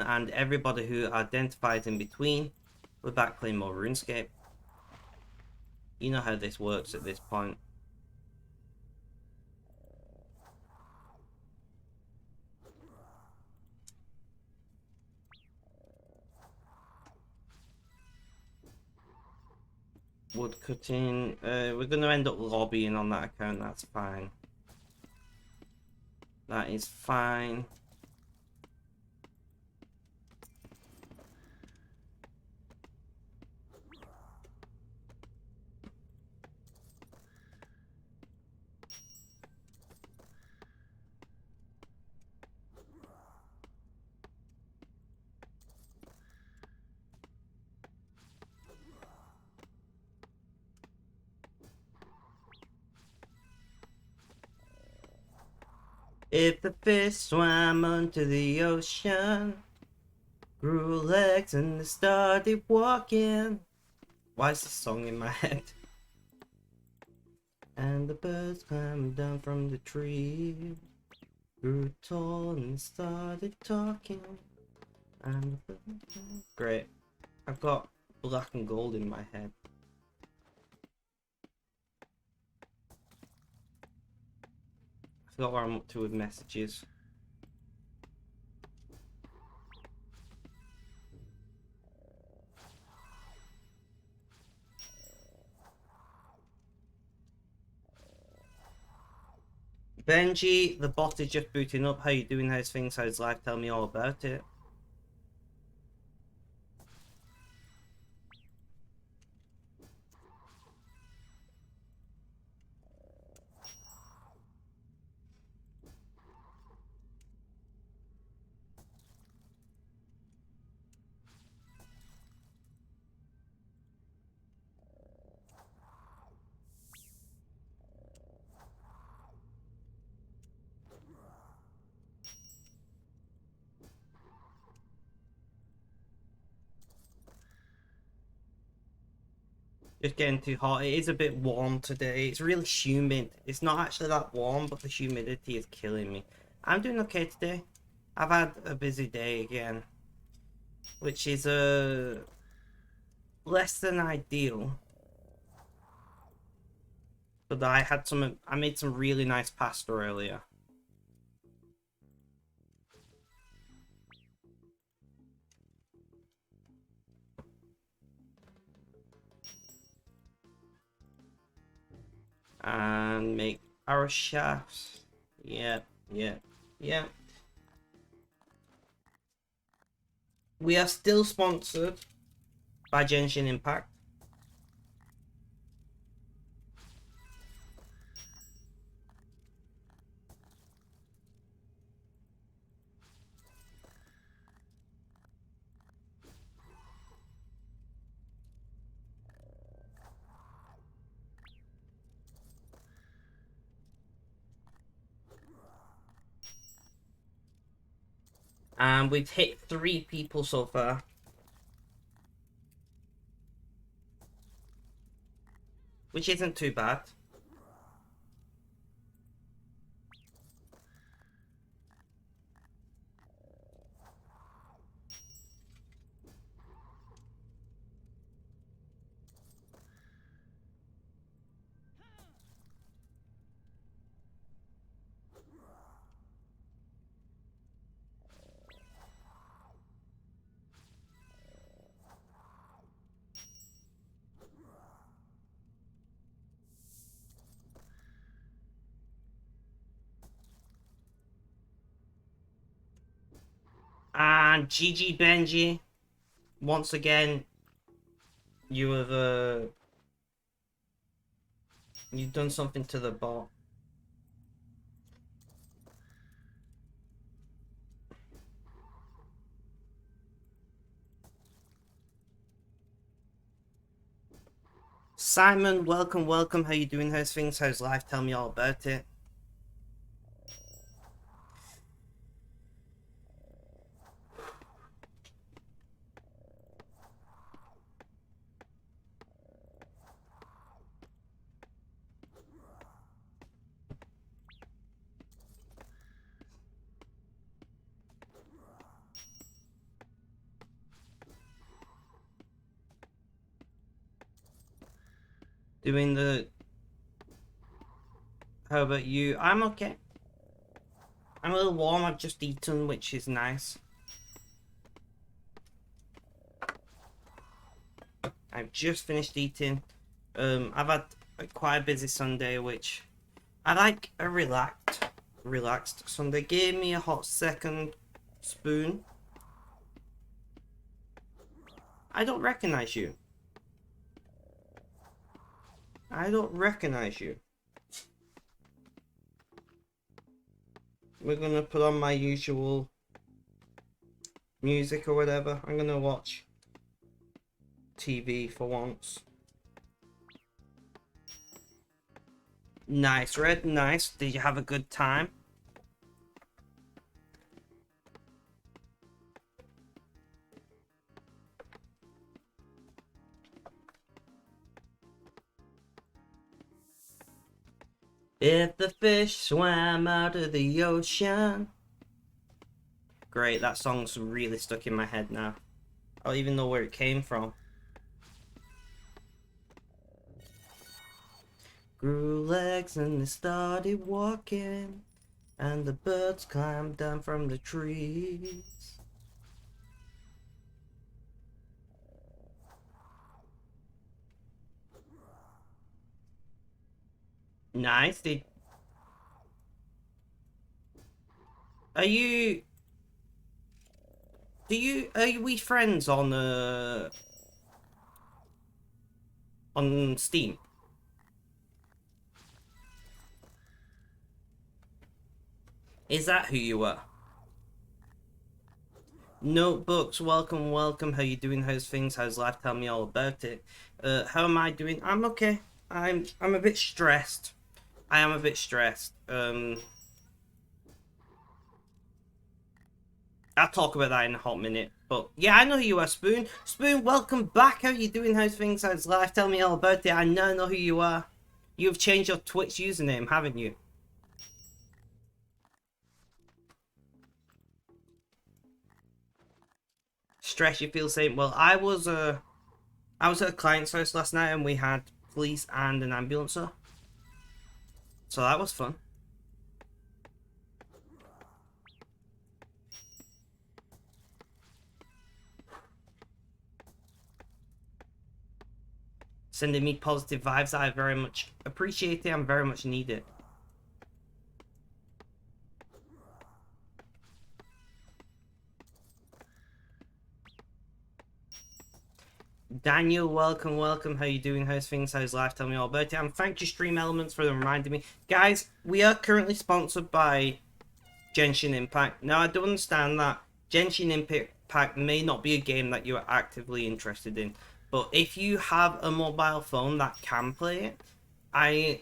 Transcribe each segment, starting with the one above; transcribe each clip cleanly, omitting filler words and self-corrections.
and everybody who identifies in between. We're back playing more Runescape. You know how this works at this point. Woodcutting. We're going to end up lobbying on that account. That's fine. That is fine. If the fish swam onto the ocean, grew legs and started walking. Why is this song in my head? And the birds climbed down from the tree, grew tall and started talking. And great. I've got black and gold in my head. I forgot where I'm up to with messages. Benji, the bot is just booting up. How you doing? How's things? How's life? Tell me all about it. Just getting too hot. It is a bit warm today. It's really humid. It's not actually that warm, but the humidity is killing me. I'm doing okay today. I've had a busy day again, which is less than ideal. But I made some really nice pasta earlier. And make arrow shafts. Yep. We are still sponsored by Genshin Impact. And we've hit 3 people so far. Which isn't too bad. And GG Benji. Once again, you've done something to the bot. Simon, welcome. How you doing? How's things? How's life? Tell me all about it. Doing the... How about you? I'm okay. I'm a little warm. I've just eaten, which is nice. I've just finished eating. I've had quite a busy Sunday, which I like a relaxed Sunday. Gave me a hot second spoon. I don't recognize you. I don't recognize you. We're gonna put on my usual music or whatever. I'm gonna watch TV for once. Nice, Red, nice. Did you have a good time? If the fish swam out of the ocean. Great, that song's really stuck in my head now. I don't even know where it came from. Grew legs and they started walking, and the birds climbed down from the trees. Nice. Are you... Are we friends on Steam? Is that who you are? Notebooks, welcome, welcome. How you doing? How's things? How's life? Tell me all about it. How am I doing? I'm okay. I'm a bit stressed. I am a bit stressed. I'll talk about that in a hot minute. But yeah, I know who you are, Spoon. Spoon, welcome back. How you doing? How's things? How's life? Tell me all about it. I now know who you are. You've changed your Twitch username, haven't you? Stress, you feel same. Well, I was at a client's house last night and we had police and an ambulancer. So that was fun. Sending me positive vibes. I very much appreciate it. I'm very much need it. Daniel, welcome, welcome. How you doing? How's things? How's life? Tell me all about it. And thank you, Stream Elements, for reminding me. Guys, we are currently sponsored by Genshin Impact. Now, I do understand that Genshin Impact may not be a game that you are actively interested in. But if you have a mobile phone that can play it, I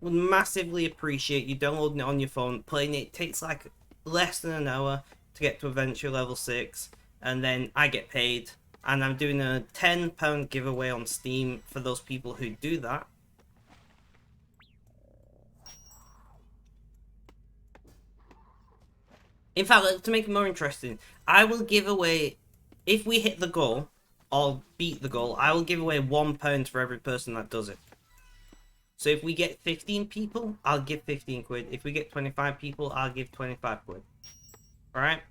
would massively appreciate you downloading it on your phone, playing it. It takes like less than an hour to get to Adventure Level 6, and then I get paid. And I'm doing a £10 giveaway on Steam for those people who do that. In fact, to make it more interesting, I will give away, if we hit the goal, or beat the goal, I will give away £1 for every person that does it. So if we get 15 people, I'll give 15 quid. If we get 25 people, I'll give 25 quid. Alright?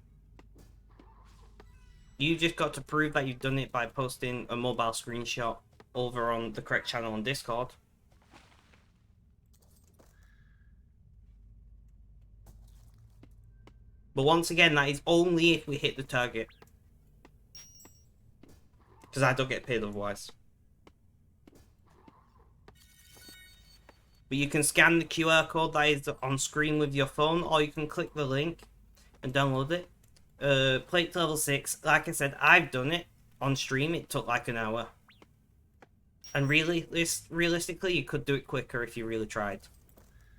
You just got to prove that you've done it by posting a mobile screenshot over on the correct channel on Discord. But once again, that is only if we hit the target. Because I don't get paid otherwise. But you can scan the QR code that is on screen with your phone, or you can click the link and download it. Play to level 6. Like I said, I've done it on stream. It took like an hour. And really, realistically, you could do it quicker if you really tried.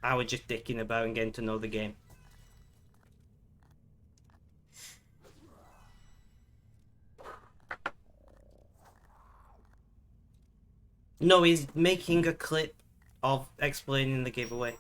I was just dicking about and getting to know the game. No, he's making a clip of explaining the giveaway.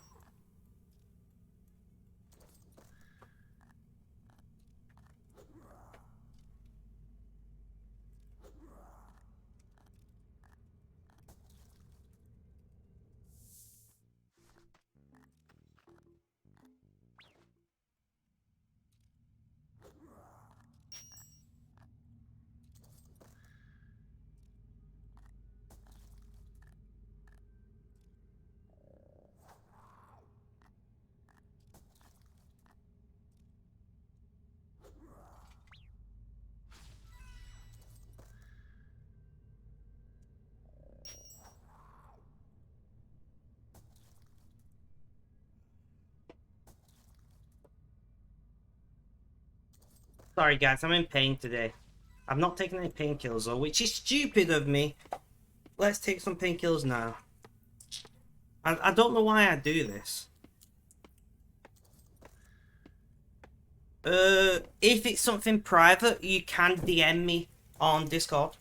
Sorry guys, I'm in pain today. I've not taken any painkillers though, which is stupid of me. Let's take some painkillers now. I don't know why I do this. If it's something private, you can DM me on Discord.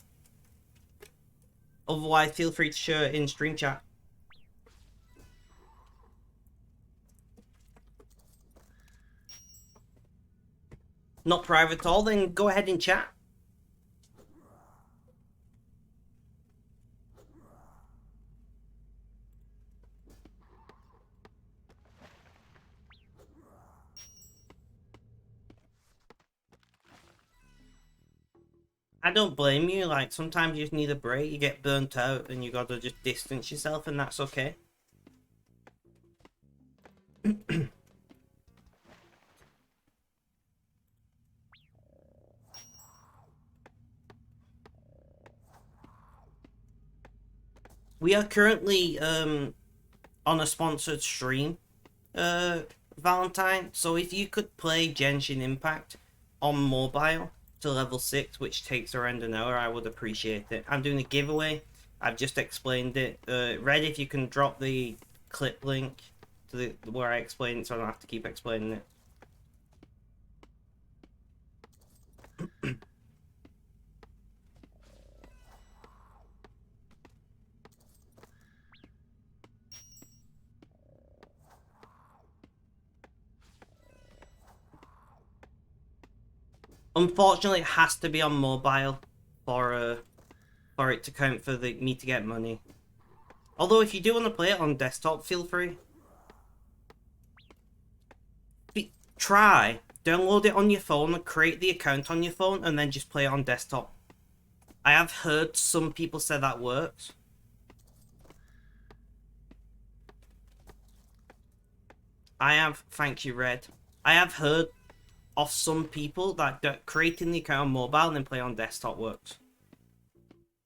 Otherwise, feel free to share it in stream chat. Not private at all, then go ahead and chat. I don't blame you, like, sometimes you just need a break, you get burnt out, and you gotta just distance yourself, and that's okay. We are currently, on a sponsored stream, Valentine, so if you could play Genshin Impact on mobile to level 6, which takes around an hour, I would appreciate it. I'm doing a giveaway. I've just explained it. Red, if you can drop the clip link to the where I explain it so I don't have to keep explaining it. Unfortunately, it has to be on mobile for it to count for me to get money. Although if you do want to play it on desktop, feel free. Try download it on your phone and create the account on your phone and then just play it on desktop. I have heard some people say that works. Thank you, Red. I have heard of some people that creating the account on mobile and then play on desktop works.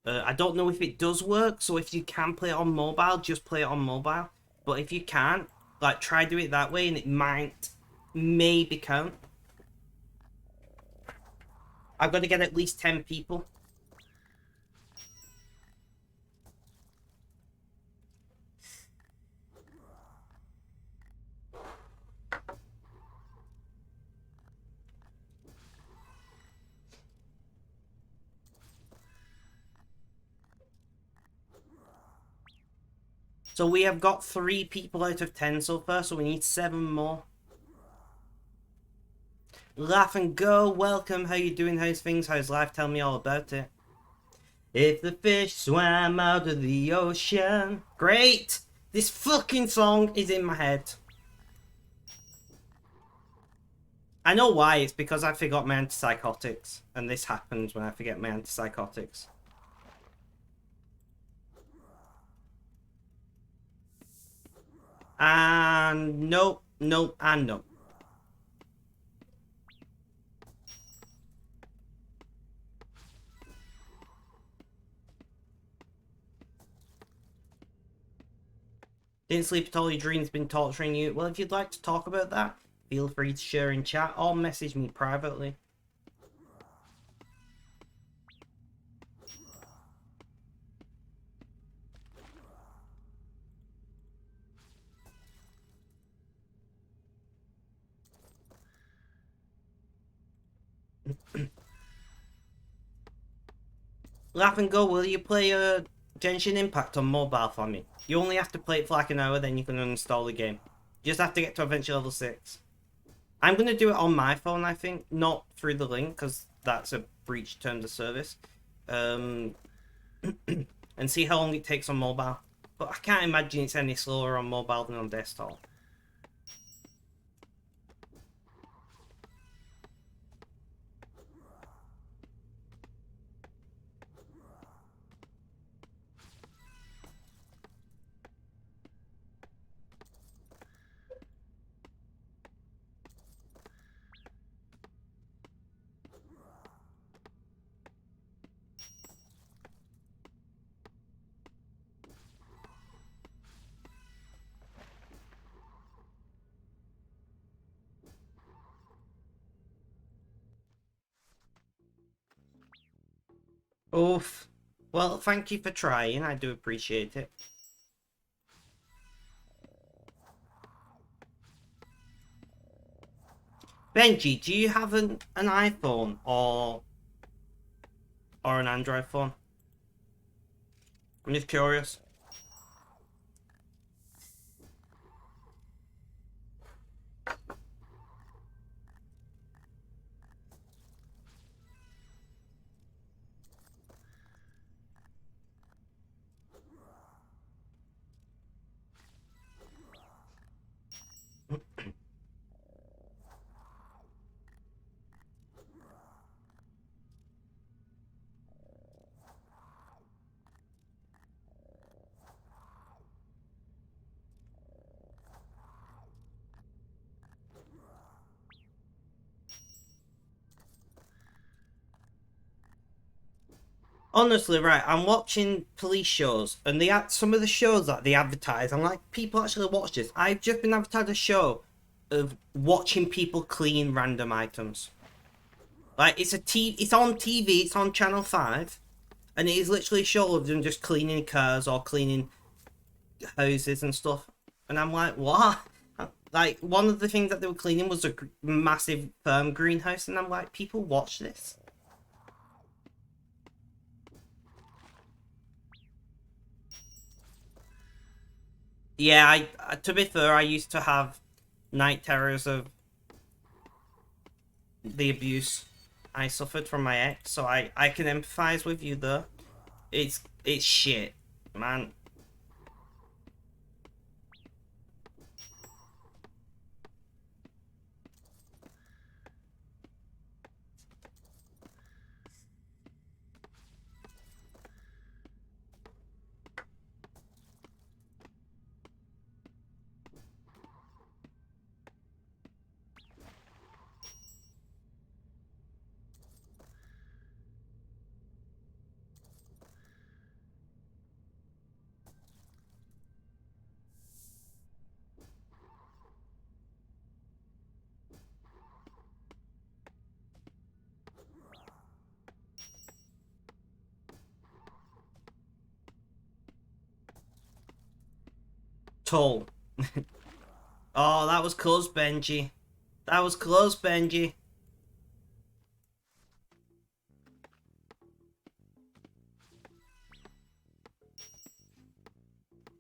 I don't know if it does work, so if you can play it on mobile, just play it on mobile. But if you can't, like, try do it that way and it maybe count. I've got to get at least 10 people. So we have got 3 people out of 10 so far, so we need 7 more. Laugh and go, welcome, how you doing, how's things, how's life, tell me all about it. If the fish swam out of the ocean. Great! This fucking song is in my head. I know why, it's because I forgot my antipsychotics, and this happens when I forget my antipsychotics. And nope, nope, and nope. Didn't sleep at all, your dream's been torturing you. Well, if you'd like to talk about that, feel free to share in chat or message me privately. Laugh and go, will you play Genshin Impact on mobile for me? You only have to play it for like an hour, then you can uninstall the game. You just have to get to adventure level 6. I'm going to do it on my phone, I think, not through the link, because that's a breach terms of service. And see how long it takes on mobile. But I can't imagine it's any slower on mobile than on desktop. Oof. Well, thank you for trying. I do appreciate it. Benji, do you have an iPhone or an Android phone? I'm just curious. Honestly, right, I'm watching police shows, and some of the shows that they advertise. I'm like, people actually watch this. I've just been advertised a show of watching people clean random items. Like it's on TV, it's on Channel 5, and it is literally a show of them just cleaning cars or cleaning houses and stuff. And I'm like, what? Like, one of the things that they were cleaning was a massive greenhouse, and I'm like, people watch this. Yeah, to be fair, I used to have night terrors of the abuse I suffered from my ex, so I can empathize with you there. It's shit, man. Toll. Oh, that was close, Benji. That was close, Benji.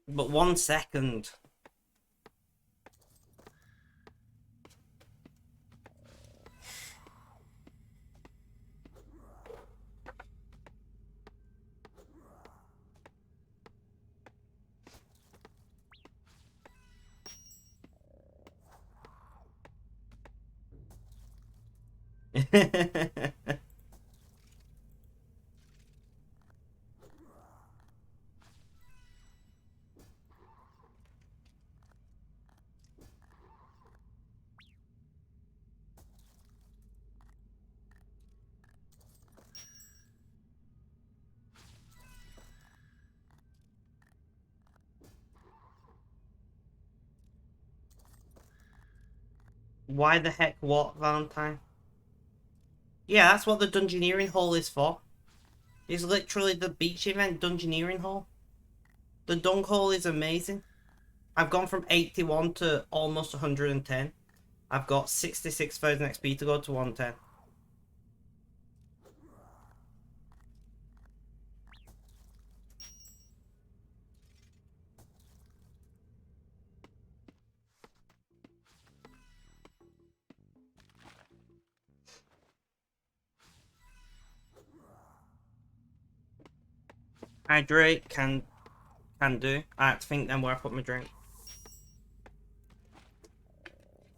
But 1 second. Why the heck what, Valentine? Yeah, that's what the Dungeoneering Hall is for. It's literally the beach event Dungeoneering Hall. The Dung Hall is amazing. I've gone from 81 to almost 110. I've got 66,000 XP to go to 110. Hydrate can do. I have to think then where I put my drink.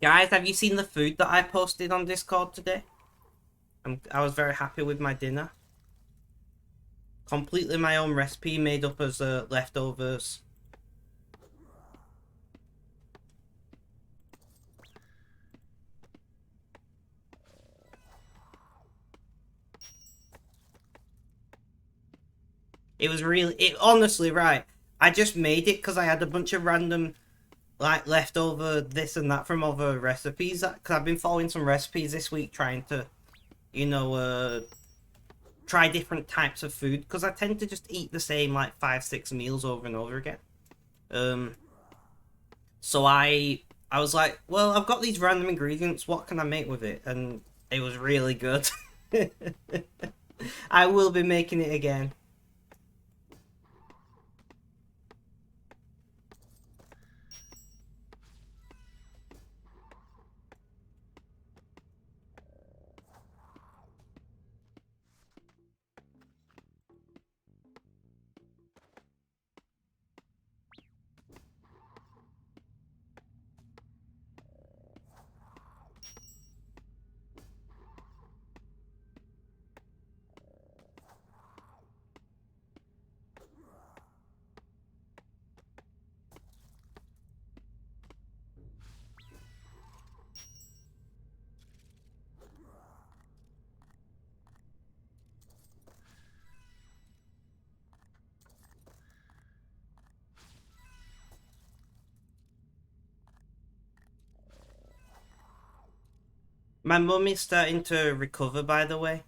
Guys, have you seen the food that I posted on Discord today? I was very happy with my dinner. Completely my own recipe made up as leftovers. It was honestly, right. I just made it because I had a bunch of random, like, leftover this and that from other recipes. Because I've been following some recipes this week trying to, you know, try different types of food because I tend to just eat the same like 5-6 meals over and over again. Um, so I was like, well, I've got these random ingredients. What can I make with it? And it was really good. I will be making it again. My mum is starting to recover, by the way.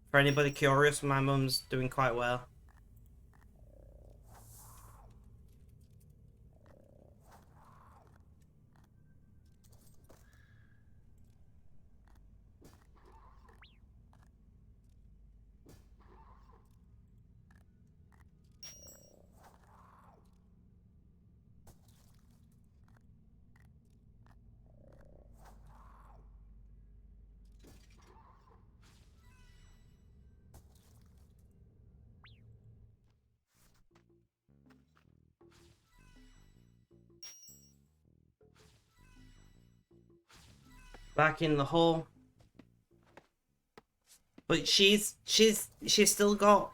For anybody curious, my mum's doing quite well. Back in the hole. But she's still got,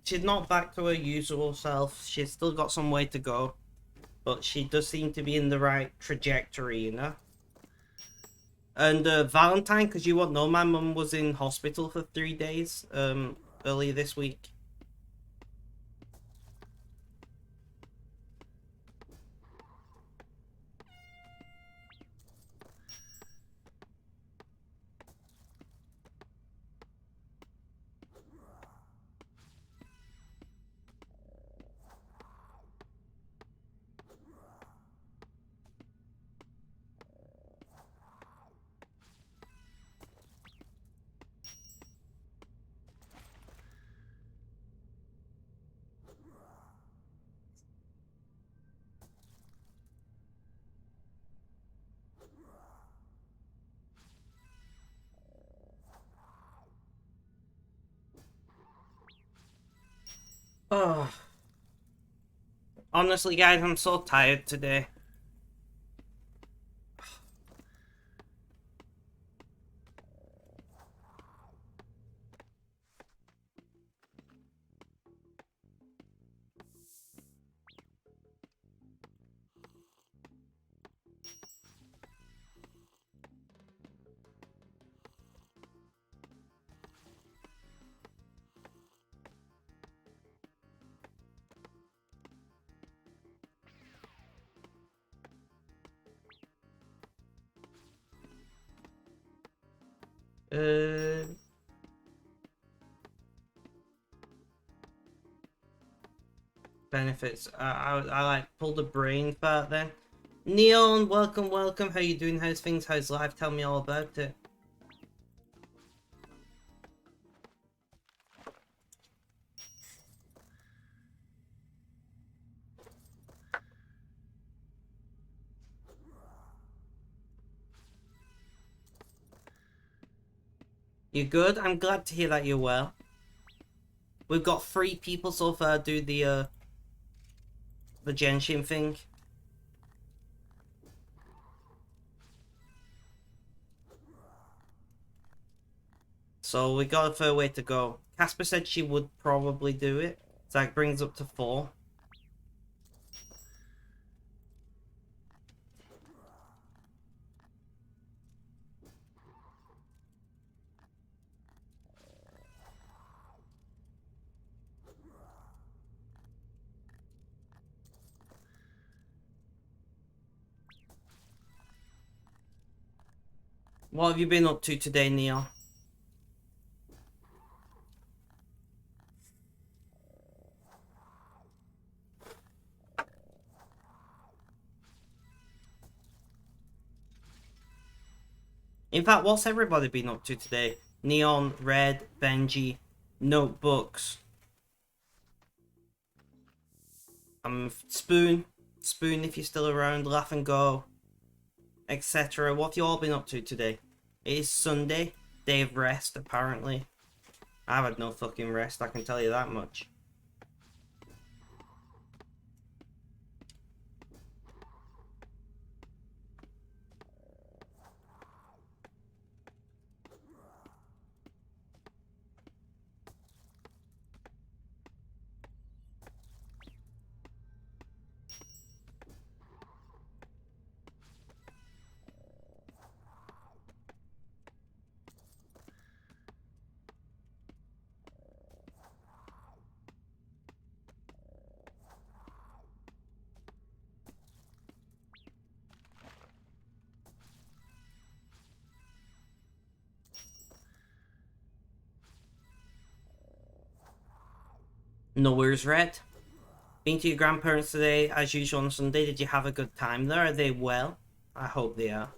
she's not back to her usual self. She's still got some way to go. But she does seem to be in the right trajectory, you know? And Valentine, because you won't know, my mum was in hospital for 3 days earlier this week. Oh, honestly, guys, I'm so tired today. Uh, benefits. I like pulled the brain part then. Neon, welcome, welcome. How you doing? How's things? How's life? Tell me all about it. You good? I'm glad to hear that you're well. We've got 3 people so far do the Genshin thing. So we got a fair way to go. Casper said she would probably do it. So that brings up to 4. What have you been up to today, Neil? In fact, what's everybody been up to today? Neon, Red, Benji, Notebooks, Spoon, Spoon if you're still around, Laugh and Go, etc. What have you all been up to today? It is Sunday, day of rest apparently. I've had no fucking rest, I can tell you that much. No worries, Red. Been to your grandparents today, as usual on Sunday. Did you have a good time there? Are they well? I hope they are.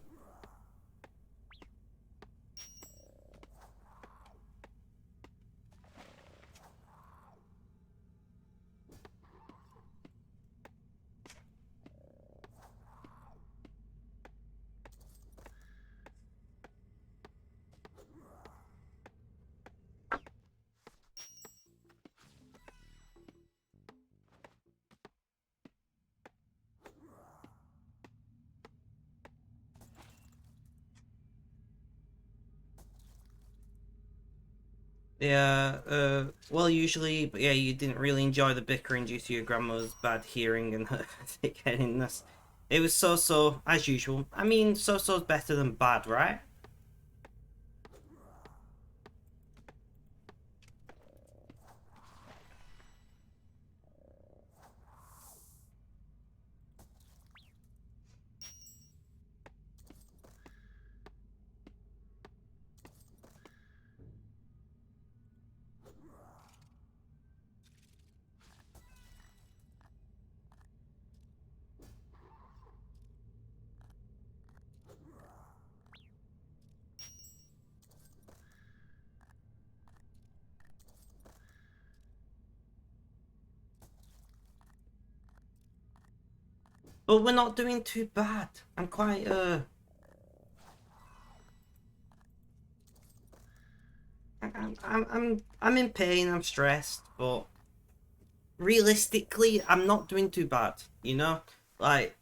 Yeah, well, usually, but yeah, you didn't really enjoy the bickering due to your grandma's bad hearing and her thick headedness. It was so-so, as usual. I mean, so-so's better than bad, right? But we're not doing too bad. I'm quite, I'm in pain, I'm stressed, but realistically, I'm not doing too bad, you know? Like,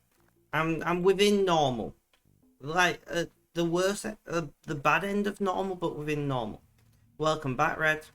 I'm within normal. Like, the worst, the bad end of normal, but within normal. Welcome back, Red.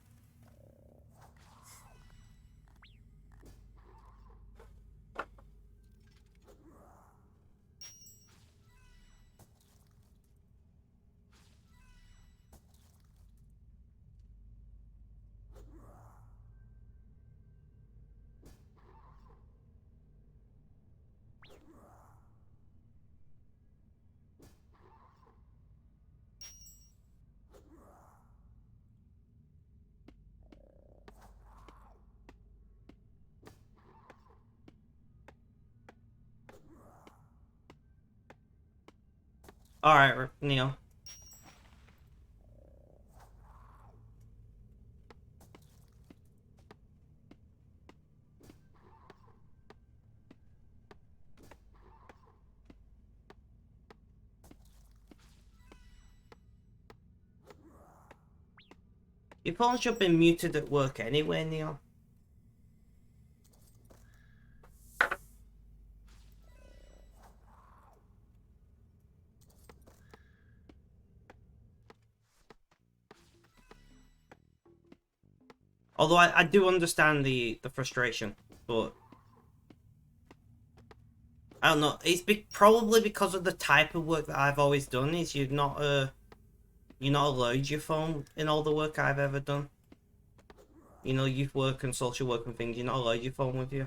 Alright, Neil. Your phone should have been muted at work anyway, Neil. Although I do understand the frustration, but I don't know. It's probably because of the type of work that I've always done. Is you're not allowed your phone in all the work I've ever done. You know, youth work and social work and things. You're not allowed your phone with you.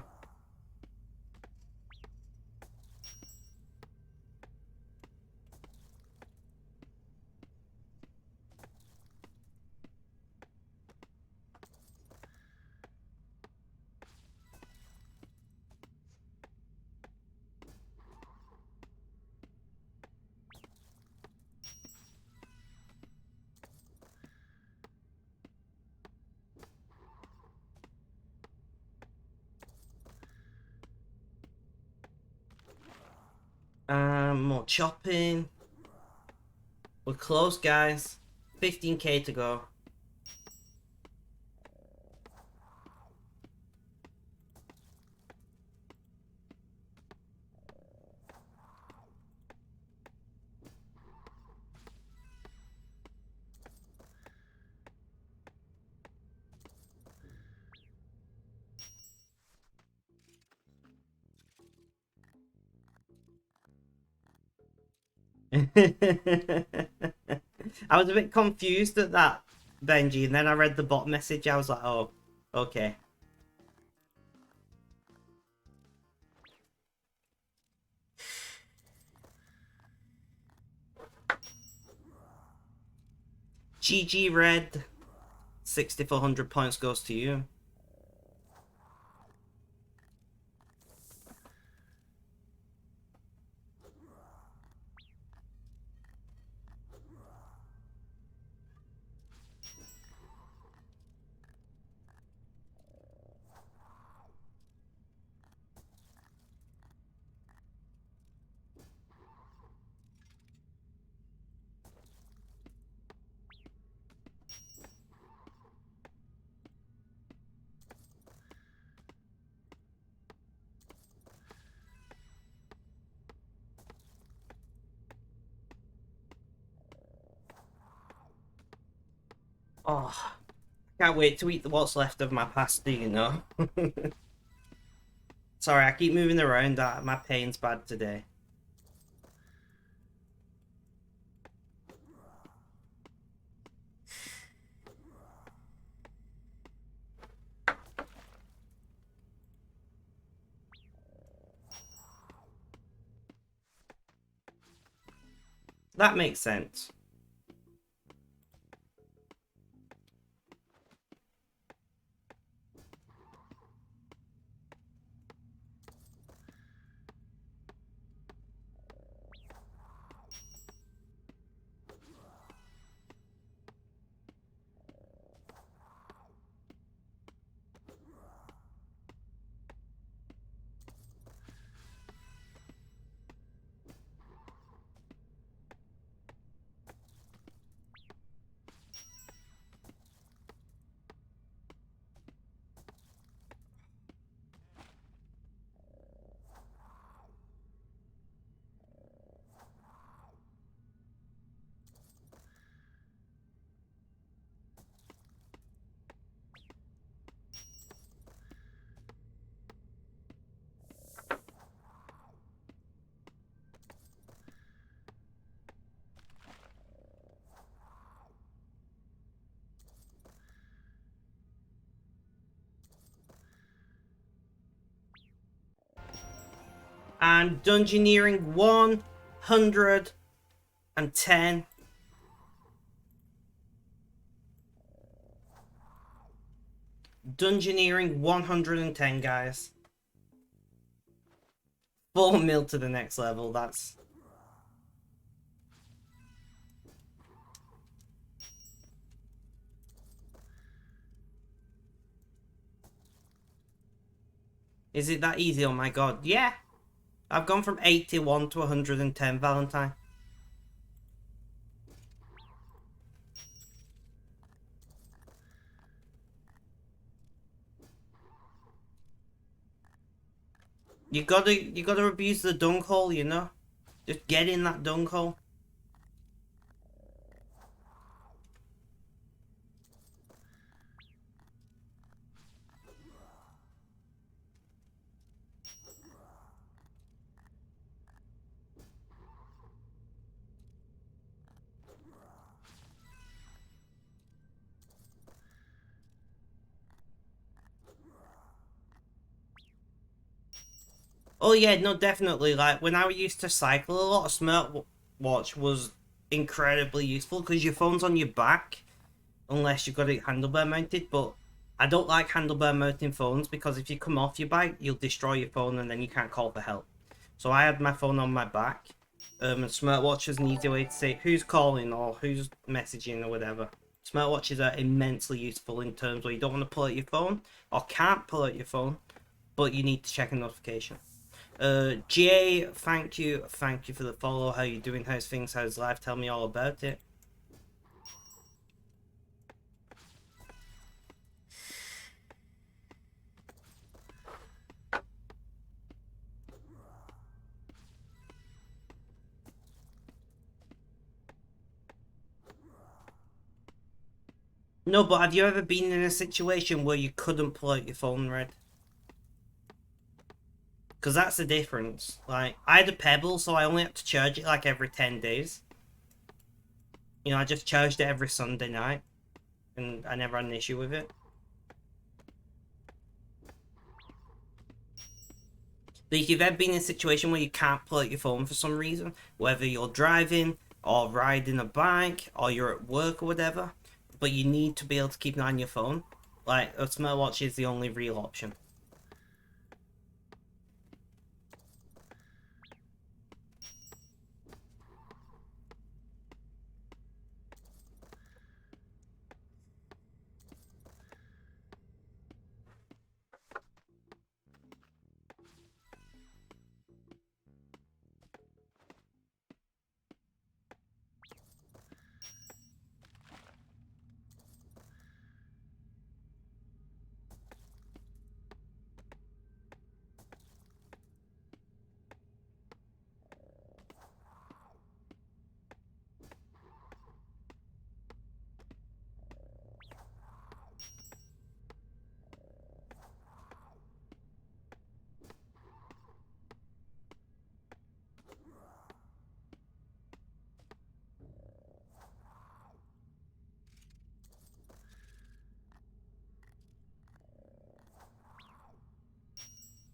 more chopping. We're close, guys. 15k to go. I was a bit confused at that, Benji, and then I read the bot message. I was like, oh, okay. GG Red. 6,400 points goes to you. Oh, can't wait to eat what's left of my pasta, you know? Sorry, I keep moving around. My pain's bad today. That makes sense. And Dungeoneering 110. Dungeoneering 110, guys. 4 mil to the next level. That's... Is it that easy? Oh my god. Yeah. I've gone from 81 to 110, Valentine. You gotta abuse the dung hole, you know? Just get in that dung hole. Oh yeah, no, definitely. Like when I used to cycle a lot, a smartwatch was incredibly useful because your phone's on your back, unless you've got it handlebar mounted. But I don't like handlebar mounting phones because if you come off your bike, you'll destroy your phone and then you can't call for help. So I had my phone on my back. And smartwatch is an easy way to say who's calling or who's messaging or whatever. Smartwatches are immensely useful in terms where you don't want to pull out your phone or can't pull out your phone, but you need to check a notification. GA, thank you for the follow. How you doing? How's things? How's life? Tell me all about it. No, but have you ever been in a situation where you couldn't pull out your phone, Red? Because that's the difference. Like, I had a Pebble, so I only had to charge it like every 10 days. You know, I just charged it every Sunday night, and I never had an issue with it. But if you've ever been in a situation where you can't pull out your phone for some reason, whether you're driving, or riding a bike, or you're at work or whatever, but you need to be able to keep an eye on your phone, like, a smartwatch is the only real option.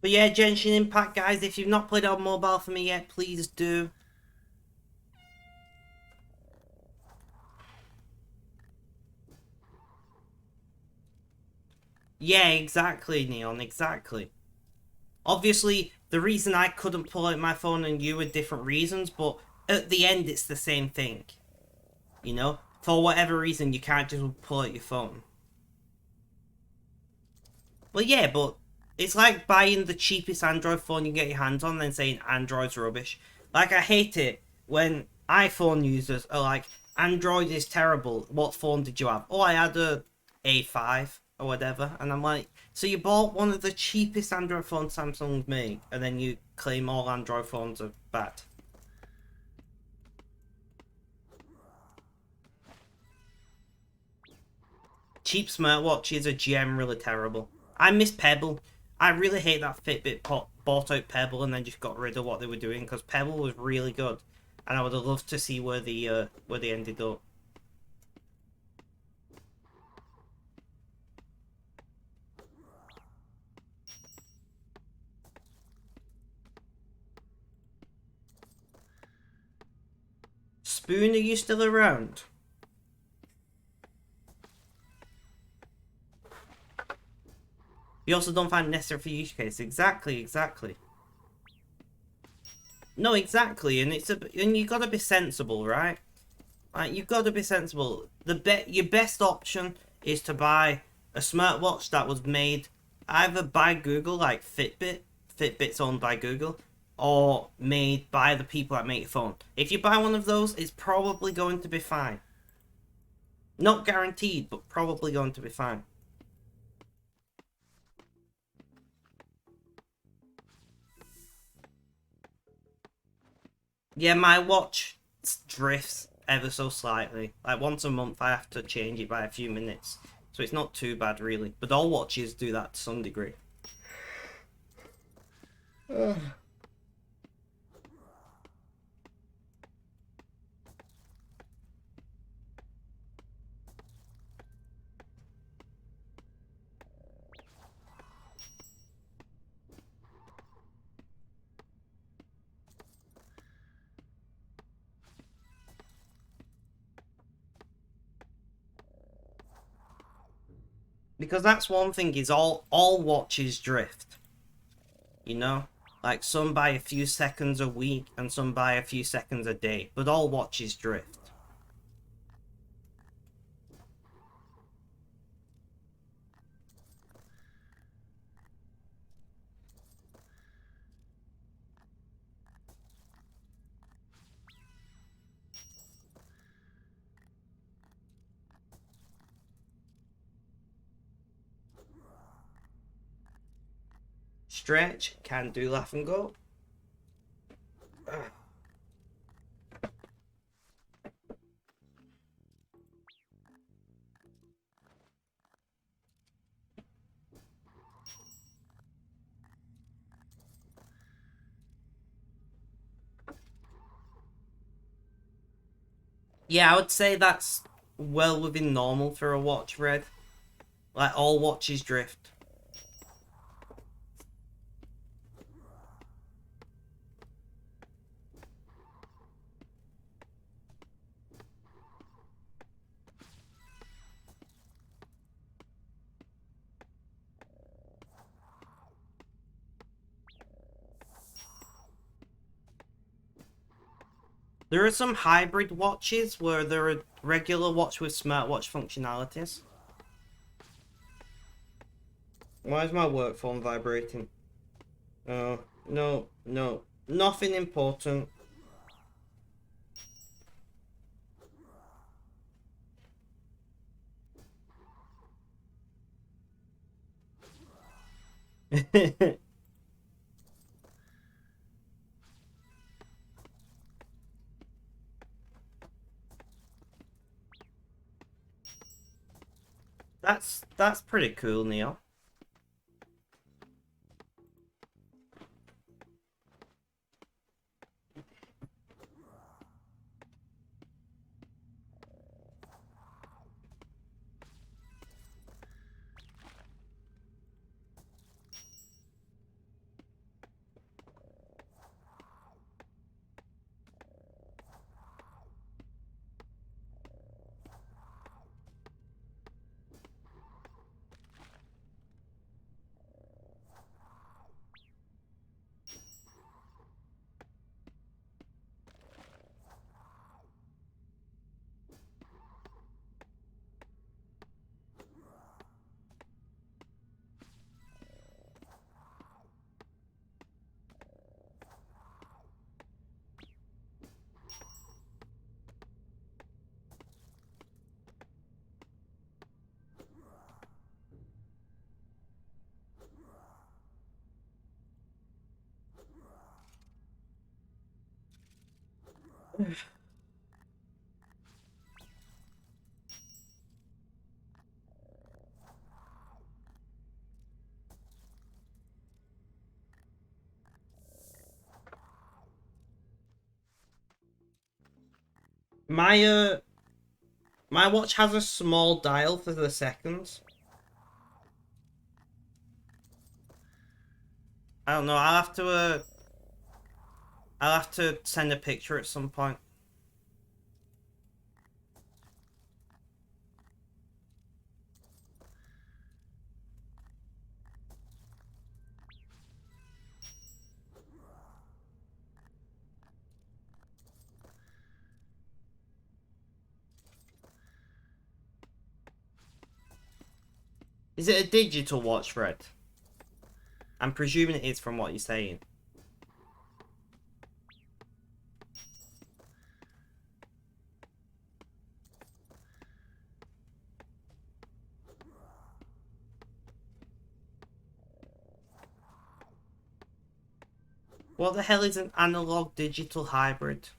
But yeah, Genshin Impact, guys, if you've not played on mobile for me yet, please do. Yeah, exactly, Neon, exactly. Obviously, the reason I couldn't pull out my phone and you were different reasons, but at the end, it's the same thing. You know? For whatever reason, you can't just pull out your phone. Well, yeah, but it's like buying the cheapest Android phone you can get your hands on and then saying Android's rubbish. Like, I hate it when iPhone users are like, Android is terrible. What phone did you have? Oh, I had a A5 or whatever. And I'm like, so you bought one of the cheapest Android phones Samsung's made, and then you claim all Android phones are bad. Cheap smartwatches are generally terrible. I miss Pebble. I really hate that Fitbit bought out Pebble and then just got rid of what they were doing, because Pebble was really good, and I would have loved to see where they ended up. Spoon, are you still around? You also don't find it necessary for use case. Exactly, exactly. No, exactly, and and you gotta be sensible, right? Like, you've got to be sensible. Your best option is to buy a smartwatch that was made either by Google, like Fitbit. Fitbit's owned by Google, or made by the people that make your phone. If you buy one of those, it's probably going to be fine. Not guaranteed, but probably going to be fine. Yeah, my watch drifts ever so slightly. Like, once a month, I have to change it by a few minutes. So it's not too bad, really. But all watches do that to some degree. Because that's one thing, is all watches drift, you know, like some by a few seconds a week and some by a few seconds a day, but all watches drift. Stretch, can do, laugh and go. Yeah, I would say that's well within normal for a watch, Red. Like, all watches drift. There are some hybrid watches where there are regular watch with smartwatch functionalities. Why is my work phone vibrating? Oh, no, no. Nothing important. That's pretty cool, Neil. My my watch has a small dial for the seconds. I don't know. I'll have to send a picture at some point. Is it a digital watch, Fred? I'm presuming it is from what you're saying. What the hell is an analog digital hybrid?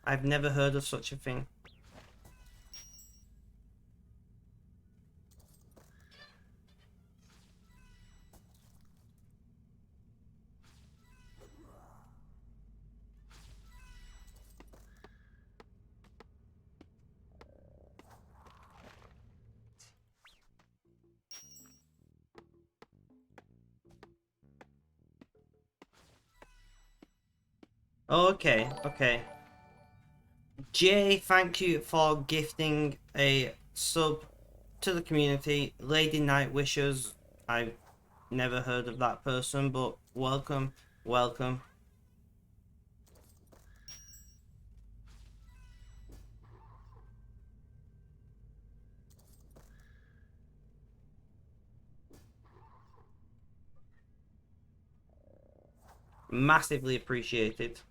I've never heard of such a thing. Oh, okay, okay. Jay, thank you for gifting a sub to the community. Lady Night Wishes. I've never heard of that person, but welcome, welcome. Massively appreciated.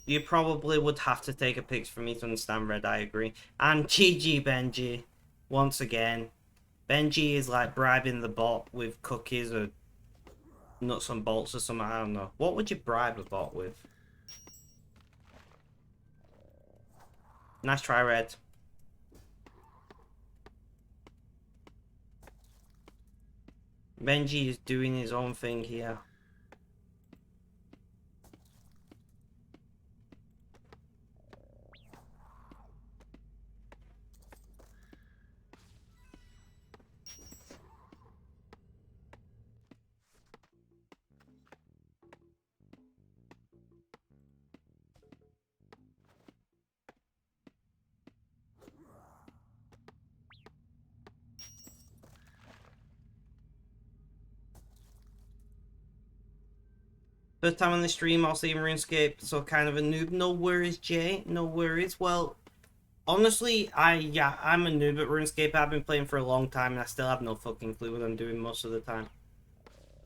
You probably would have to take a picture for me to understand Red, I agree. And GG Benji, once again. Benji is like bribing the bot with cookies or nuts and bolts or something. I don't know. What would you bribe a bot with? Nice try, Red. Benji is doing his own thing here. First time on the stream, I'll see RuneScape, so kind of a noob. No worries, Jay. No worries. Well, honestly, I'm a noob at RuneScape. I've been playing for a long time, and I still have no fucking clue what I'm doing most of the time.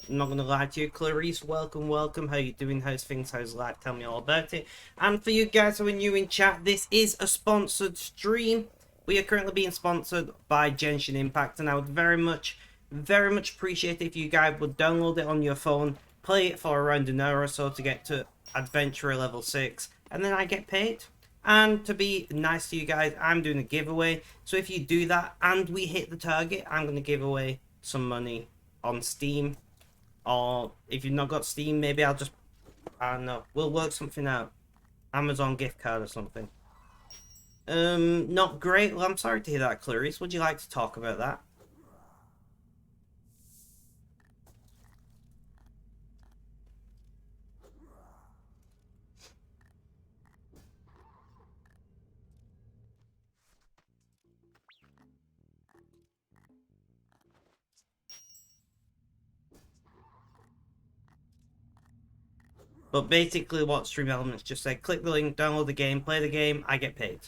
I'm not gonna lie to you, Clarice. Welcome, welcome. How you doing? How's things? How's life? Tell me all about it. And for you guys who are new in chat, this is a sponsored stream. We are currently being sponsored by Genshin Impact, and I would very much appreciate it if you guys would download it on your phone, play it for around an hour or so to get to Adventurer level 6, and then I get paid. And to be nice to you guys, I'm doing a giveaway. So if you do that and we hit the target, I'm going to give away some money on Steam. Or if you've not got Steam, maybe I don't know. We'll work something out. Amazon gift card or something. Not great. Well, I'm sorry to hear that, Clarice. Would you like to talk about that? But basically what Stream Elements just said, click the link, download the game, play the game, I get paid.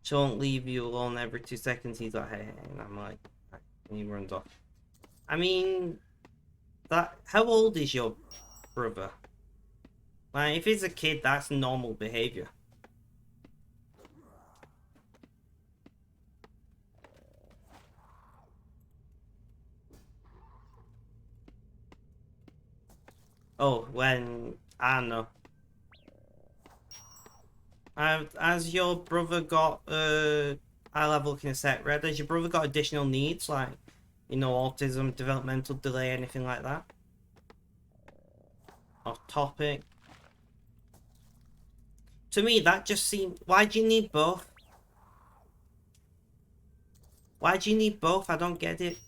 She won't leave you alone every 2 seconds. He's like, hey, and I'm like, and he runs off. I mean, how old is your brother? Like, if he's a kid, that's normal behavior. Oh, when, I don't know. Has your brother got high level kinesthetic red? Has your brother got additional needs like, you know, autism, developmental delay, anything like that? Off topic. To me, that just seems. Why do you need both? Why do you need both? I don't get it.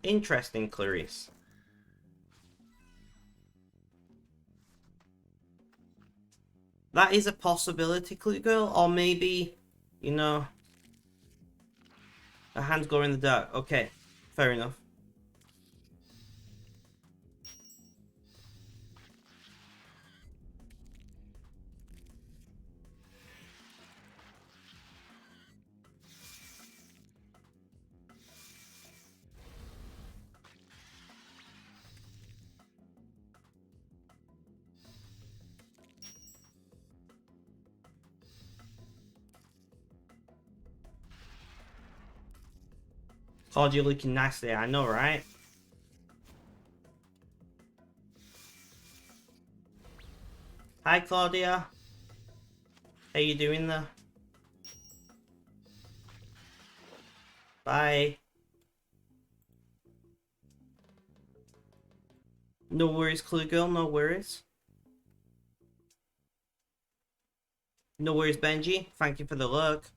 Interesting, Clarice. That is a possibility, Clue Girl, or maybe, you know, her hands go in the dark. Okay, fair enough. Claudia looking nice there, I know, right? Hi, Claudia. How you doing there? Bye. No worries, Clue Girl, no worries. No worries, Benji. Thank you for the look.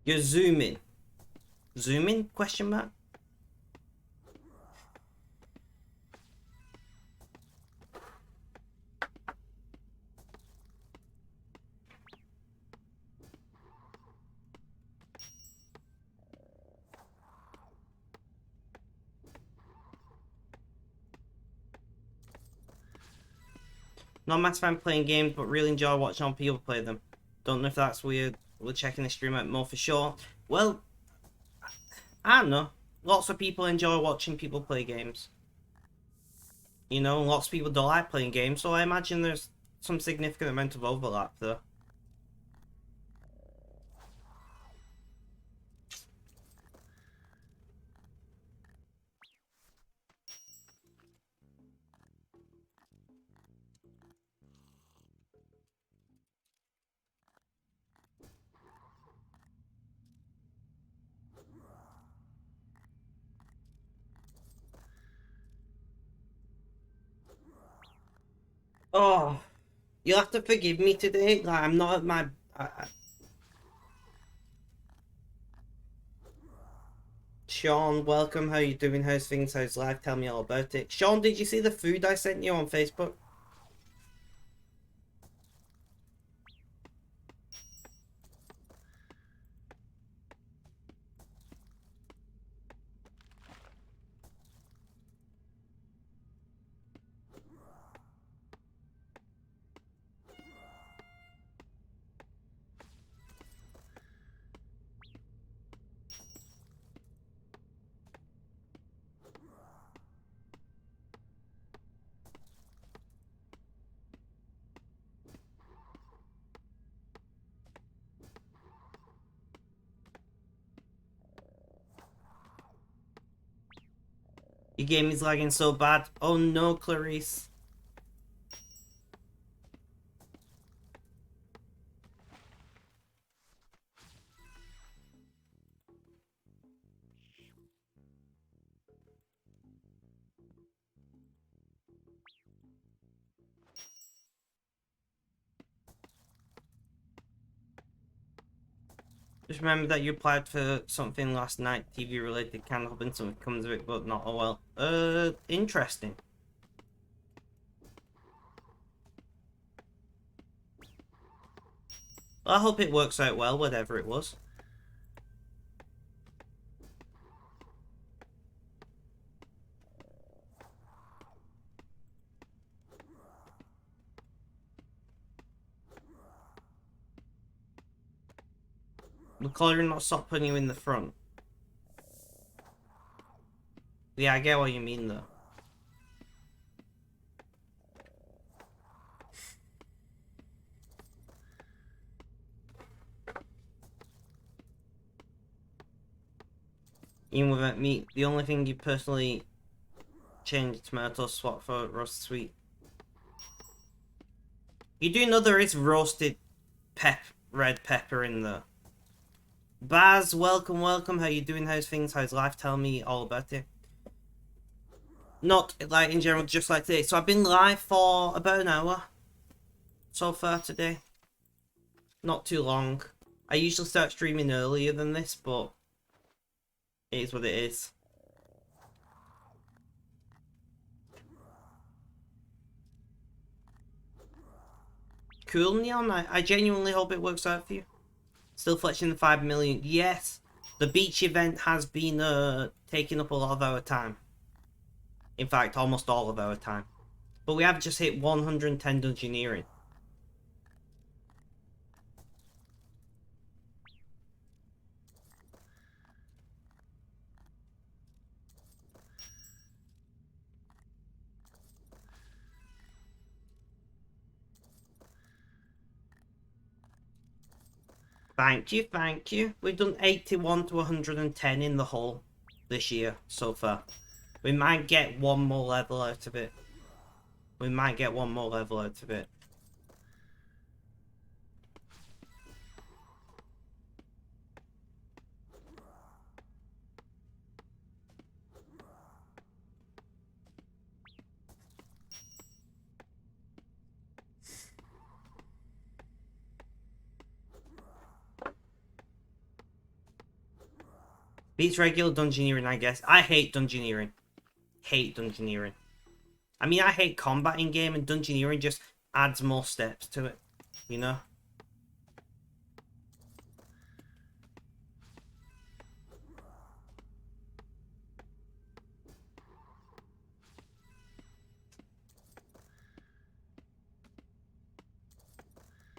You're zooming. Zooming? Question mark? Not a massive fan playing games, but really enjoy watching other people play them. Don't know if that's weird. We're checking the stream out more for sure. Well, I don't know. Lots of people enjoy watching people play games. You know, lots of people don't like playing games, so I imagine there's some significant amount of overlap there. Oh, you'll have to forgive me today. Like, I'm not at my... Sean, welcome. How you doing? How's things? How's life? Tell me all about it. Sean, did you see the food I sent you on Facebook? Your game is lagging so bad. Oh no, Clarice. Just remember that you applied for something last night, TV related, kind of hoping something comes of it, but not oh well. Interesting. Well, I hope it works out well, whatever it was. McCollum not stop putting you in the front. Yeah, I get what you mean though. Even without meat, the only thing you personally changed tomato swap for roast sweet. You do know there is roasted red pepper in there. Baz, welcome, welcome. How you doing? How's things? How's life? Tell me all about it. Not like in general, just like today. So I've been live for about an hour so far today. Not too long. I usually start streaming earlier than this, but it is what it is. Cool, Neon. I genuinely hope it works out for you. Still fetching the 5 million. Yes, the beach event has been taking up a lot of our time. In fact, almost all of our time. But we have just hit 110 dungeoneering. Thank you, thank you. We've done 81 to 110 in the whole this year so far. We might get one more level out of it. We might get one more level out of it. Beats regular dungeoneering, I guess. I hate dungeoneering. Hate dungeoneering. I mean, I hate combat in game, and dungeoneering just adds more steps to it, you know?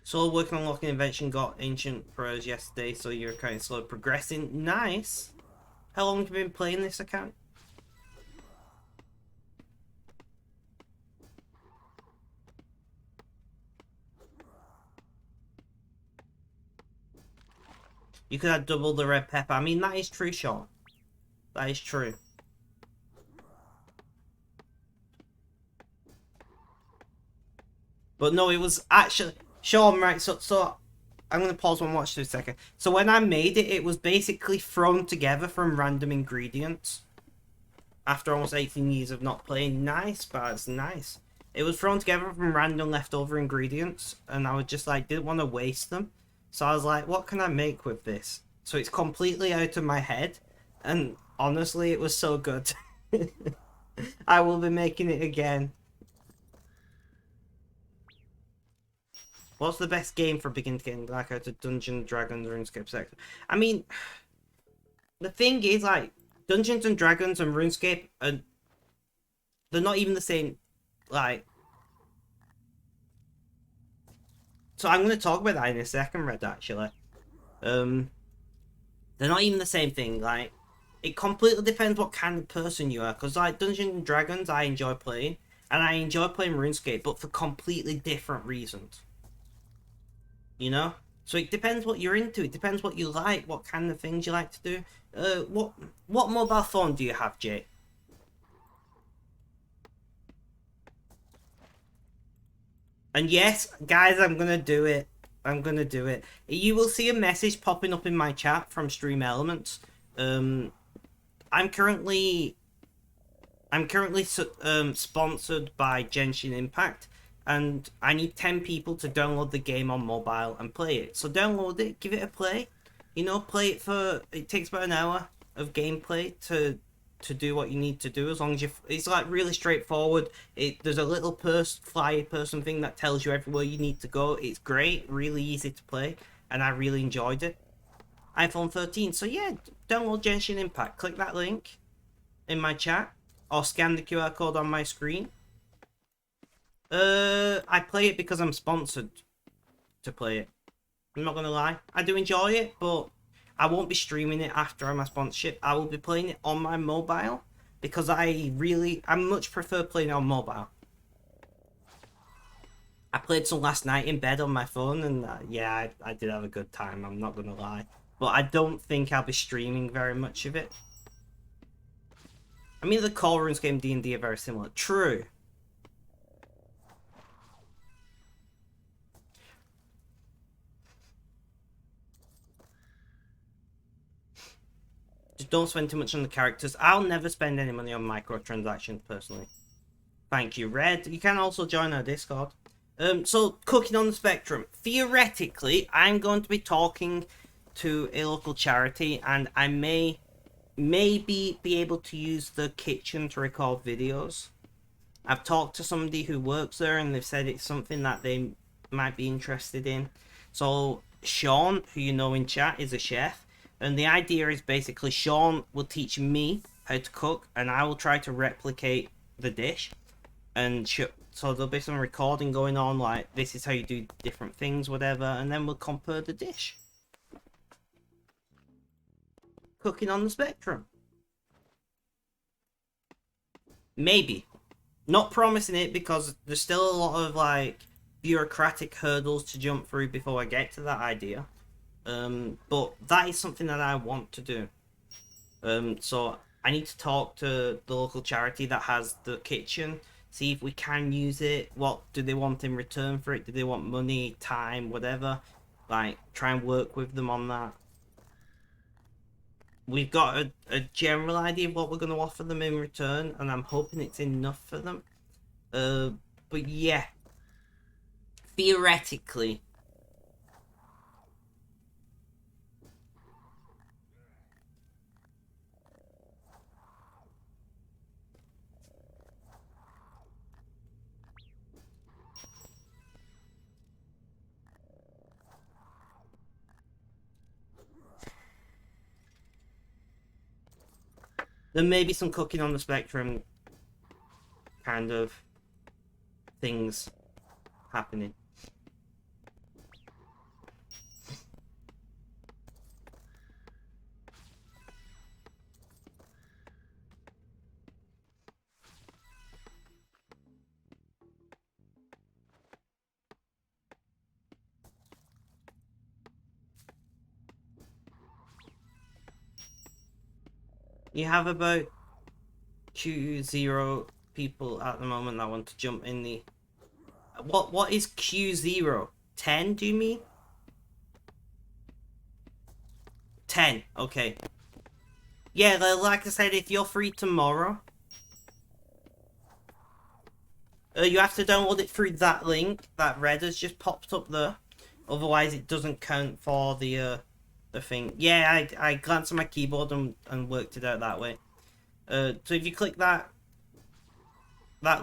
So working on locking invention, got ancient prayers yesterday, so you're kind of slow progressing. Nice. How long have you been playing this account? You could have double the red pepper. I mean, that is true, Sean. That is true. But no, it was actually Sean, right? So I'm gonna pause and watch this a second. So when I made it, it was basically thrown together from random ingredients. After almost 18 years of not playing, nice, but it's nice. It was thrown together from random leftover ingredients, and I was just like, didn't want to waste them. So I was like, what can I make with this? So it's completely out of my head, and honestly, it was so good. I will be making it again. What's the best game for beginning to get like out of Dungeons, Dragons, RuneScape sector? I mean, the thing is, like, Dungeons and Dragons and RuneScape are they're not even the same. Like, so I'm going to talk about that in a second, Red. Actually, um, they're not even the same thing. Like, it completely depends what kind of person you are. Because like Dungeons and Dragons, I enjoy playing, and I enjoy playing RuneScape, but for completely different reasons. You know. So it depends what you're into. It depends what you like, what kind of things you like to do. What mobile phone do you have, Jay? And yes, guys, I'm gonna do it. I'm gonna do it. You will see a message popping up in my chat from Stream Elements. Um, I'm currently sponsored by Genshin Impact, and I need 10 people to download the game on mobile and play it. So download it, give it a play. You know, play it for. It takes about an hour of gameplay to do what you need to do. As long as you, it's like really straightforward. There's a little flyer person thing that tells you everywhere you need to go. It's great, really easy to play, and I really enjoyed it. iPhone 13. So yeah, download Genshin Impact. Click that link in my chat or scan the QR code on my screen. I play it because I'm sponsored to play it. I'm not gonna lie. I do enjoy it, but I won't be streaming it after my sponsorship. I will be playing it on my mobile because I much prefer playing it on mobile. I played some last night in bed on my phone, and yeah, I did have a good time. I'm not gonna lie, but I don't think I'll be streaming very much of it. I mean, the core RuneScape D&D are very similar. True. Just don't spend too much on the characters. I'll never spend any money on microtransactions personally. Thank you, Red. You can also join our Discord. So cooking on the spectrum. Theoretically, I'm going to be talking to a local charity, and I may maybe be able to use the kitchen to record videos. I've talked to somebody who works there, and they've said it's something that they might be interested in. So Sean, who you know in chat, is a chef, and the idea is basically Sean will teach me how to cook, and I will try to replicate the dish. And so there'll be some recording going on, like this is how you do different things, whatever, and then we'll compare the dish. Cooking on the spectrum. Maybe. Not promising it because there's still a lot of like bureaucratic hurdles to jump through before I get to that idea. But that is something that I want to do. So I need to talk to the local charity that has the kitchen, see if we can use it. What do they want in return for it? Do they want money, time, whatever? Like, try and work with them on that. We've got a general idea of what we're going to offer them in return, and I'm hoping it's enough for them. But yeah, theoretically, There may be some cooking on the spectrum kind of things happening. You have about 2-0 people at the moment that want to jump in the... What is Q0? 10, do you mean? 10, okay. Yeah, like I said, if you're free tomorrow, you have to download it through that link that Red has just popped up there. Otherwise, it doesn't count for the thing. Yeah, I glanced at my keyboard and worked it out that way. So if you click that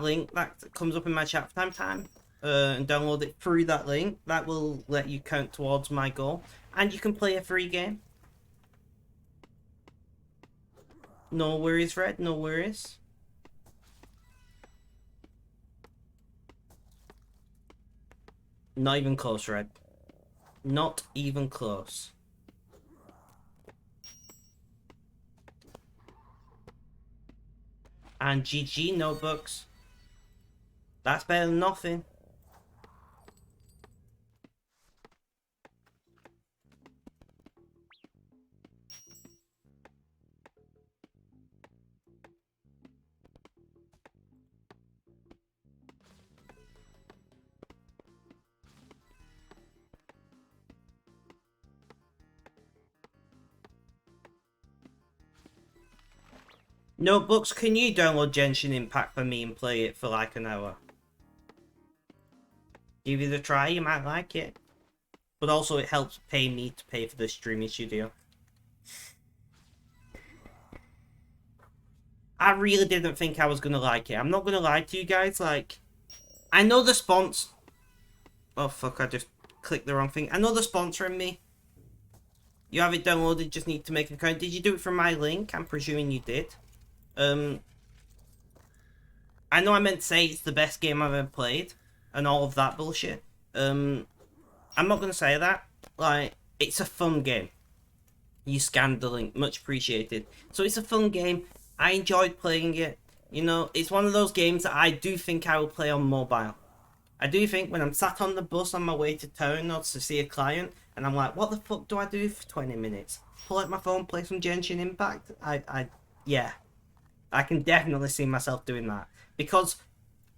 link that comes up in my chat time, and download it through that link, that will let you count towards my goal, and you can play a free game. No worries, Red. No worries. Not even close, Red. Not even close. And GG notebooks. That's better than nothing. Notebooks, can you download Genshin Impact for me and play it for like an hour? Give it a try, you might like it. But also it helps pay me to pay for the streaming studio. I really didn't think I was gonna like it. I'm not gonna lie to you guys, like... I know the sponsor... Oh fuck, I just clicked the wrong thing. I know they're sponsoring me. You have it downloaded, just need to make an account. Did you do it from my link? I'm presuming you did. I know I meant to say it's the best game I've ever played, and all of that bullshit. I'm not gonna say that. Like, it's a fun game. You scanned the link, much appreciated. So it's a fun game. I enjoyed playing it. You know, it's one of those games that I do think I will play on mobile. I do think when I'm sat on the bus on my way to town or to see a client, and I'm like, what the fuck do I do for 20 minutes? Pull out my phone, play some Genshin Impact? Yeah. I can definitely see myself doing that. Because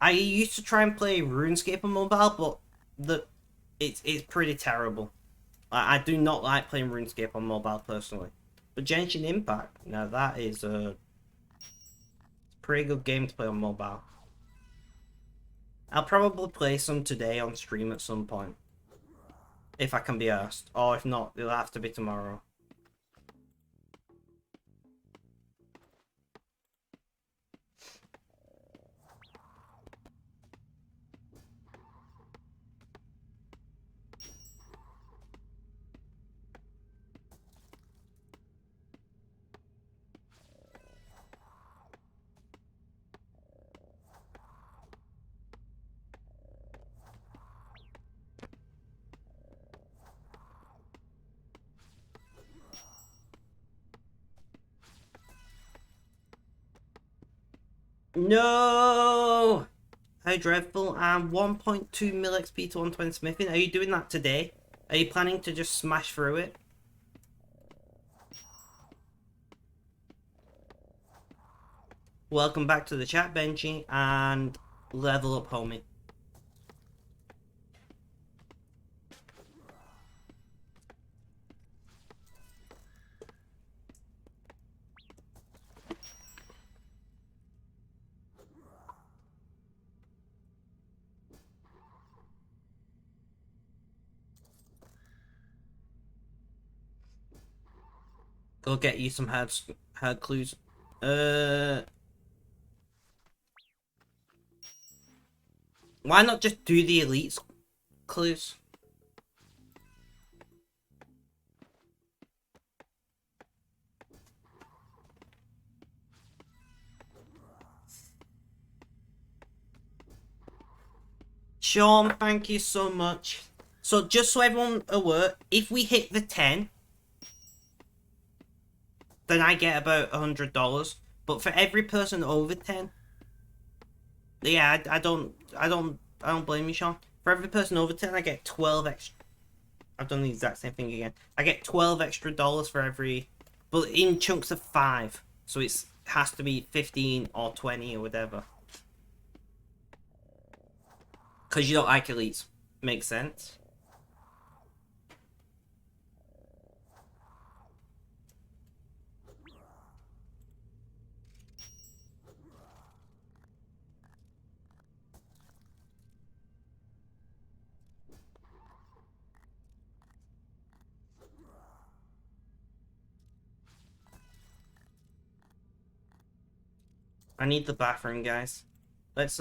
I used to try and play RuneScape on mobile, but it's pretty terrible. I do not like playing RuneScape on mobile personally. But Genshin Impact, now that is a pretty good game to play on mobile. I'll probably play some today on stream at some point. If I can be asked. Or if not, it'll have to be tomorrow. No! How dreadful. And 1.2 mil XP to 120 smithing. Are you doing that today? Are you planning to just smash through it? Welcome back to the chat, Benji, and level up, homie. Go get you some hard clues. Why not just do the elites clues? Sean, thank you so much. So just so everyone aware, if we hit the 10, then I get about $100. But for every person over 10, yeah, I don't blame you, Sean. For every person over 10, I get 12 extra. I've done the exact same thing again. I get 12 extra dollars for every, but in chunks of 5. So it has to be 15 or 20 or whatever. Because you don't like elites. Makes sense. I need the bathroom, guys. Let's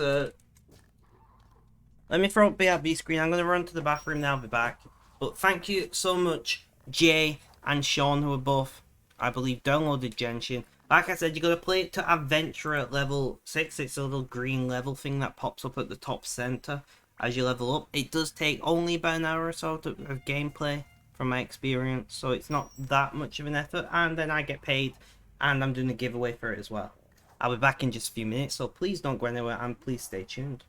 let me throw up BRB screen. I'm gonna run to the bathroom now. I'll be back. But thank you so much, Jay and Sean, who are both, I believe, downloaded Genshin. Like I said, you gotta play it to Adventurer at level 6. It's a little green level thing that pops up at the top center as you level up. It does take only about an hour or so of gameplay from my experience, so it's not that much of an effort. And then I get paid, and I'm doing a giveaway for it as well. I'll be back in just a few minutes, so please don't go anywhere and please stay tuned.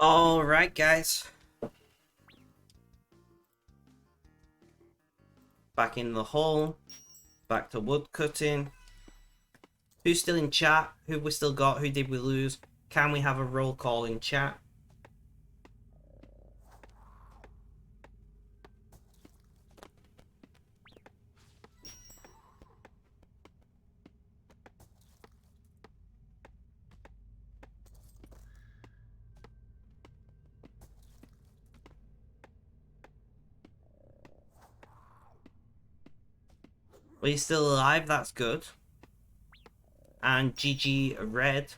Alright, guys. Back in the hall. Back to wood cutting. Who's still in chat? Who we still got? Who did we lose? Can we have a roll call in chat? Well, he's still alive. That's good. And GG Red.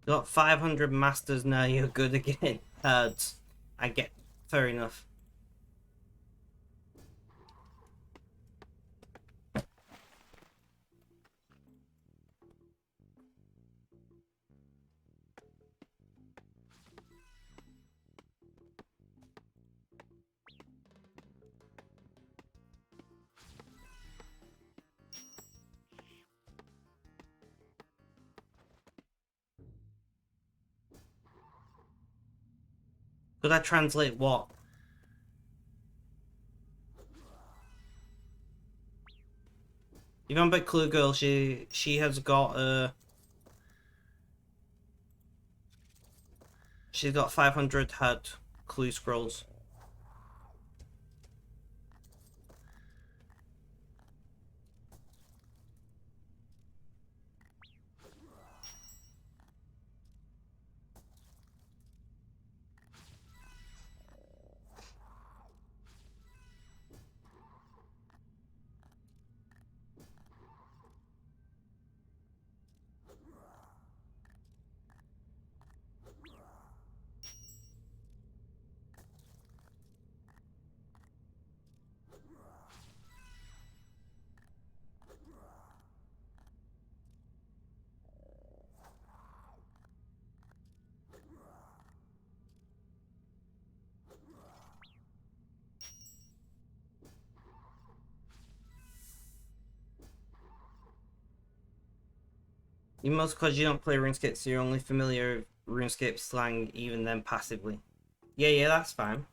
Got 500 masters now. You're good again. Herds. I get. Fair enough. Could I translate what? Even by Clue Girl, she has got she's got 500 head clue scrolls. You must because you don't play RuneScape, so you're only familiar with RuneScape slang, even then passively. Yeah, that's fine.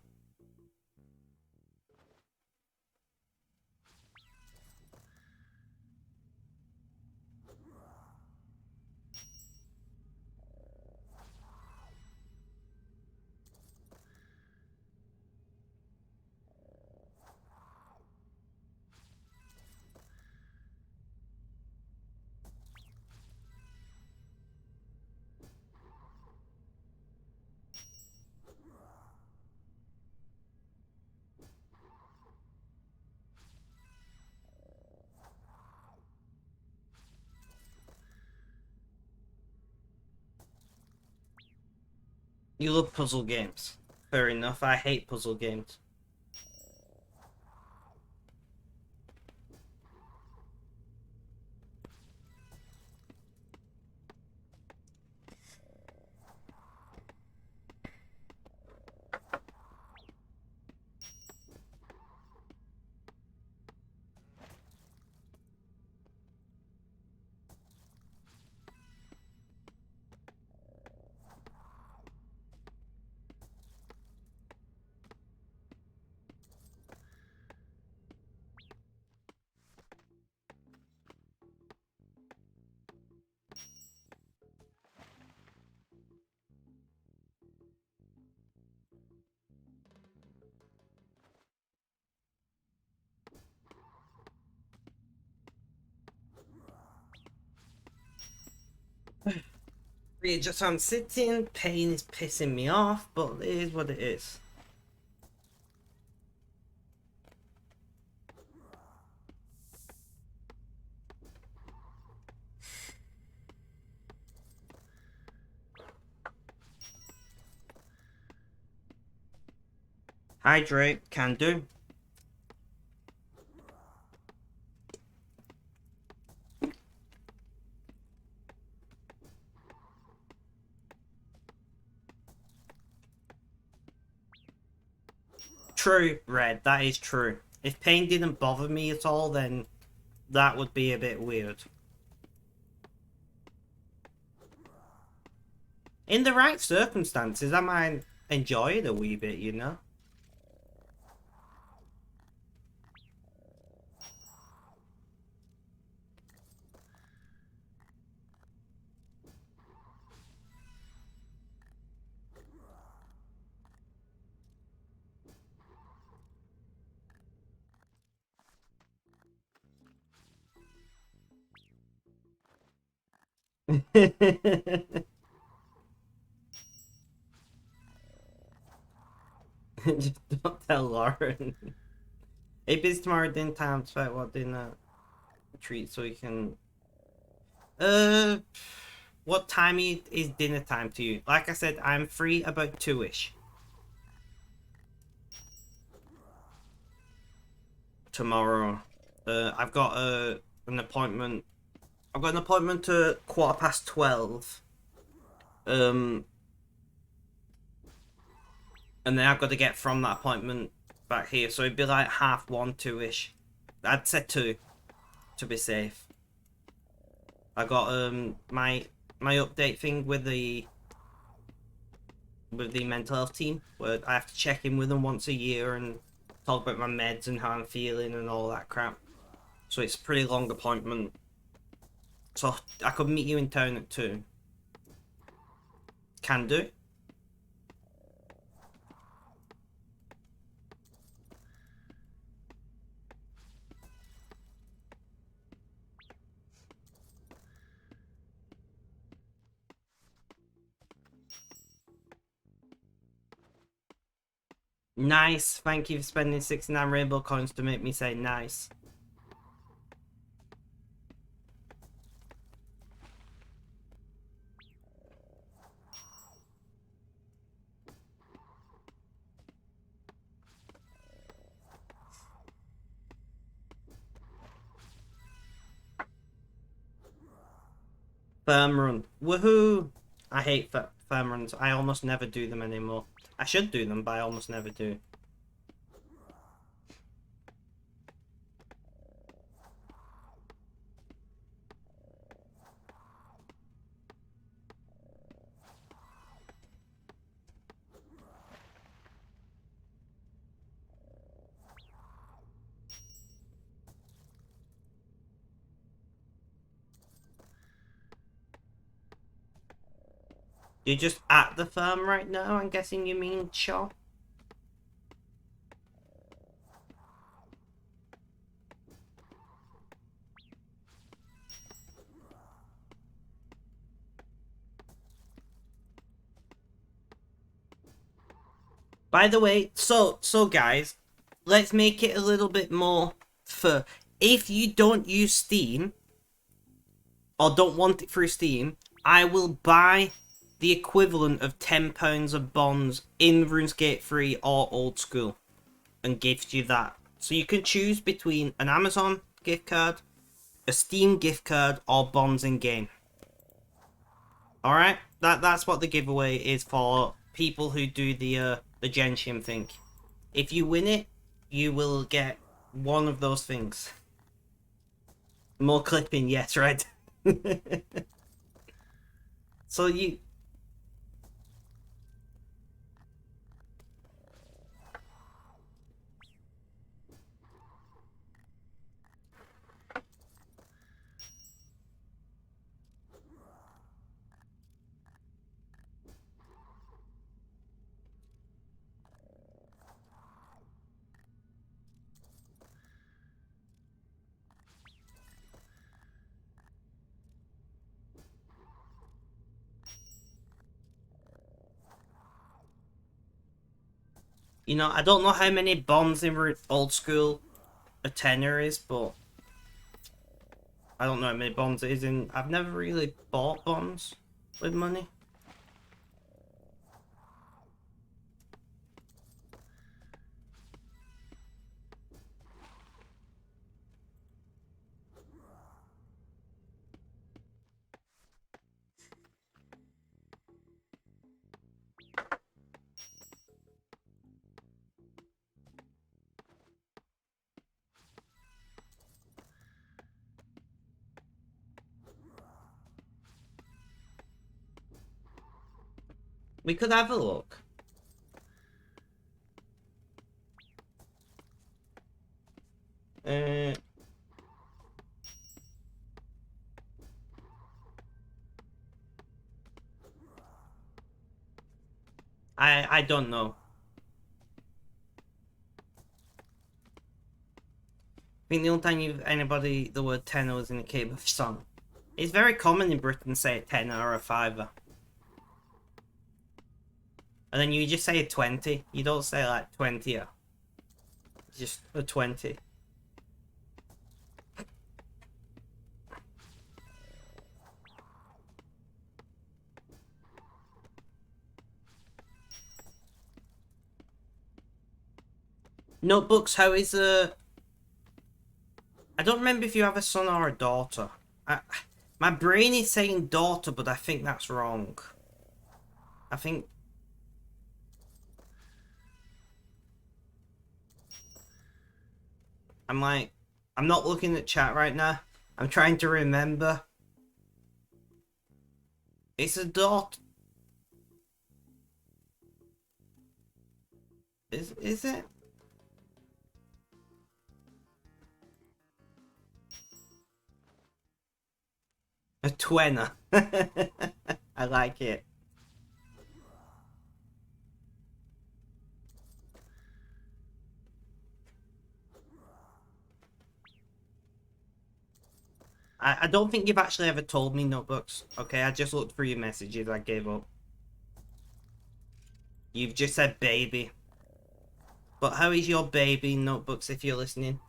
You love puzzle games. Fair enough. I hate puzzle games. Yeah, just I'm sitting, pain is pissing me off, but it is what it is. Hydrate, can do. True, Red, that is true. If pain didn't bother me at all, then that would be a bit weird. In the right circumstances, I might enjoy it a wee bit, you know? Just don't tell Lauren. Hey, busy tomorrow dinner time. So what dinner treat so you can. Uh, what time is dinner time to you? Like I said, I'm free about 2ish tomorrow. I've got an appointment. I've got an appointment at 12:15. Um, and then I've got to get from that appointment back here, so it'd be like 1:30, 2ish. I'd say 2 to be safe. I got my update thing with the mental health team where I have to check in with them once a year and talk about my meds and how I'm feeling and all that crap. So it's a pretty long appointment. So I could meet you in town at 2. Can do. Nice. Thank you for spending 69 rainbow coins to make me say nice. Firm run. Woohoo! I hate firm runs. I almost never do them anymore. I should do them, but I almost never do. You're just at the farm right now, I'm guessing you mean, Shaw? By the way, so guys, let's make it a little bit more for if you don't use Steam or don't want it through Steam, I will buy the equivalent of £10 of bonds in RuneScape 3 or old school and gift you that. So you can choose between an Amazon gift card, a Steam gift card, or bonds in game. Alright? That's what the giveaway is for people who do the Genshin thing. If you win it, you will get one of those things. More clipping, yes, right? So you know, I don't know how many bonds in old school a tenner is, but I don't know how many bonds it is in. I've never really bought bonds with money. We could have a look. Uh, I don't know. I think the only time you've anybody the word tenner was in a K Buff song. It's very common in Britain to say a tenner or a fiver. And then you just say a 20. You don't say like 20 or just a 20. Notebooks, how is I don't remember if you have a son or a daughter. My brain is saying daughter, but I think that's wrong. I think I'm like, I'm not looking at chat right now. I'm trying to remember. It's a daughter. Is it? A twenner. I like it. I don't think you've actually ever told me notebooks. Okay, I just looked through your messages. I gave up. You've just said baby. But how is your baby notebooks if you're listening?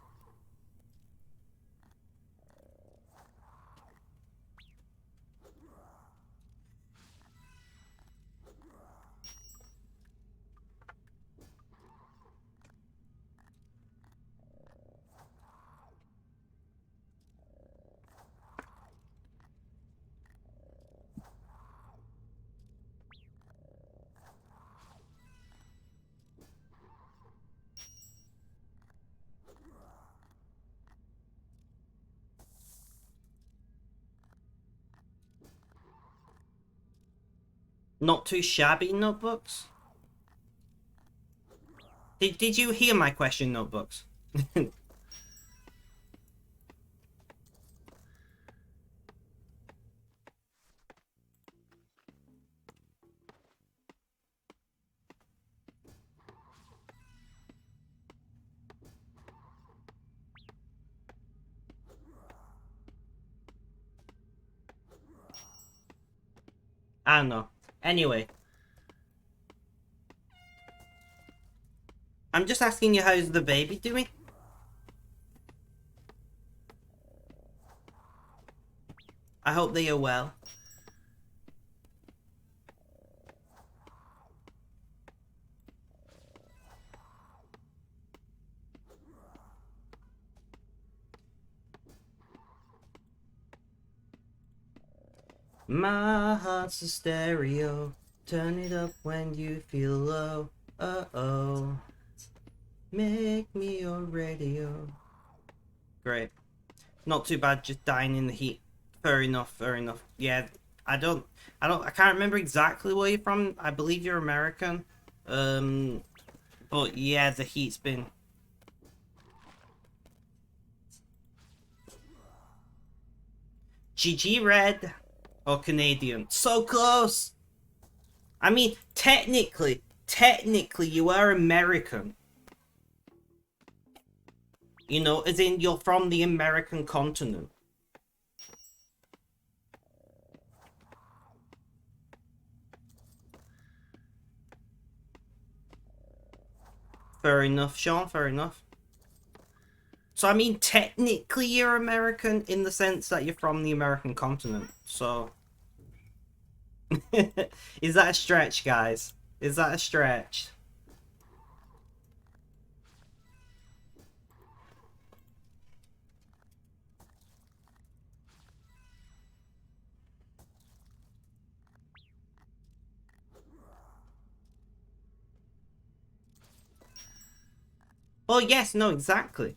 Not too shabby notebooks? Did you hear my question, notebooks? I don't know. Anyway, I'm just asking you, how's the baby doing? I hope they are well. My heart's a stereo. Turn it up when you feel low. Uh-oh. Make me your radio. Great. Not too bad, just dying in the heat. Fair enough, fair enough. Yeah, I can't remember exactly where you're from. I believe you're American. But yeah, the heat's been... GG Red. Or Canadian. So close! I mean, technically, you are American. You know, as in you're from the American continent. Fair enough, Sean, fair enough. So, I mean, technically you're American in the sense that you're from the American continent. So... Is that a stretch, guys? Is that a stretch? Oh, yes, no, exactly.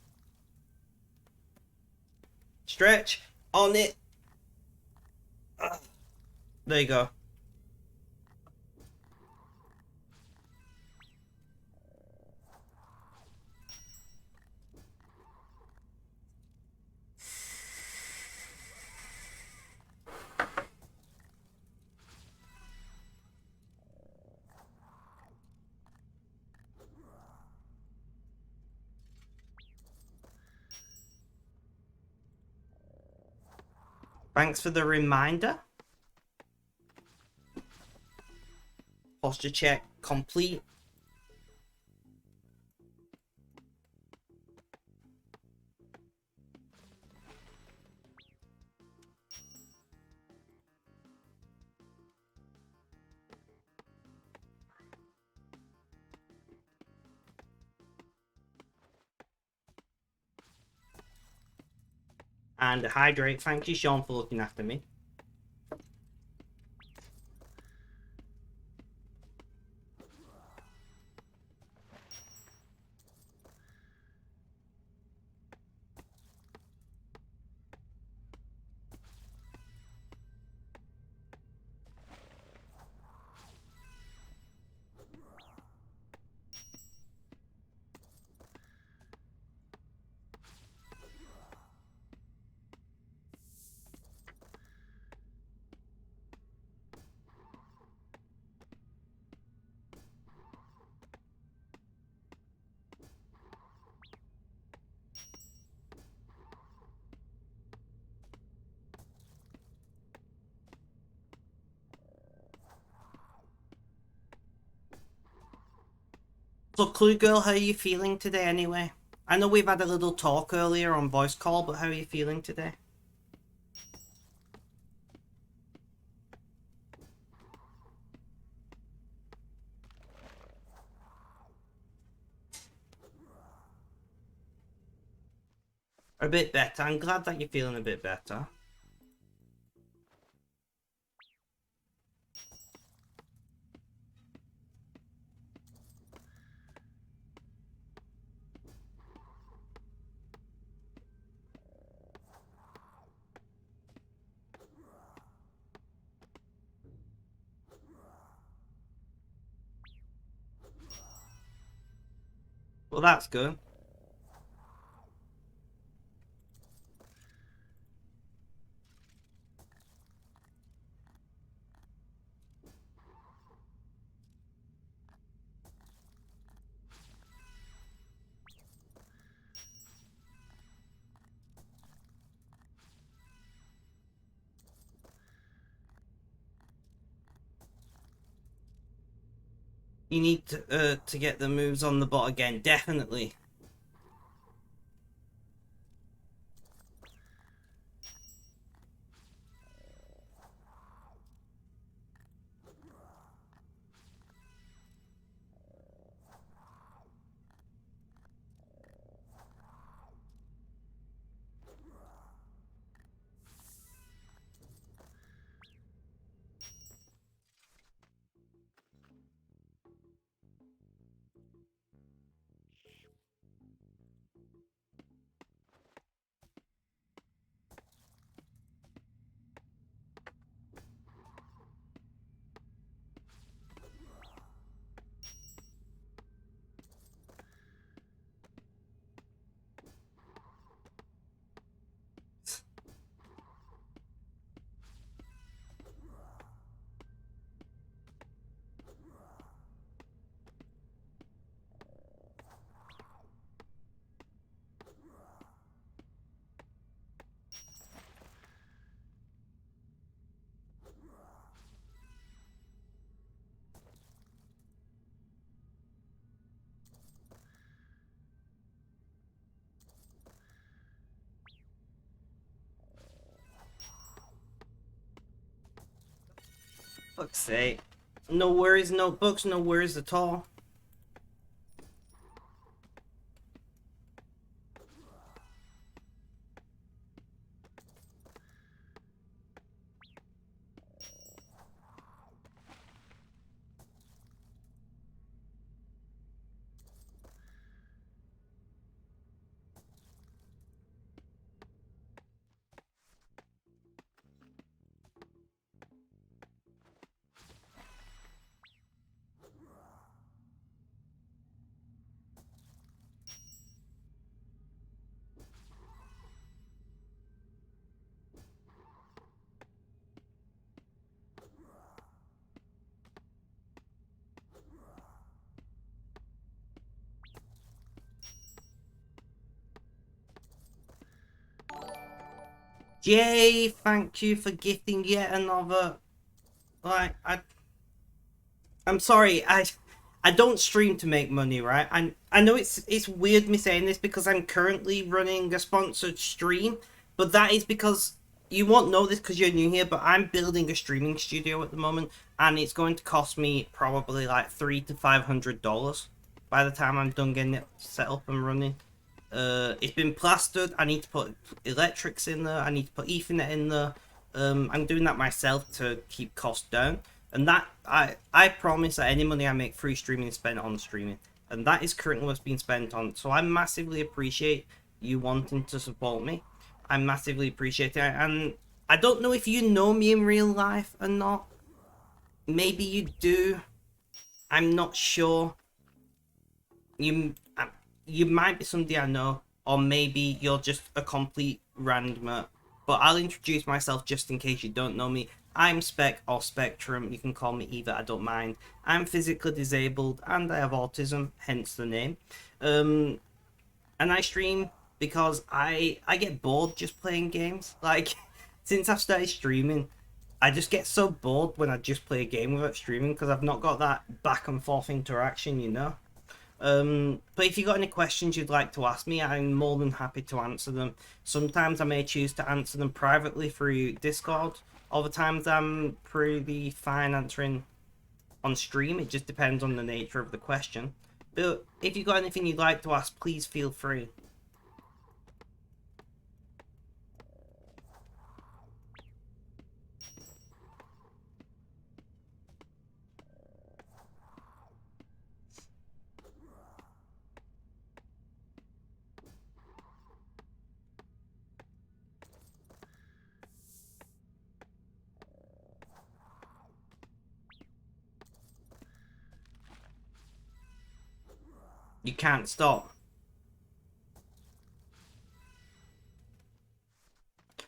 Stretch on it. There you go. Thanks for the reminder. Posture check complete. And hydrate. Thank you, Sean, for looking after me. So, Clue Girl, how are you feeling today anyway? I know we've had a little talk earlier on voice call, but how are you feeling today? A bit better. I'm glad that you're feeling a bit better. Well, that's good. You need to get the moves on the bot again, definitely. Fuck's sake. No worries, no books, no worries at all. Jay, thank you for gifting yet another. Like, I'm sorry, I don't stream to make money, right? I know it's weird me saying this because I'm currently running a sponsored stream, but that is because you won't know this because you're new here, but I'm building a streaming studio at the moment, and it's going to cost me probably like $300 to $500 by the time I'm done getting it set up and running. It's been plastered. I need to put electrics in there. I need to put Ethernet in there. I'm doing that myself to keep costs down. And that I promise that any money I make through streaming is spent on streaming, and that is currently what's being spent on. So I massively appreciate you wanting to support me. I massively appreciate it, and I don't know if you know me in real life or not. Maybe you do. I'm not sure. You you might be somebody I know, or maybe you're just a complete randomer. But I'll introduce myself just in case you don't know me. I'm Spec or Spectrum, you can call me either, I don't mind. I'm physically disabled and I have autism, hence the name. And I stream because I get bored just playing games. Like, since I've started streaming, I just get so bored when I just play a game without streaming because I've not got that back and forth interaction, you know? But if you got any questions you'd like to ask me, I'm more than happy to answer them. Sometimes I may choose to answer them privately through Discord. Other times I'm pretty fine answering on stream. It just depends on the nature of the question. But if you got anything you'd like to ask, please feel free. You can't stop.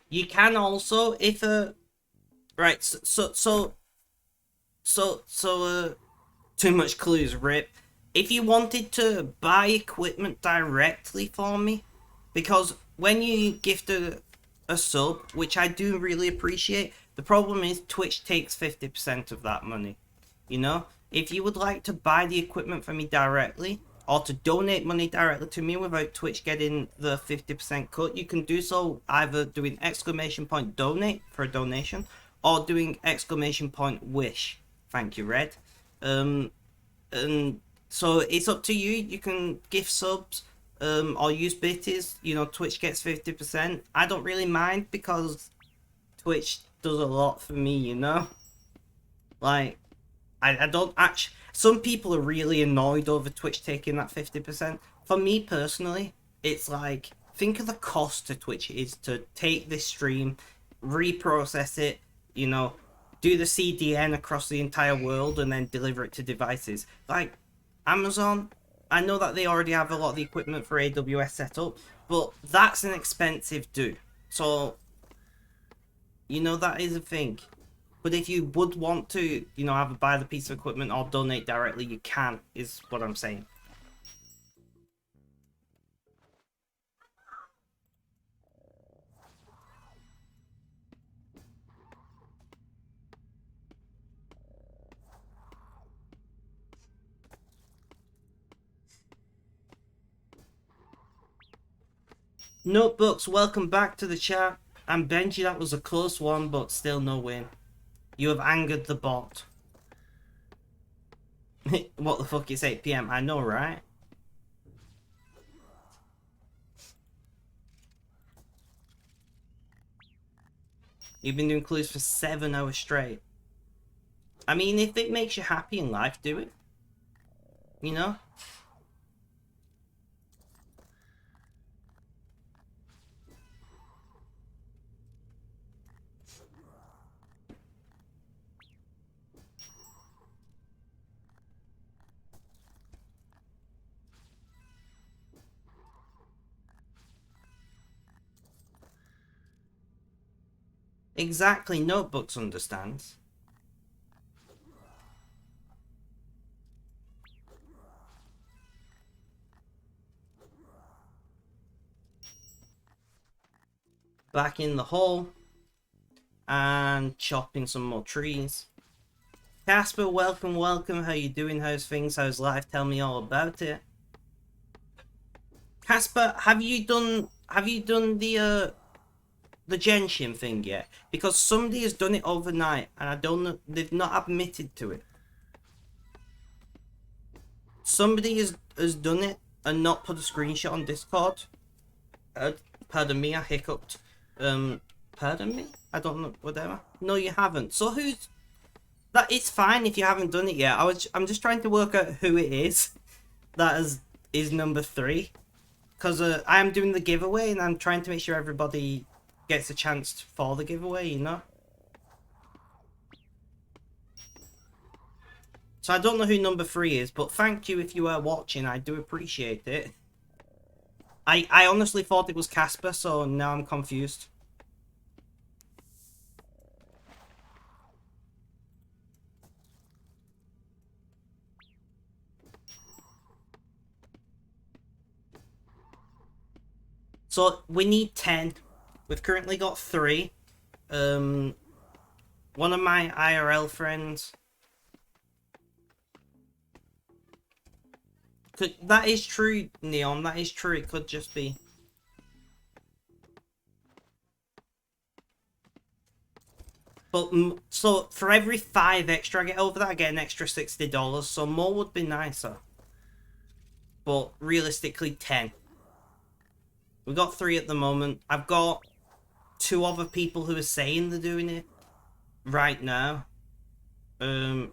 You can also, if right, too much clues, rip. If you wanted to buy equipment directly for me, because when you gift a sub, which I do really appreciate, the problem is Twitch takes 50% of that money. You know? If you would like to buy the equipment from me directly, or to donate money directly to me without Twitch getting the 50% cut, you can do so either doing !donate for a donation, or doing !wish. Thank you, Red. And so it's up to you. You can gift subs, or use bitties. You know, Twitch gets 50%. I don't really mind because Twitch does a lot for me, you know? Like, I don't actually... Some people are really annoyed over Twitch taking that 50%. For me, personally, it's like... Think of the cost to Twitch it is to take this stream, reprocess it, you know, do the CDN across the entire world, and then deliver it to devices. Like, Amazon, I know that they already have a lot of the equipment for AWS set up, but that's an expensive do. So, you know, that is a thing. But if you would want to, you know, either buy the piece of equipment or donate directly, you can, is what I'm saying. Notebooks, welcome back to the chat. And Benji, that was a close one, but still no win. You have angered the bot. What the fuck, it's 8 PM. I know, right? You've been doing clues for 7 hours straight. I mean, if it makes you happy in life, do it. You know? Exactly, Notebooks understands. Back in the hole. And chopping some more trees. Casper, welcome, welcome. How you doing? How's things? How's life? Tell me all about it. Casper, have you done the Genshin thing yet? Because somebody has done it overnight and I don't know, they've not admitted to it. Somebody has done it and not put a screenshot on Discord. Pardon me, I hiccuped. Pardon me? I don't know, whatever. No, you haven't. So who's... That it's fine if you haven't done it yet. I'm just trying to work out who it is that is number 3. Because I am doing the giveaway and I'm trying to make sure everybody gets a chance for the giveaway, you know? So I don't know who number 3 is, but thank you if you are watching. I do appreciate it. I honestly thought it was Casper, so now I'm confused. So we need 10. We've currently got 3. One of my IRL friends. That is true, Neon. That is true. It could just be. But so for every 5 extra I get over that, I get an extra $60. So more would be nicer. But realistically, 10. We've got 3 at the moment. I've got 2 other people who are saying they're doing it right now. So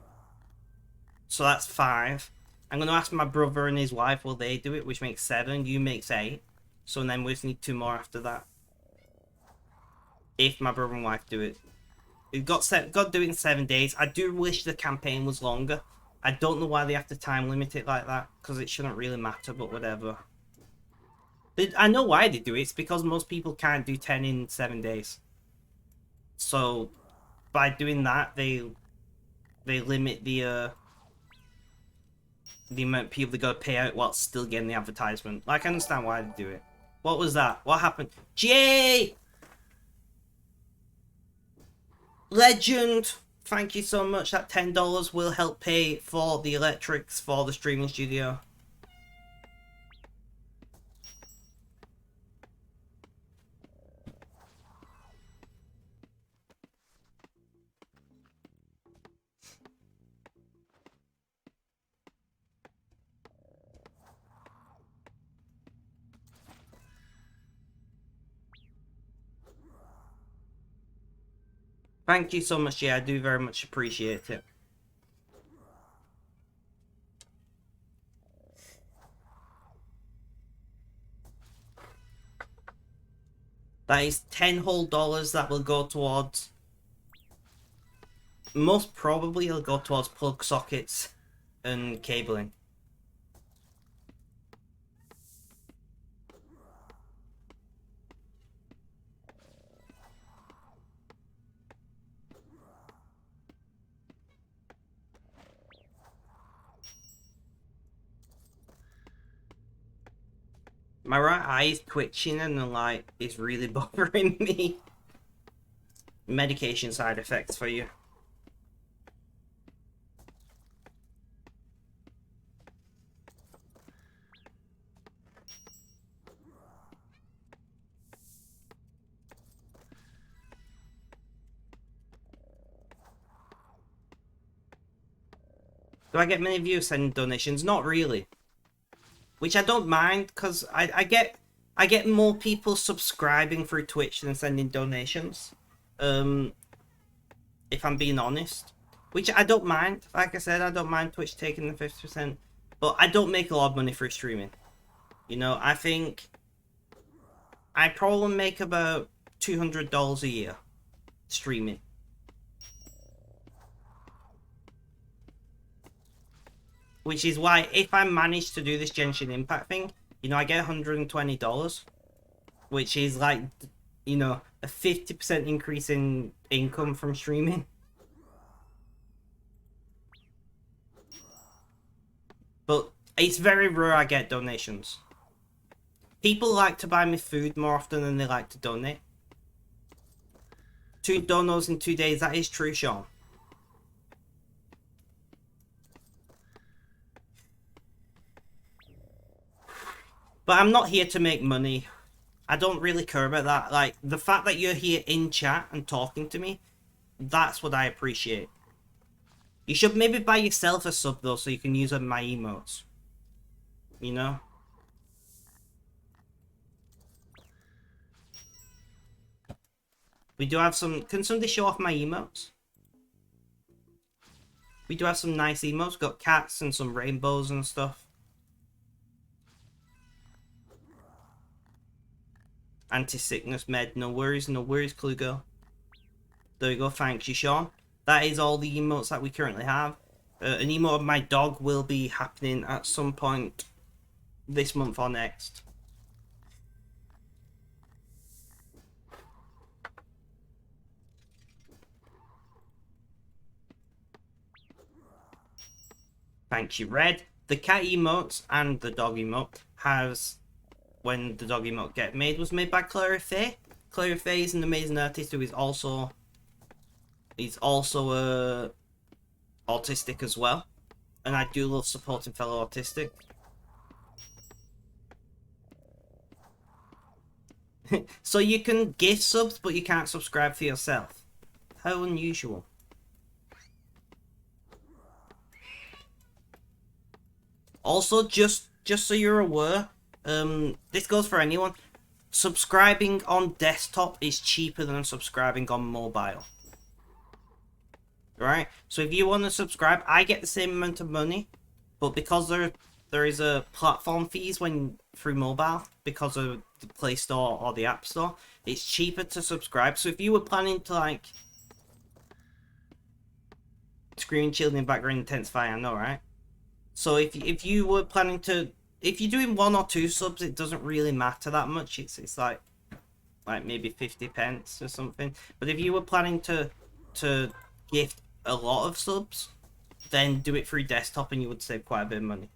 that's 5. I'm going to ask my brother and his wife, will they do it? Which makes 7. You makes 8. So then we just need 2 more after that. If my brother and wife do it. We've got to do it in 7 days. I do wish the campaign was longer. I don't know why they have to time limit it like that. Because it shouldn't really matter, but whatever. I know why they do it. It's because most people can't do 10 in 7 days. So, by doing that, they limit the amount of people they gotta pay out while still getting the advertisement. Like, I understand why they do it. What was that? What happened? Jay! Legend! thank you so much. That $10 will help pay for the electrics for the streaming studio. Thank you so much, yeah, I do very much appreciate it. That is 10 whole dollars that will go towards... Most probably it'll go towards plug sockets and cabling. My right eye is twitching and the light is really bothering me. Medication side effects for you. Do I get many views sending donations? Not really. Which I don't mind, because I get more people subscribing through Twitch than sending donations. If I'm being honest. Which I don't mind. Like I said, I don't mind Twitch taking the 50%. But I don't make a lot of money through streaming. You know, I think I probably make about $200 a year streaming. Which is why, if I manage to do this Genshin Impact thing, you know, I get $120. Which is like, you know, a 50% increase in income from streaming. But it's very rare I get donations. People like to buy me food more often than they like to donate. 2 donos in 2 days, that is true, Sean. But I'm not here to make money. I don't really care about that. Like, the fact that you're here in chat and talking to me, that's what I appreciate. You should maybe buy yourself a sub, though, so you can use my emotes. You know? We do have some... Can somebody show off my emotes? We do have some nice emotes. We've got cats and some rainbows and stuff. Anti-sickness med. No worries, Clue Girl. There you go. Thanks you, Sean. That is all the emotes that we currently have. An emote of my dog will be happening at some point this month or next. Thank you, Red. The cat emotes and the dog emote has, when the dog emote get made, was made by Claire Faye. Claire Faye is an amazing artist who is also autistic as well. And I do love supporting fellow autistic. So you can gift subs, but you can't subscribe for yourself. How unusual. Also, just so you're aware, this goes for anyone. Subscribing on desktop is cheaper than subscribing on mobile. Right? So if you want to subscribe, I get the same amount of money, but because there is a platform fees when through mobile because of the Play Store or the App Store, it's cheaper to subscribe. So if you were planning to like screaming children in background intensify, I know, right? So if you were planning to, if you're doing 1 or 2 subs, it doesn't really matter that much. It's like maybe 50 pence or something. But if you were planning to gift a lot of subs, then do it through desktop and you would save quite a bit of money.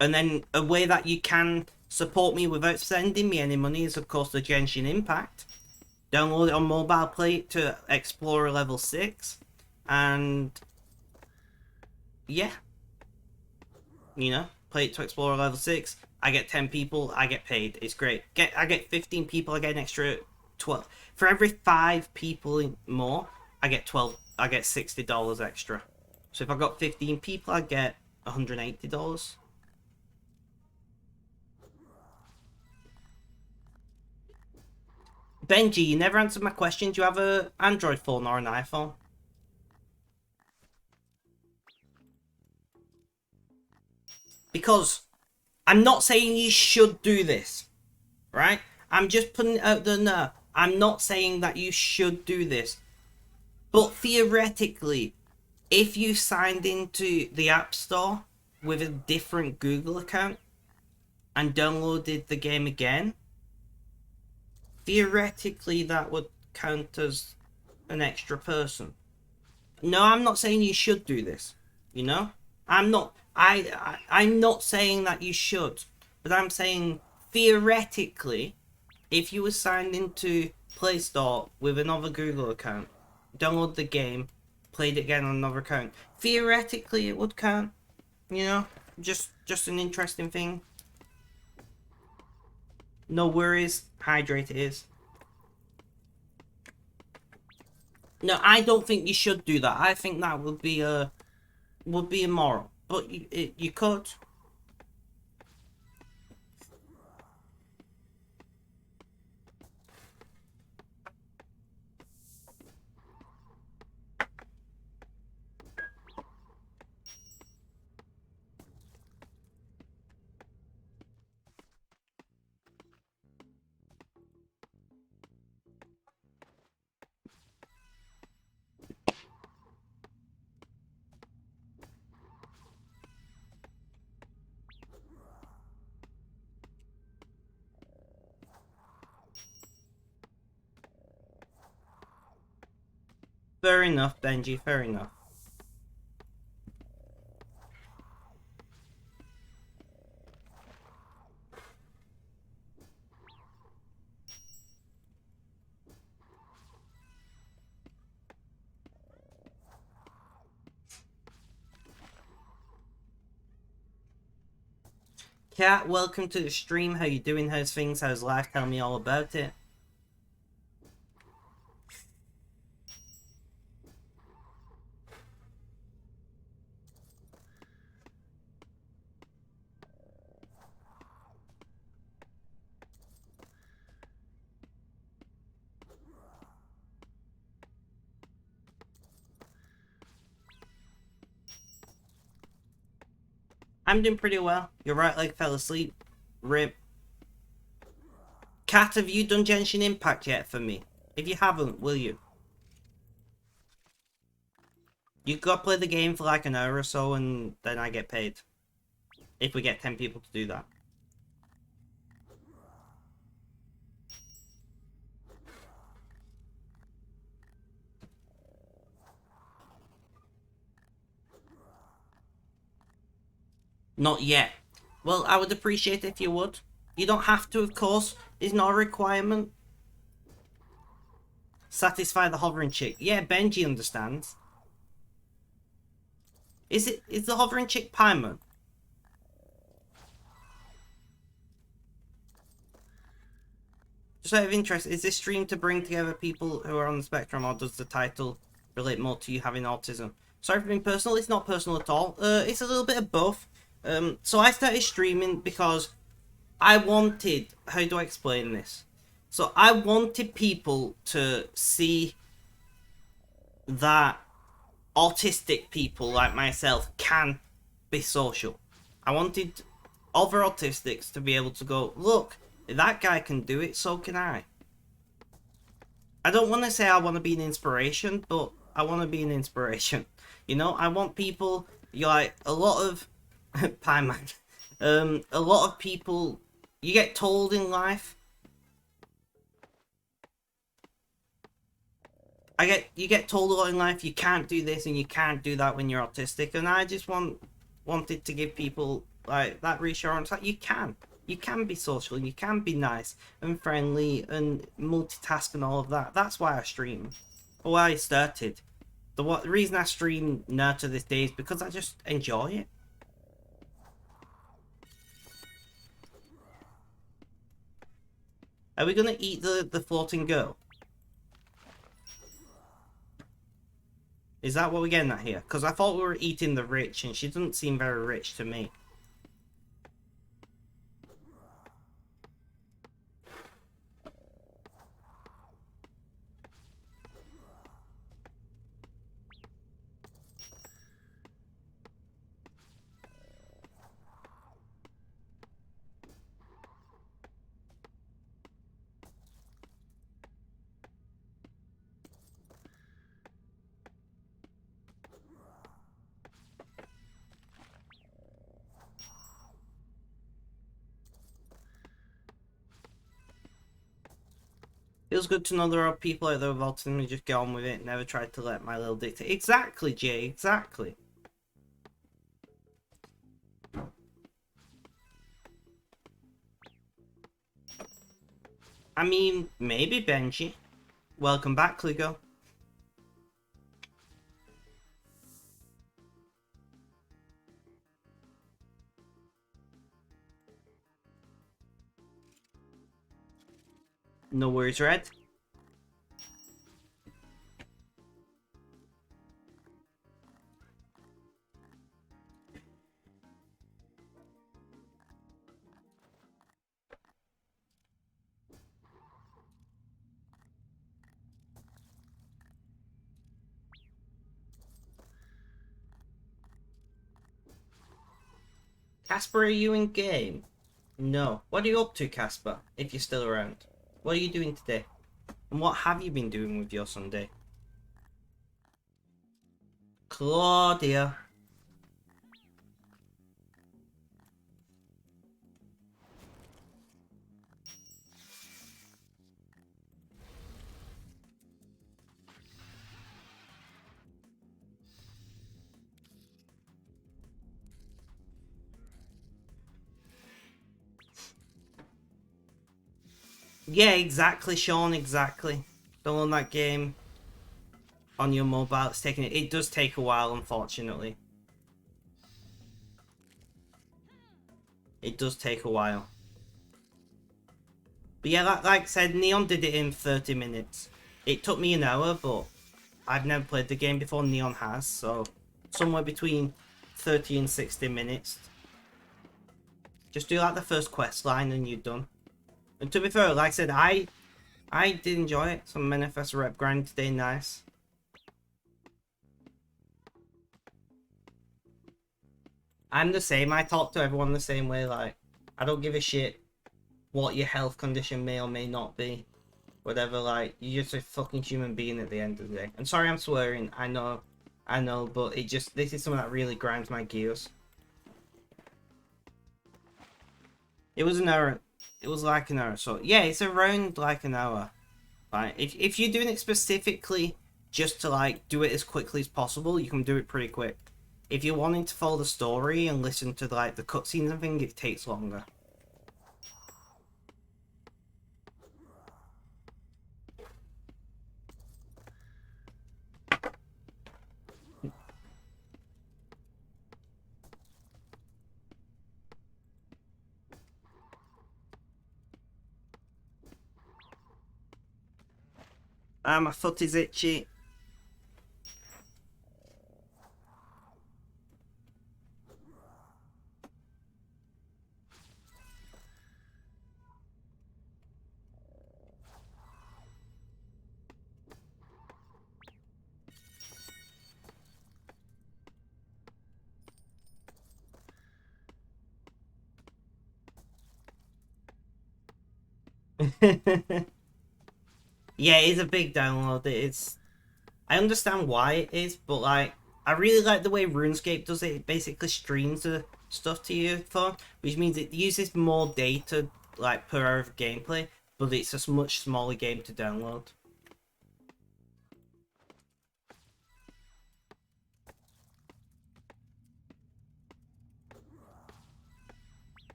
And then a way that you can support me without sending me any money is, of course, the Genshin Impact. Download it on mobile, play it to Explorer level 6, and yeah, play it to Explorer level 6. I get 10 people, I get paid. It's great. I get 15 people, I get an extra 12. For every 5 people more, I get $60 extra. So if I got 15 people, I get $180. Benji, you never answered my question. Do you have an Android phone or an iPhone? Because I'm not saying you should do this, right? I'm just putting it out there now. I'm not saying that you should do this. But theoretically, if you signed into the App Store with a different Google account and downloaded the game again, theoretically that would count as an extra person. No, I'm not saying you should do this. I'm not saying that you should, but I'm saying theoretically, if you were signed into Play Store with another Google account, download the game, played it again on another account, theoretically it would count. Just an interesting thing. No worries, hydrate it is. No, I don't think you should do that. I think that would be immoral. But you could. Fair enough, Benji, fair enough. Cat, welcome to the stream. How you doing? How's things? How's life? Tell me all about it. I'm doing pretty well. Your right leg fell asleep. Rip. Cat, have you done Genshin Impact yet for me? If you haven't, will you? You gotta play the game for like an hour or so and then I get paid. If we get 10 people to do that. Not yet. Well, I would appreciate it if you would. You don't have to, of course. It's not a requirement. Satisfy the hovering chick. Yeah, Benji understands. Is the hovering chick Paimon? Just out of interest, is this stream to bring together people who are on the spectrum, or does the title relate more to you having autism? Sorry for being personal, it's not personal at all. It's a little bit of both. So I started streaming because I wanted, how do I explain this? So I wanted people to see that autistic people like myself can be social. I wanted other autistics to be able to go, look, if that guy can do it, so can I. I don't want to say I want to be an inspiration, but I want to be an inspiration. I want people, like, a lot of Pie Man. A lot of people, you get told in life. You get told a lot in life, you can't do this and you can't do that when you're autistic, and I just wanted to give people like that reassurance that you can be social, you can be nice and friendly and multitask and all of that. That's why I stream, or why I started. The reason I stream now to this day is because I just enjoy it. Are we gonna eat the floating girl? Is that what we're getting at here? Because I thought we were eating the rich, and she doesn't seem very rich to me. Feels good to know there are people out there who've ultimately just get on with it, never tried to let my little dictate. Exactly, Jay, exactly. I mean, maybe Benji. Welcome back, Kligo. No worries, Red. Casper, are you in game? No. What are you up to, Casper, if you're still around? What are you doing today? And what have you been doing with your Sunday? Claudia. Yeah, exactly, Sean, exactly. Don't own that game on your mobile. It's taking it. It does take a while, unfortunately. It does take a while. But yeah, like I said, Neon did it in 30 minutes. It took me an hour, but I've never played the game before. Neon has, so somewhere between 30 and 60 minutes. Just do like the first quest line and you're done. And to be fair, like I said, I did enjoy it. Some Manifest rep grind today, nice. I'm the same. I talk to everyone the same way. Like, I don't give a shit what your health condition may or may not be. Whatever, like, you're just a fucking human being at the end of the day. And sorry I'm swearing, I know, but this is something that really grinds my gears. It was an hour, it was like an hour, so yeah, it's around like an hour. Right, if you're doing it specifically just to like do it as quickly as possible, you can do it pretty quick. If you're wanting to follow the story and listen to like the cutscenes and things, it takes longer. My foot is itchy. Yeah, it is a big download. I understand why it is, but like I really like the way RuneScape does it. It basically streams the stuff to your phone, which means it uses more data like per hour of gameplay, but it's a much smaller game to download.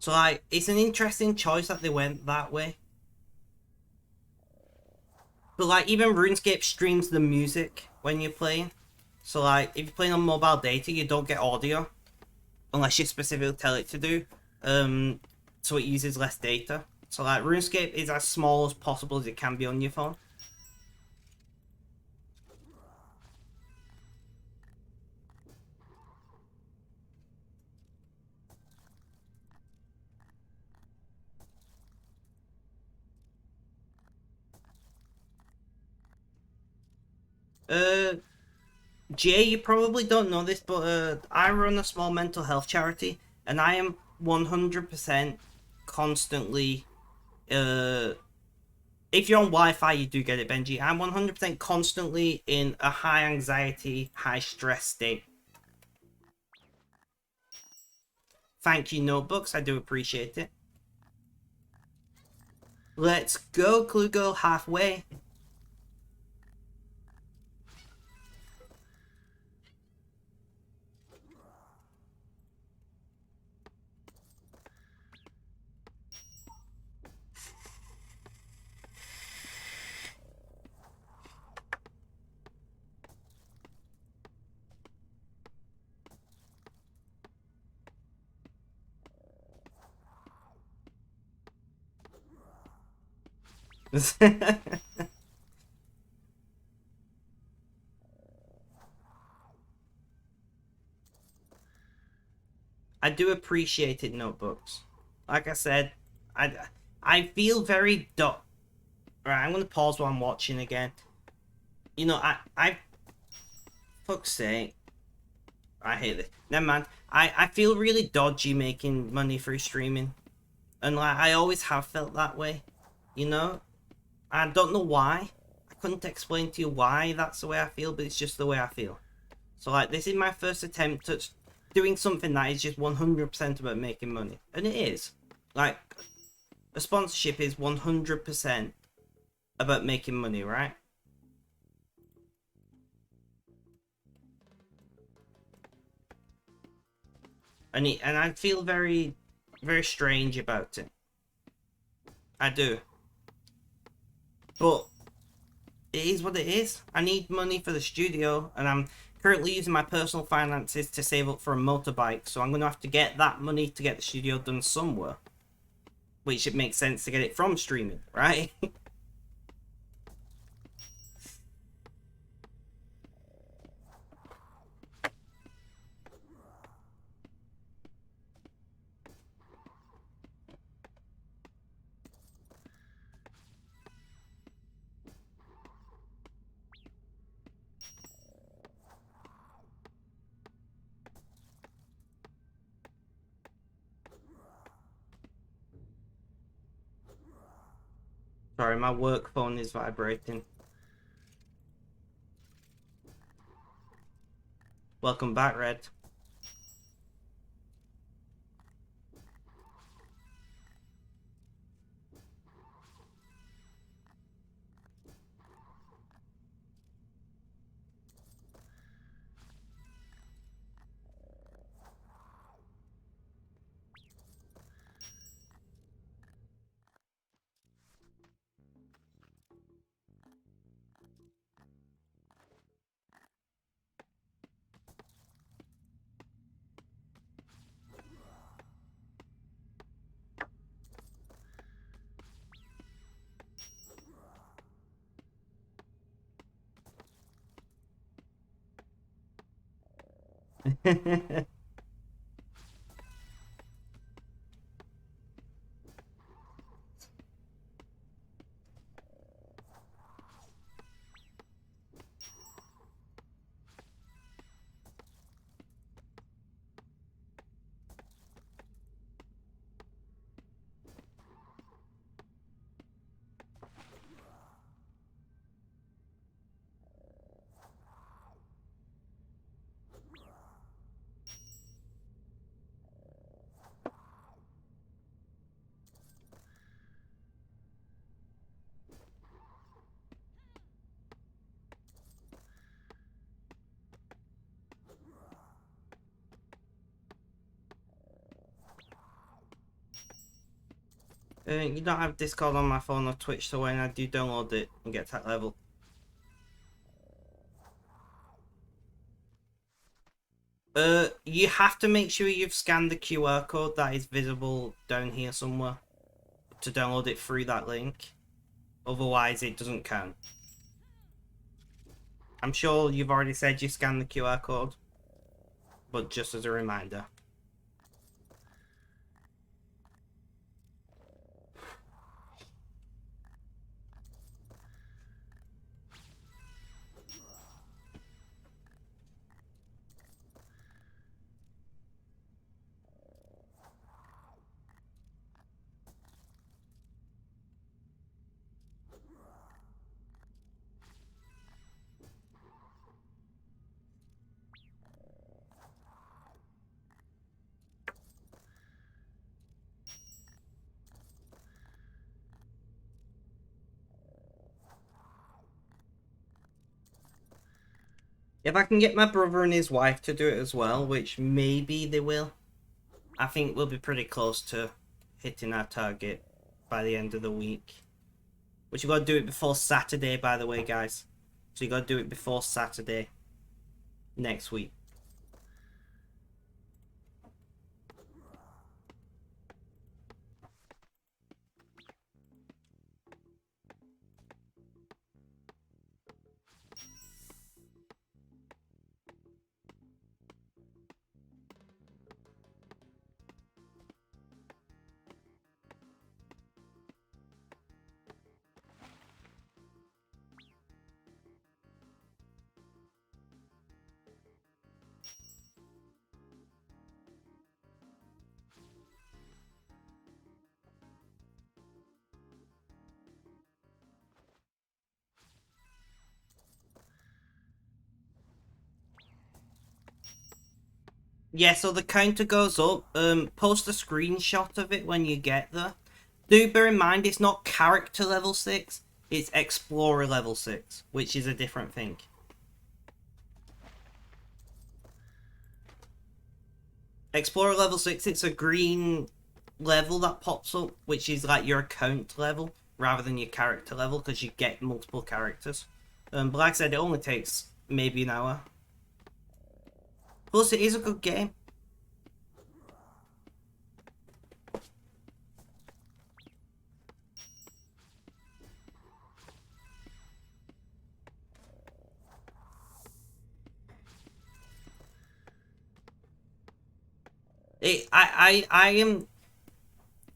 So like, it's an interesting choice that they went that way. But like, even RuneScape streams the music when you're playing. So like, if you're playing on mobile data, you don't get audio unless you specifically tell it to do. So it uses less data. So like, RuneScape is as small as possible as it can be on your phone. Uh, Jay, you probably don't know this, but I run a small mental health charity, and I am 100% constantly. If you're on Wi-Fi, you do get it, Benji. I'm 100% constantly in a high anxiety, high stress state. Thank you, notebooks. I do appreciate it. Let's go, Clue Girl, halfway. I do appreciate it, notebooks. Like I said, I I feel very Right, I'm gonna pause while I'm watching again. You know, I fuck's sake, I hate this. Never mind. I feel really dodgy making money through streaming, and like I always have felt that way. You know, I don't know why. I couldn't explain to you why that's the way I feel, but it's just the way I feel. So like, this is my first attempt at doing something that is just 100% about making money, and it is. Like, a sponsorship is 100% about making money, right? And I feel very, very strange about it. I do. But it is what it is. I need money for the studio, and I'm currently using my personal finances to save up for a motorbike, so I'm going to have to get that money to get the studio done somewhere. Which it makes sense to get it from streaming, right? Sorry, my work phone is vibrating. Welcome back, Red. You don't have Discord on my phone or Twitch, so when I do download it and get to that level. You have to make sure you've scanned the QR code that is visible down here somewhere to download it through that link. Otherwise, it doesn't count. I'm sure you've already said you scanned the QR code, but just as a reminder. If I can get my brother and his wife to do it as well, which maybe they will, I think we'll be pretty close to hitting our target by the end of the week. But you got to do it before Saturday, by the way, guys. So you got to do it before Saturday next week. Yeah, so the counter goes up. Post a screenshot of it when you get there. Do bear in mind it's not character level 6, it's explorer level 6, which is a different thing. Explorer level 6, it's a green level that pops up, which is like your account level rather than your character level because you get multiple characters. But like I said, it only takes maybe an hour. Plus, it is a good game.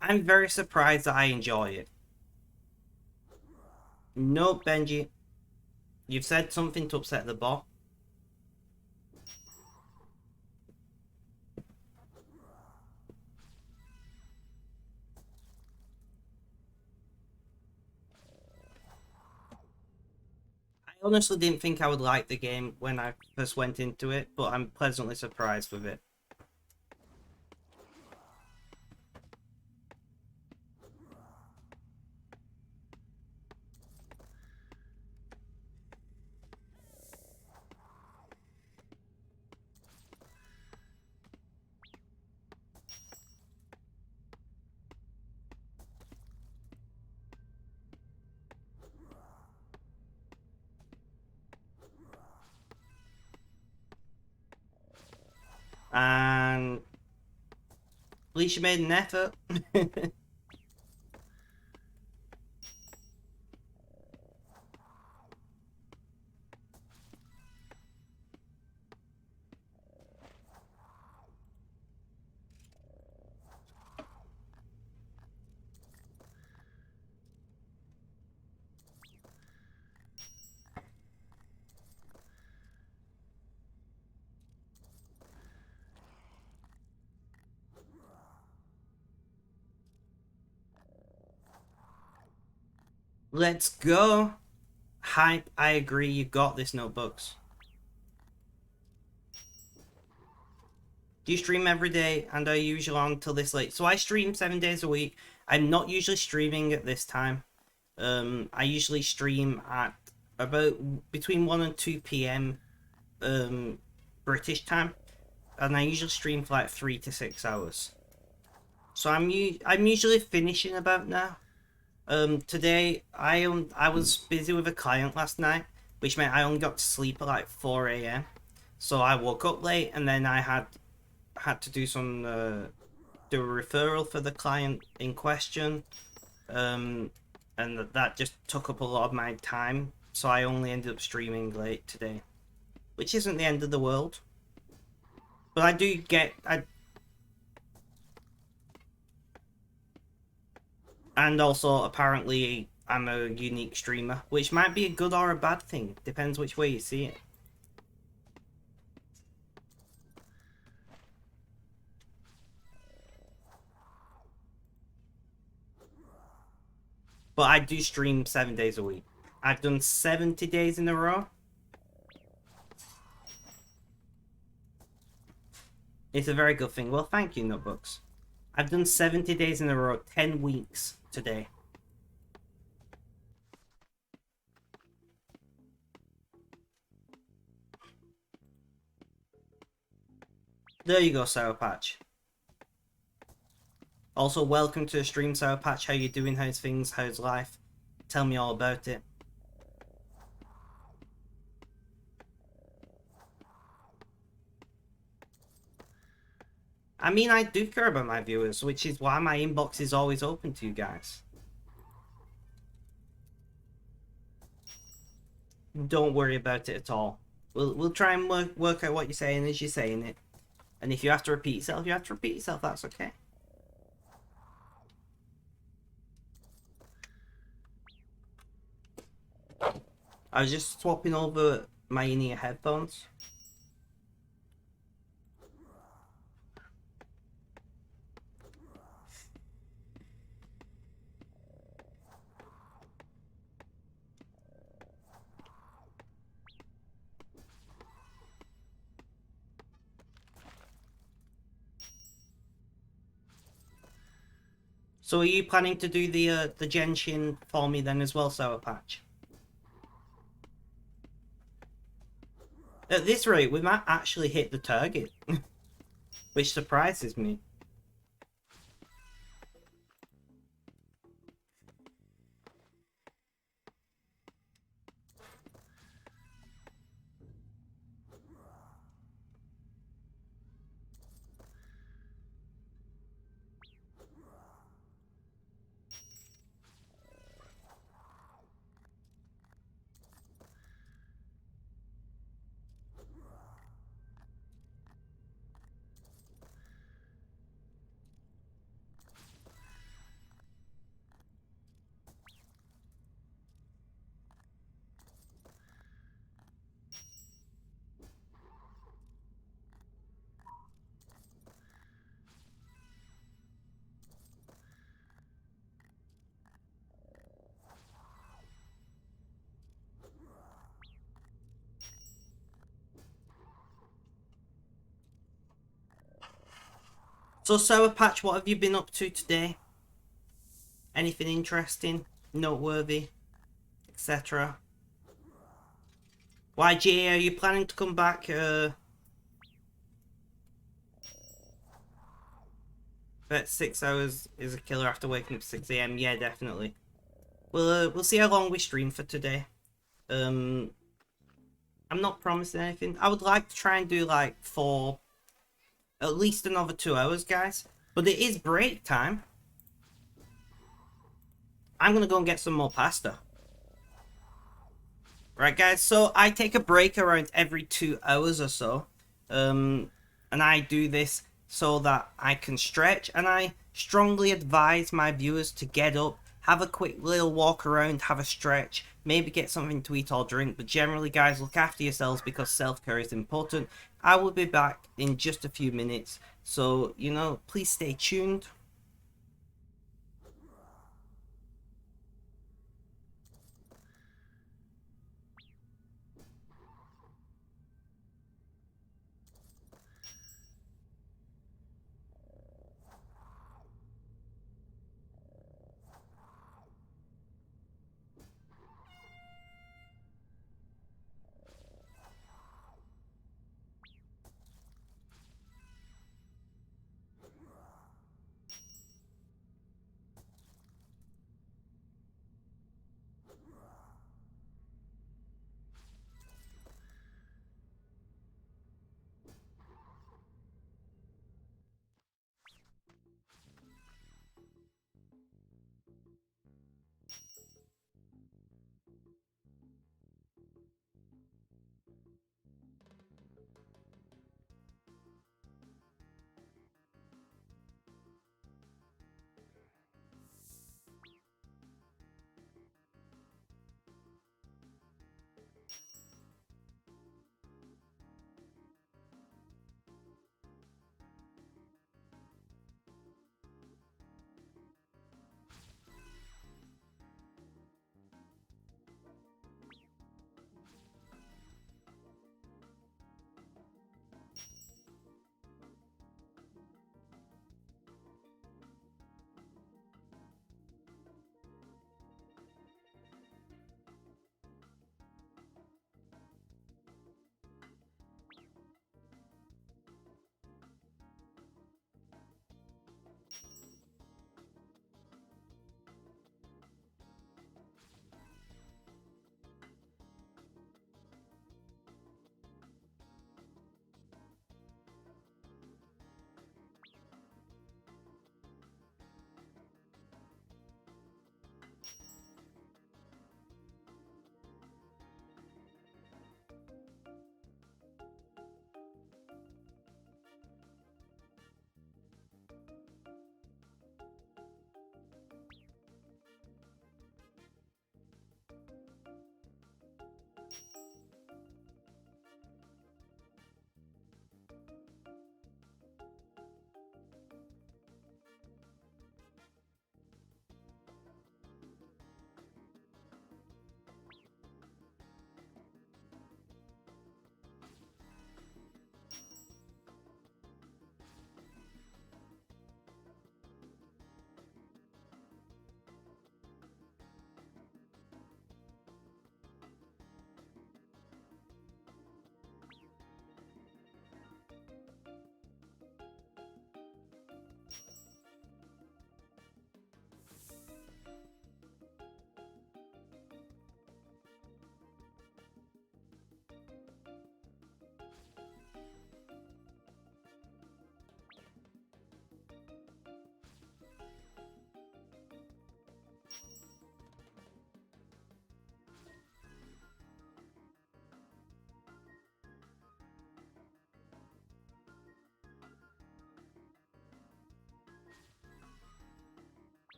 I'm very surprised that I enjoy it. No, Benji, you've said something to upset the bot. I honestly didn't think I would like the game when I first went into it, but I'm pleasantly surprised with it. And at least you made an effort. Let's go. Hype, I agree, you got this, notebooks. Do you stream every day and are you usually on till this late? So I stream 7 days a week. I'm not usually streaming at this time. I usually stream at about between 1 and 2 p.m. British time. And I usually stream for like 3 to 6 hours. So I'm usually finishing about now. Today I was busy with a client last night, which meant I only got to sleep at like 4 a.m. So I woke up late and then I had to do some do a referral for the client in question. Um, and that just took up a lot of my time. So I only ended up streaming late today, which isn't the end of the world. But I do get I and also apparently I'm a unique streamer, which might be a good or a bad thing. Depends which way you see it. But I do stream 7 days a week. I've done 70 days in a row. It's a very good thing. Well, thank you, Notebooks. I've done 70 days in a row, 10 weeks today. There you go, Sour Patch. Also, welcome to the stream, Sour Patch. How you doing? How's things? How's life? Tell me all about it. I mean, I do care about my viewers, which is why my inbox is always open to you guys. Don't worry about it at all. We'll try and work out what you're saying as you're saying it. And if you have to repeat yourself, you have to repeat yourself. That's okay. I was just swapping over my in-ear headphones. So are you planning to do the Genshin for me then as well, Sour Patch? At this rate, we might actually hit the target, which surprises me. So Sour Patch, what have you been up to today? Anything interesting, noteworthy, etc.? YG, are you planning to come back bet 6 hours is a killer after waking up 6 a.m. Yeah, definitely. We'll see how long we stream for today. I'm not promising anything. I would like to try and do like for at least another 2 hours, guys. But it is break time. I'm gonna go and get some more pasta. Right, guys, so I take a break around every 2 hours or so. And I do this so that I can stretch, and I strongly advise my viewers to get up, have a quick little walk around, have a stretch, maybe get something to eat or drink. But generally, guys, look after yourselves because self-care is important. I will be back in just a few minutes, so, you know, please stay tuned.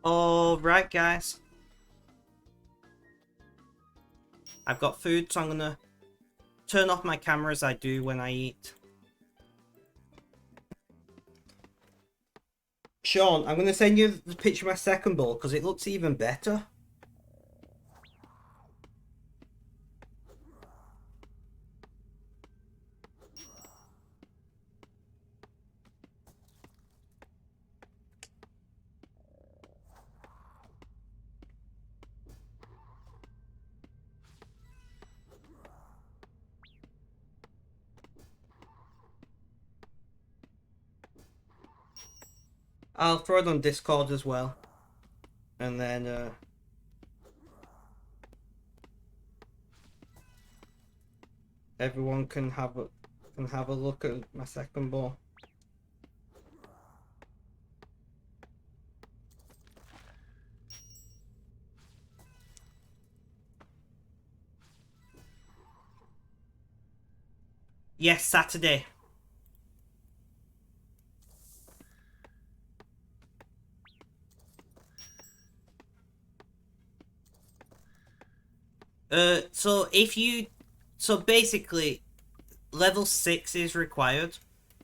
Alright, guys. I've got food, so I'm gonna turn off my camera as I do when I eat. Sean, I'm gonna send you the picture of my second bowl because it looks even better. I'll throw it on Discord as well. And then everyone can have a look at my second ball. Yes, Saturday. So basically, level 6 is required.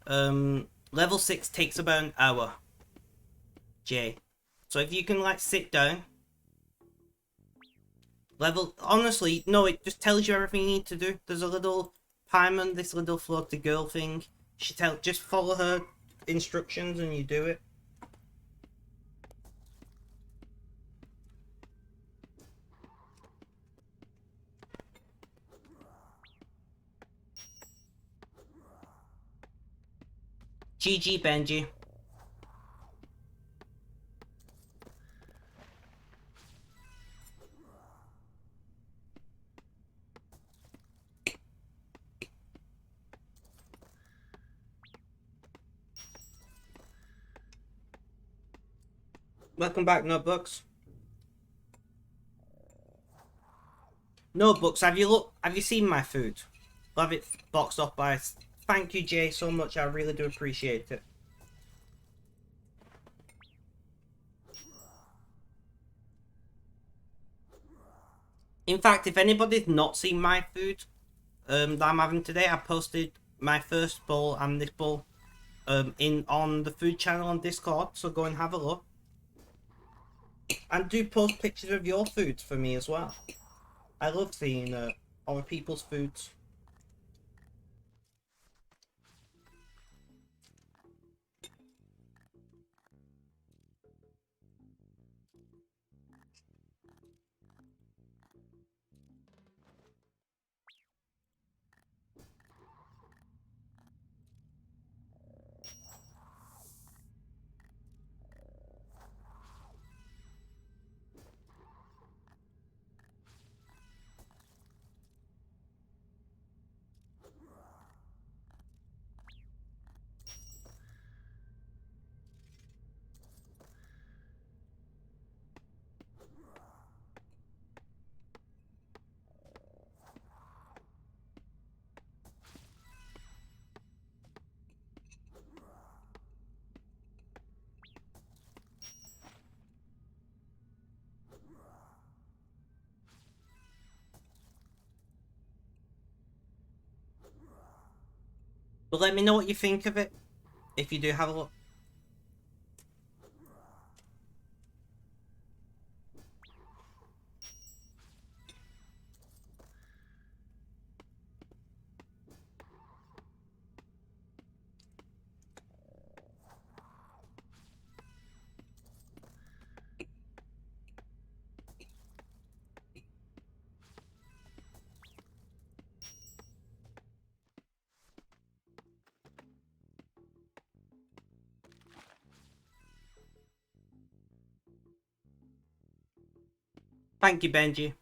Level 6 takes about an hour. Jay. So if you can like sit down. Honestly, no, it just tells you everything you need to do. There's a little Paimon, this little floaty girl thing. Just follow her instructions and you do it. GG, Benji. Welcome back, Notebooks. Notebooks, have you seen my food? I'll have it boxed off by... Thank you, Jay, so much. I really do appreciate it. In fact, if anybody's not seen my food that I'm having today, I posted my first bowl and this bowl on the food channel on Discord, so go and have a look. And do post pictures of your foods for me as well. I love seeing other people's foods. But let me know what you think of it, if you do have a look. Thank you, Benji.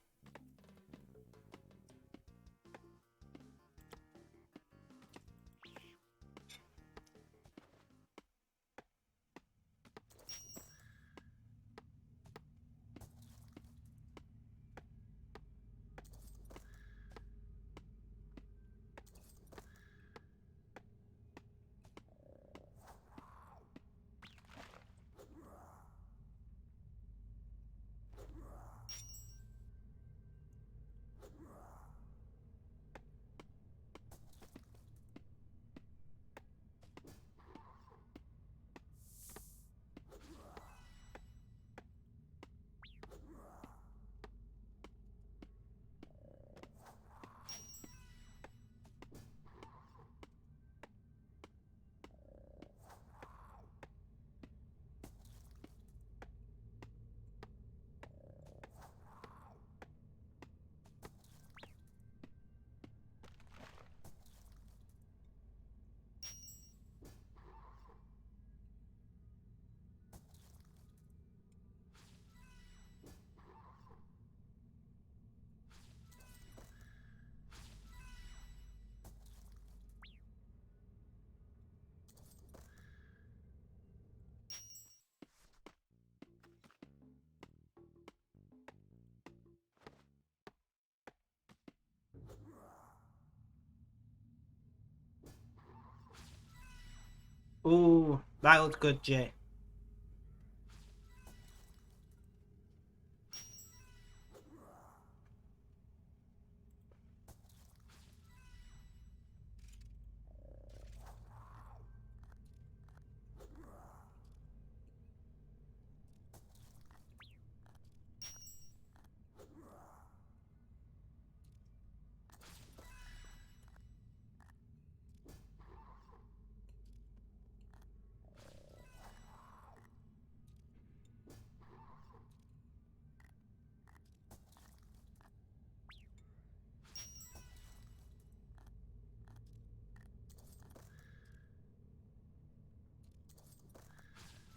Ooh, that looks good, Jay.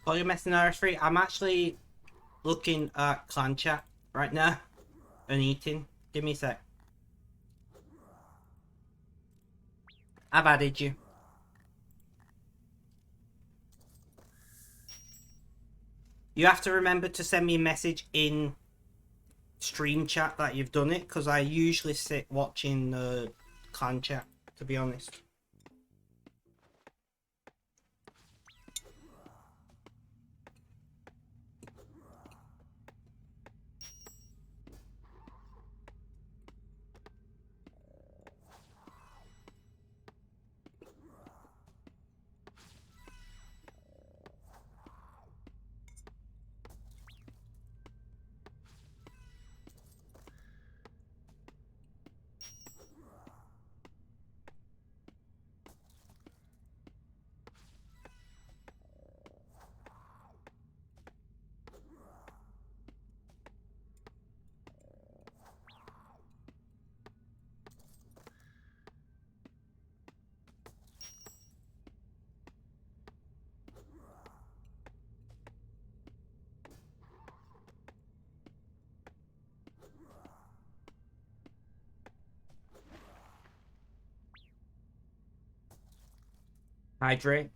While you're messing RS3, I'm actually looking at clan chat right now and eating. Give me a sec. I've added you. You have to remember to send me a message in stream chat that you've done it, because I usually sit watching clan chat, to be honest. Hydrate.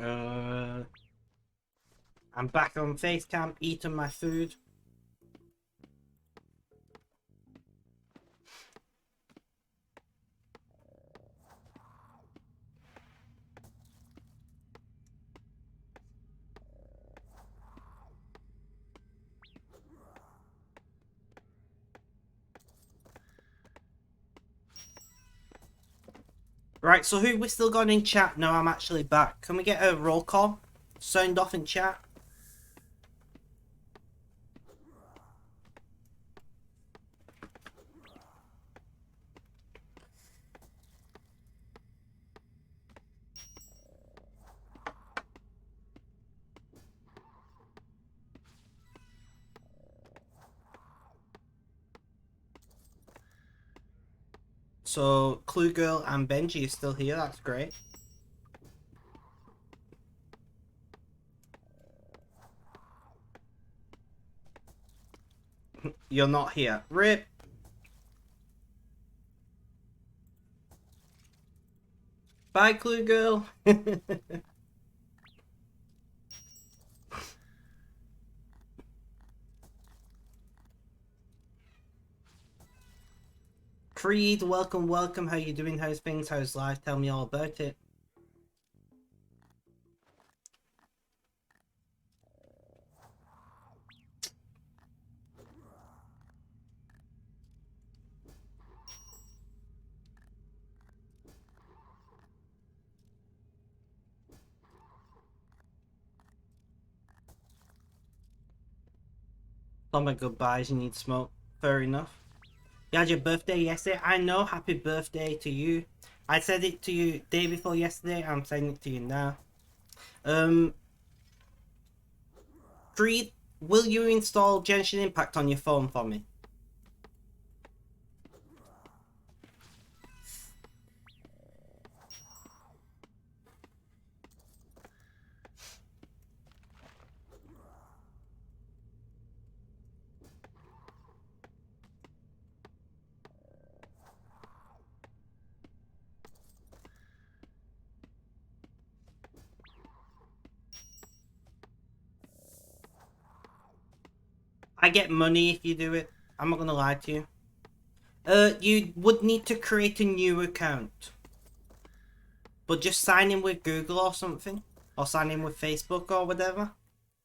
I'm back on Facecam eating my food. Right, so who we still got in chat? No, I'm actually back. Can we get a roll call? Sound off in chat. So, Clue Girl and Benji is still here. That's great. You're not here. RIP. Bye, Clue Girl. Creed, welcome, welcome. How you doing? How's things? How's life? Tell me all about it. Oh my goodbyes, you need smoke. Fair enough. You had your birthday yesterday. I know. Happy birthday to you. I said it to you day before yesterday. I'm saying it to you now. Creed, will you install Genshin Impact on your phone for me? I get money if you do it. I'm not gonna lie to you. You would need to create a new account. But just sign in with Google or something. Or sign in with Facebook or whatever.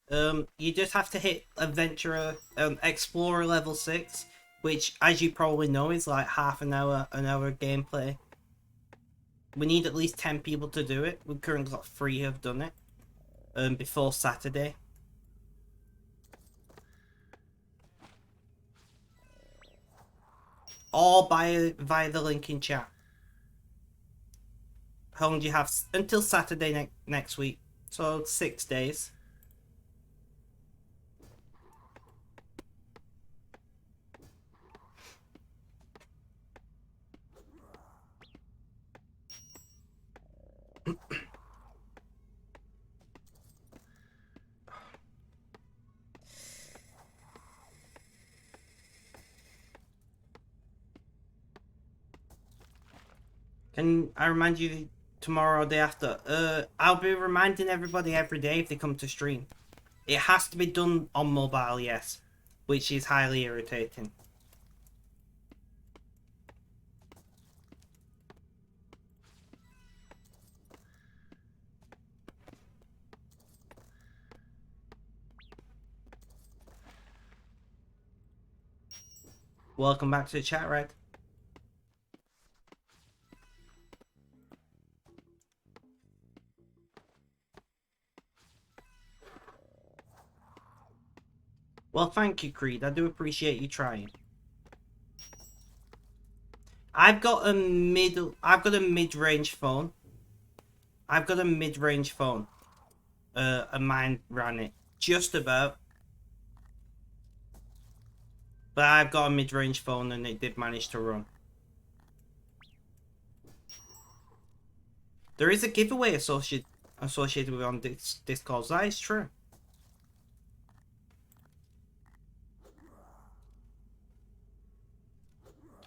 You just have to hit Adventurer, Explorer level 6. Which, as you probably know, is like half an hour gameplay. We need at least 10 people to do it. We've currently got 3 who have done it. Before Saturday. Or via the link in chat. How long do you have? Until Saturday next week. So 6 days. Can I remind you tomorrow or day after? I'll be reminding everybody every day if they come to stream. It has to be done on mobile, yes. Which is highly irritating. Welcome back to the chat, Red. Well, thank you, Creed. I do appreciate you trying. I've got a mid-range phone. I've got a mid-range phone. And mine ran it just about. But I've got a mid-range phone and it did manage to run. There is a giveaway associated with on Discord. That is true.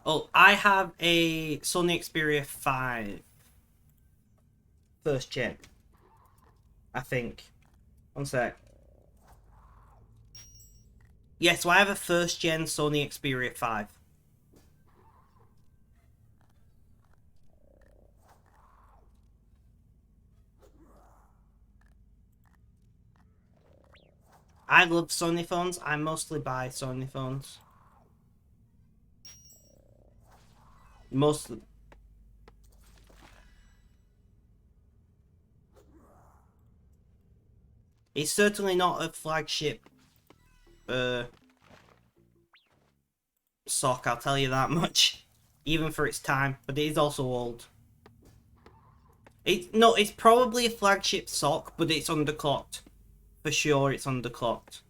Oh, I have a Sony Xperia 5 first gen. I think. One sec. Yeah, so I have a first gen Sony Xperia 5. I love Sony phones. I mostly buy Sony phones. Mostly. It's certainly not a flagship sock, I'll tell you that much. Even for its time, but it is also old. It's probably a flagship sock, but it's underclocked. For sure, it's underclocked.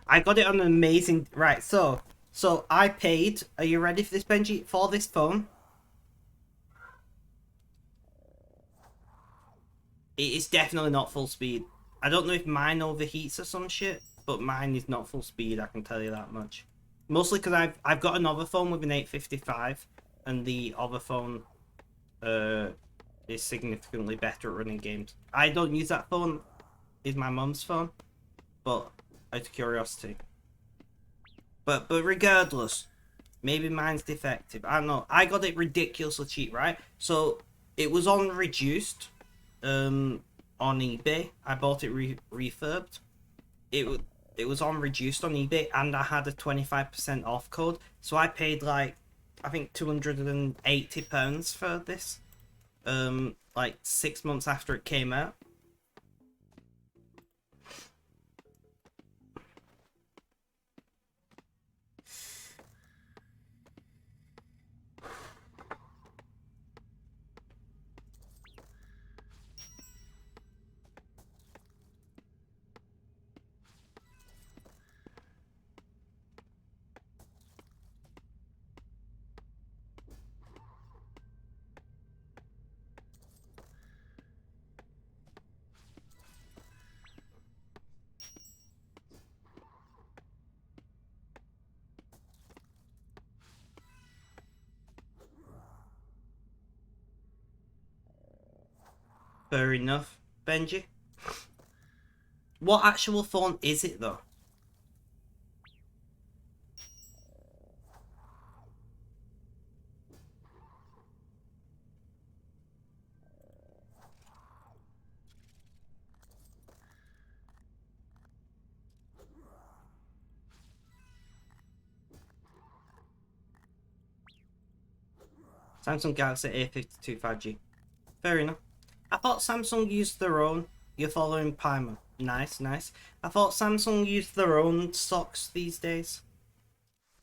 I got it on an amazing... Right, so I paid... Are you ready for this, Benji? For this phone. It is definitely not full speed. I don't know if mine overheats or some shit, but mine is not full speed, I can tell you that much. Mostly because I've got another phone with an 855, and the other phone is significantly better at running games. I don't use that phone. It's my mum's phone, but out of curiosity. But regardless, maybe mine's defective. I don't know. I got it ridiculously cheap, right? So it was on reduced, on eBay. I bought it refurbed. It was on reduced on eBay, and I had a 25% off code. So I paid like, I think £280 for this. Like 6 months after it came out. Fair enough, Benji. What actual phone is it though? Samsung Galaxy A52 5G. Fair enough. I thought Samsung used their own. You're following Pimer. Nice, nice. I thought Samsung used their own stocks these days.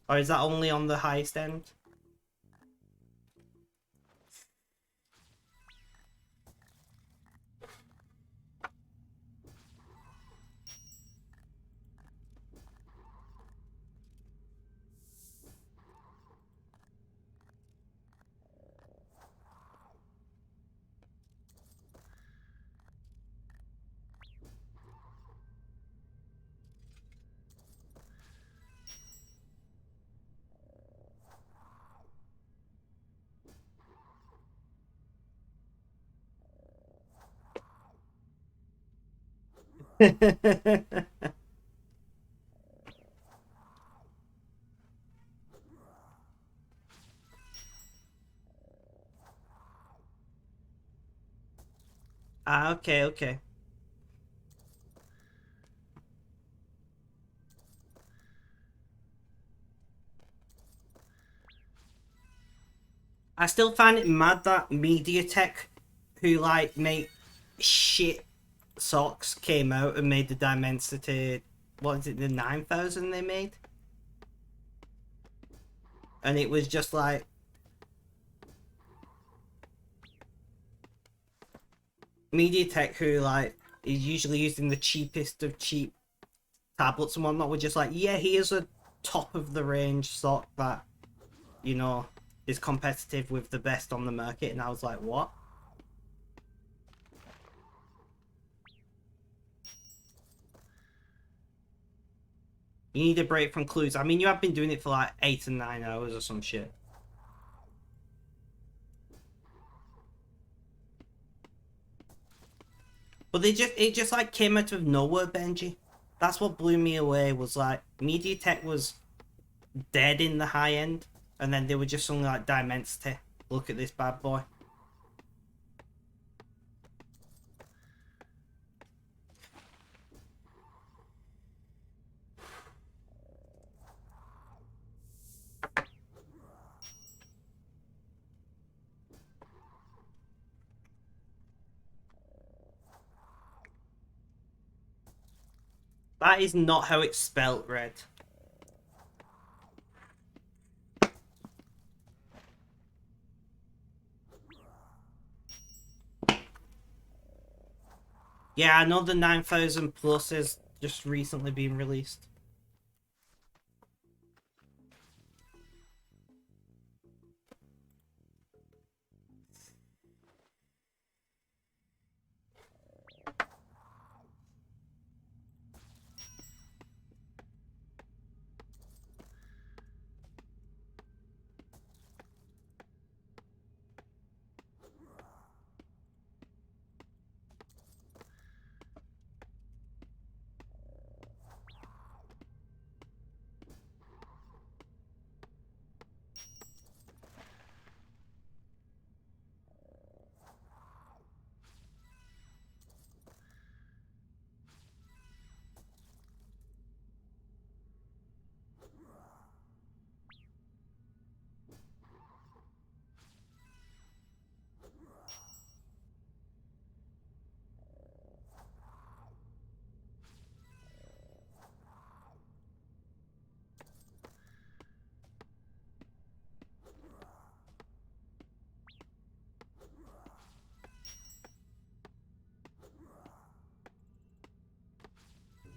Or is that only on the highest end? Ah, okay, okay. I still find it mad that MediaTek, who like make shit socks, came out and made the Dimensity. What is it? The 9000 they made, and it was just like MediaTek, who like is usually using the cheapest of cheap tablets and whatnot, were just like, yeah, here's a top of the range sock that, you know, is competitive with the best on the market. And I was like, what? You need a break from clues. I mean, you have been doing it for like 8 and 9 hours or some shit. But it just like came out of nowhere, Benji. That's what blew me away, was like MediaTek was dead in the high end, and then they were just something like Dimensity. Look at this bad boy. That is not how it's spelt, Red. Yeah, I know the 9000 Plus has just recently been released.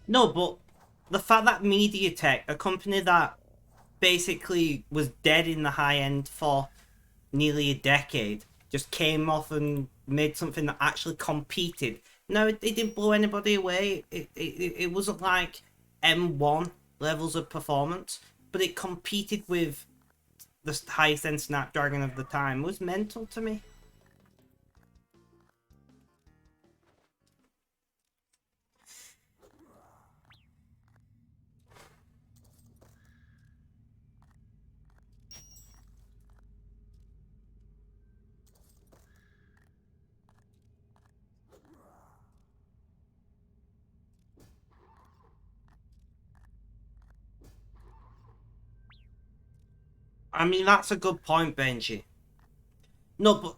No, but the fact that MediaTek, a company that basically was dead in the high end for nearly a decade, just came off and made something that actually competed. No, it didn't blow anybody away. It wasn't like M1 levels of performance, but it competed with the highest end Snapdragon of the time. It was mental to me. I mean, that's a good point, Benji. No, but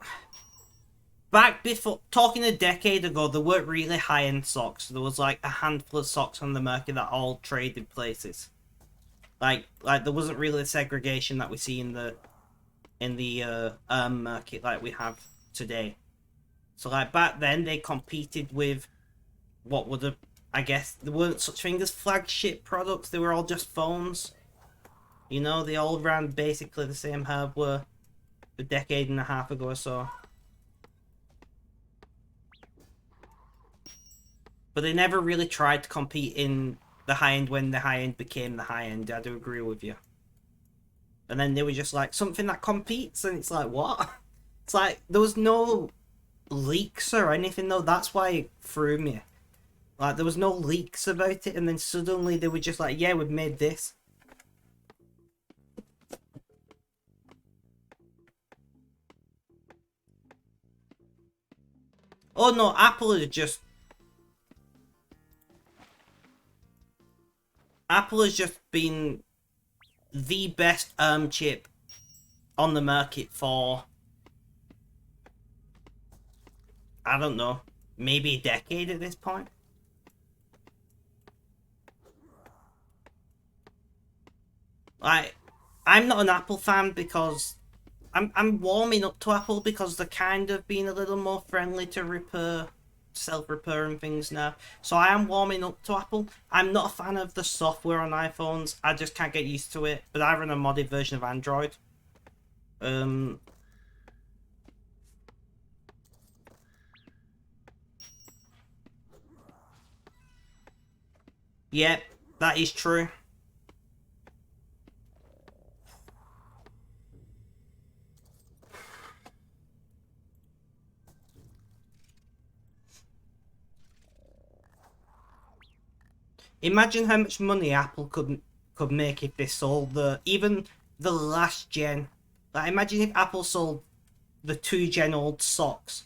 back before, talking a decade ago, there weren't really high-end socks. There was like a handful of socks on the market that all traded places. Like there wasn't really the segregation that we see in the market like we have today. So like back then, they competed with what would have, I guess, there weren't such things as flagship products. They were all just phones. You know, they all ran basically the same hardware a decade and a half ago or so. But they never really tried to compete in the high end when the high end became the high end. I do agree with you. And then they were just like something that competes, and it's like what? It's like there was no leaks or anything though. That's why it threw me. Like there was no leaks about it, and then suddenly they were just like, yeah, we've made this. Oh no, Apple has just been the best chip on the market for, I don't know, maybe a decade at this point. Like, I'm not an Apple fan because I'm warming up to Apple because they're kind of being a little more friendly to repair, self-repair and things now. So I am warming up to Apple. I'm not a fan of the software on iPhones. I just can't get used to it. But I run a modded version of Android. Um, yeah, that is true. Imagine how much money Apple could make if they sold even the last gen. Like imagine if Apple sold the 2 gen old socks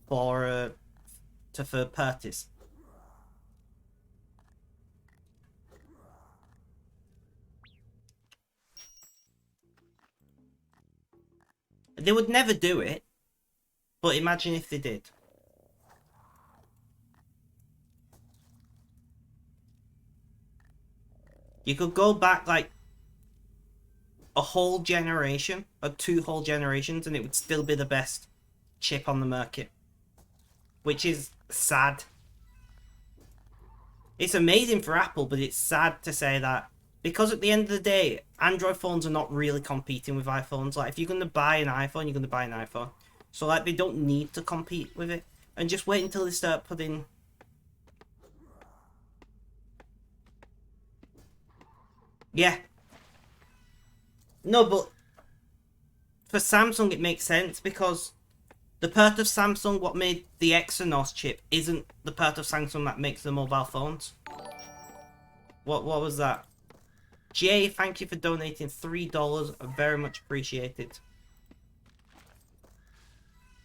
for to third parties. They would never do it, but imagine if they did. You could go back like a whole generation or 2 whole generations, and it would still be the best chip on the market, which is sad. It's amazing for Apple, but it's sad to say that because at the end of the day, Android phones are not really competing with iPhones. Like if you're gonna buy an iPhone, you're gonna buy an iPhone. So like they don't need to compete with it, and just wait until they start putting. Yeah, no, but for Samsung it makes sense because the part of Samsung what made the Exynos chip isn't the part of Samsung that makes the mobile phones. What was that? Jay, thank you for donating $3. Very much appreciated.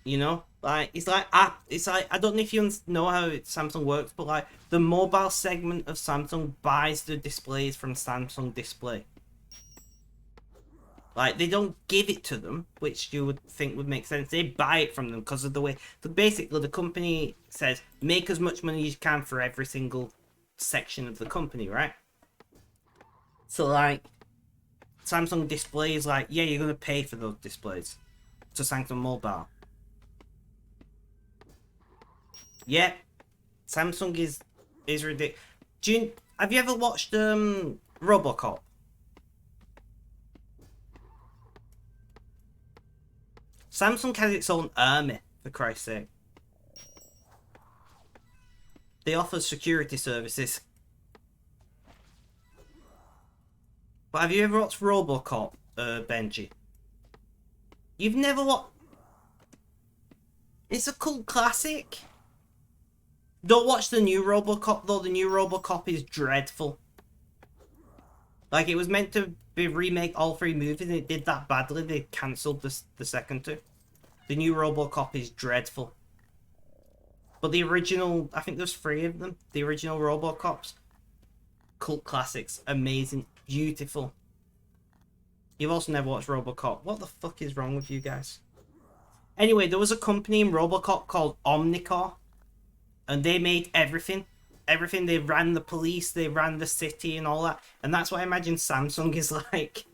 You know, like it's like I don't know if you know how Samsung works, but like the mobile segment of Samsung buys the displays from Samsung Display. Like they don't give it to them, which you would think would make sense. They buy it from them because of the way. So basically, the company says make as much money as you can for every single section of the company, right? So like Samsung Display is like, yeah, you're gonna pay for those displays to Samsung Mobile. Yeah, Samsung is ridiculous. Have you ever watched RoboCop? Samsung has its own army, for Christ's sake. They offer security services. But have you ever watched RoboCop, Benji? You've never watched. It's a cult classic. Don't watch the new RoboCop though. The new RoboCop is dreadful. Like it was meant to be remake all 3 movies, and it did that badly. They cancelled the second two. The new RoboCop is dreadful. But the original, I think there's 3 of them. The original RoboCops, cult classics, amazing, beautiful. You've also never watched RoboCop. What the fuck is wrong with you guys? Anyway, there was a company in RoboCop called Omnicore, and they made everything. Everything. They ran the police, they ran the city, and all that. And that's what I imagine Samsung is like.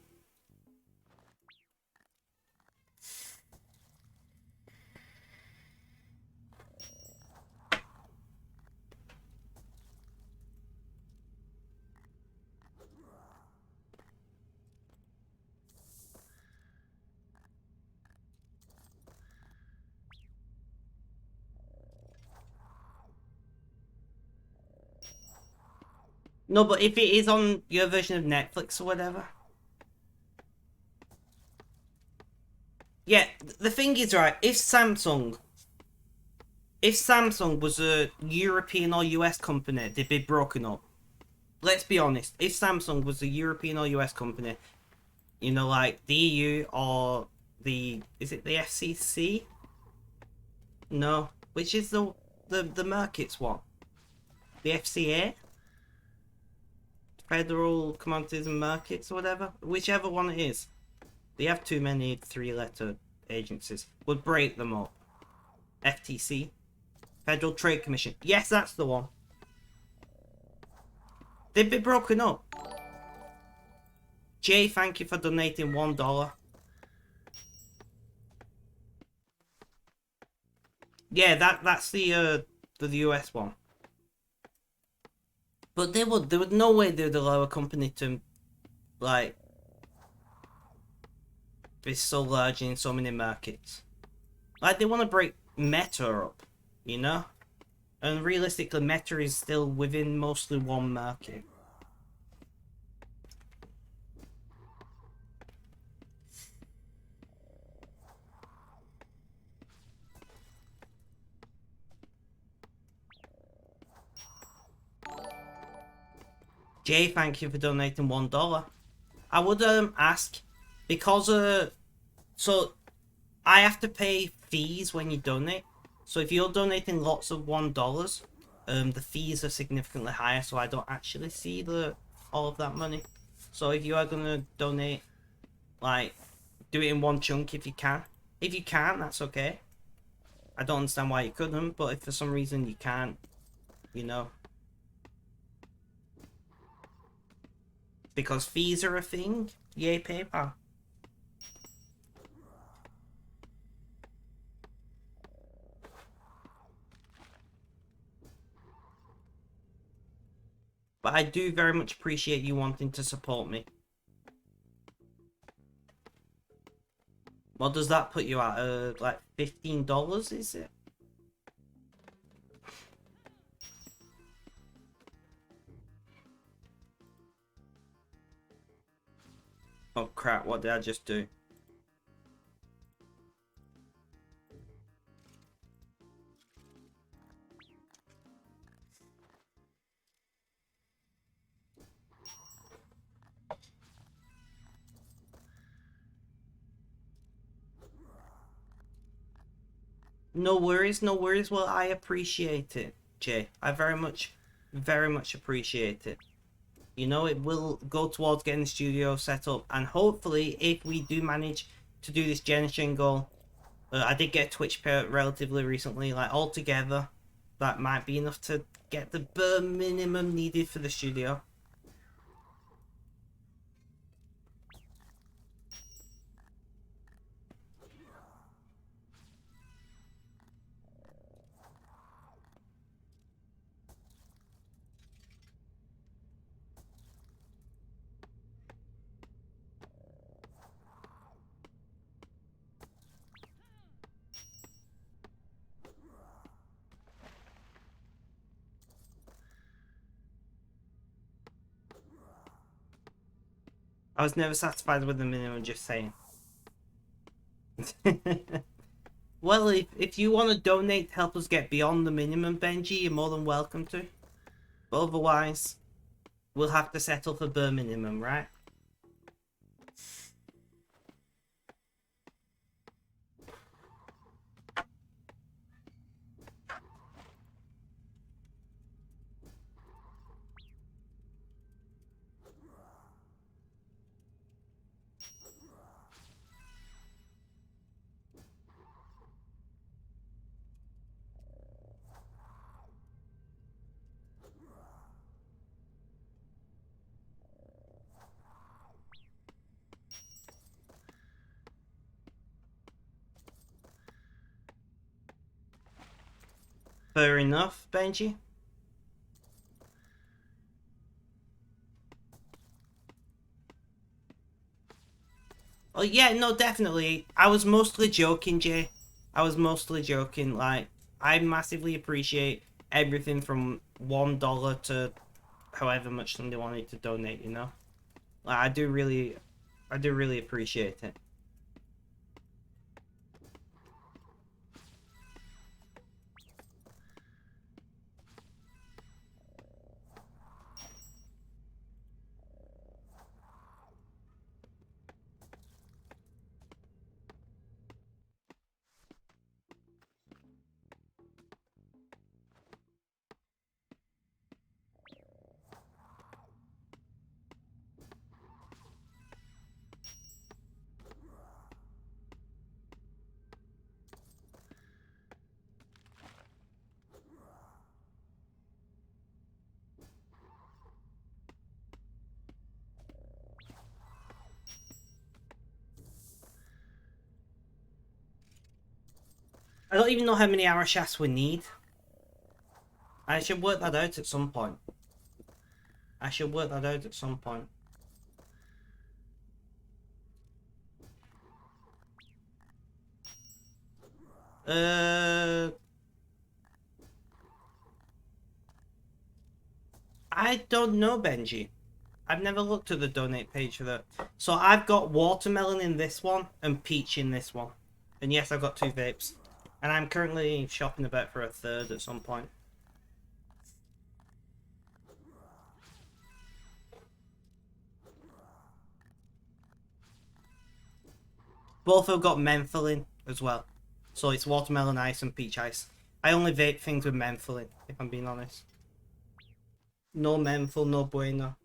No, but if it is on your version of Netflix or whatever. Yeah, the thing is, right, if Samsung was a European or US company, they'd be broken up. Let's be honest. If Samsung was a European or US company, you know, like the EU or is it the FCC? No, which is the markets one? The FCA, Federal Commodities and Markets or whatever, whichever one it is. They have too many three-letter agencies. Would break them up. FTC, Federal Trade Commission. Yes, that's the one. They'd be broken up. Jay, thank you for donating $1. Yeah, that's the US one. But there would no way they'd allow a company to like be so large in so many markets. Like they want to break Meta up, you know? And realistically Meta is still within mostly one market. Jay, thank you for donating $1. I would ask, because so I have to pay fees when you donate. So if you're donating lots of $1, the fees are significantly higher, so I don't actually see all of that money. So if you are gonna donate, like, do it in one chunk if you can. If you can't, that's okay. I don't understand why you couldn't, but if for some reason you can't, you know. Because fees are a thing. Yay, PayPal. But I do very much appreciate you wanting to support me. What does that put you at? Like $15, is it? Oh crap, what did I just do? No worries, no worries. Well, I appreciate it, Jay. I very much appreciate it. You know, it will go towards getting the studio set up, and hopefully, if we do manage to do this Genshin goal, I did get a Twitch payout relatively recently, like altogether, that might be enough to get the bare minimum needed for the studio. I was never satisfied with the minimum, just saying. Well, if you want to donate to help us get beyond the minimum, Benji, you're more than welcome to. But otherwise, we'll have to settle for bare minimum, right? Fair enough, Benji. Oh yeah, no, definitely. I was mostly joking, Jay. I was mostly joking. Like, I massively appreciate everything from $1 to however much somebody wanted to donate. You know, like I do really appreciate it. I don't even know how many hour shafts we need. I should work that out at some point. I should work that out at some point. Uh, I don't know, Benji. I've never looked at the donate page for that. So I've got watermelon in this one and peach in this one. And yes, I've got 2 vapes. And I'm currently shopping about for a third at some point. Both have got menthol in as well. So it's watermelon ice and peach ice. I only vape things with menthol in, if I'm being honest. No menthol, no bueno.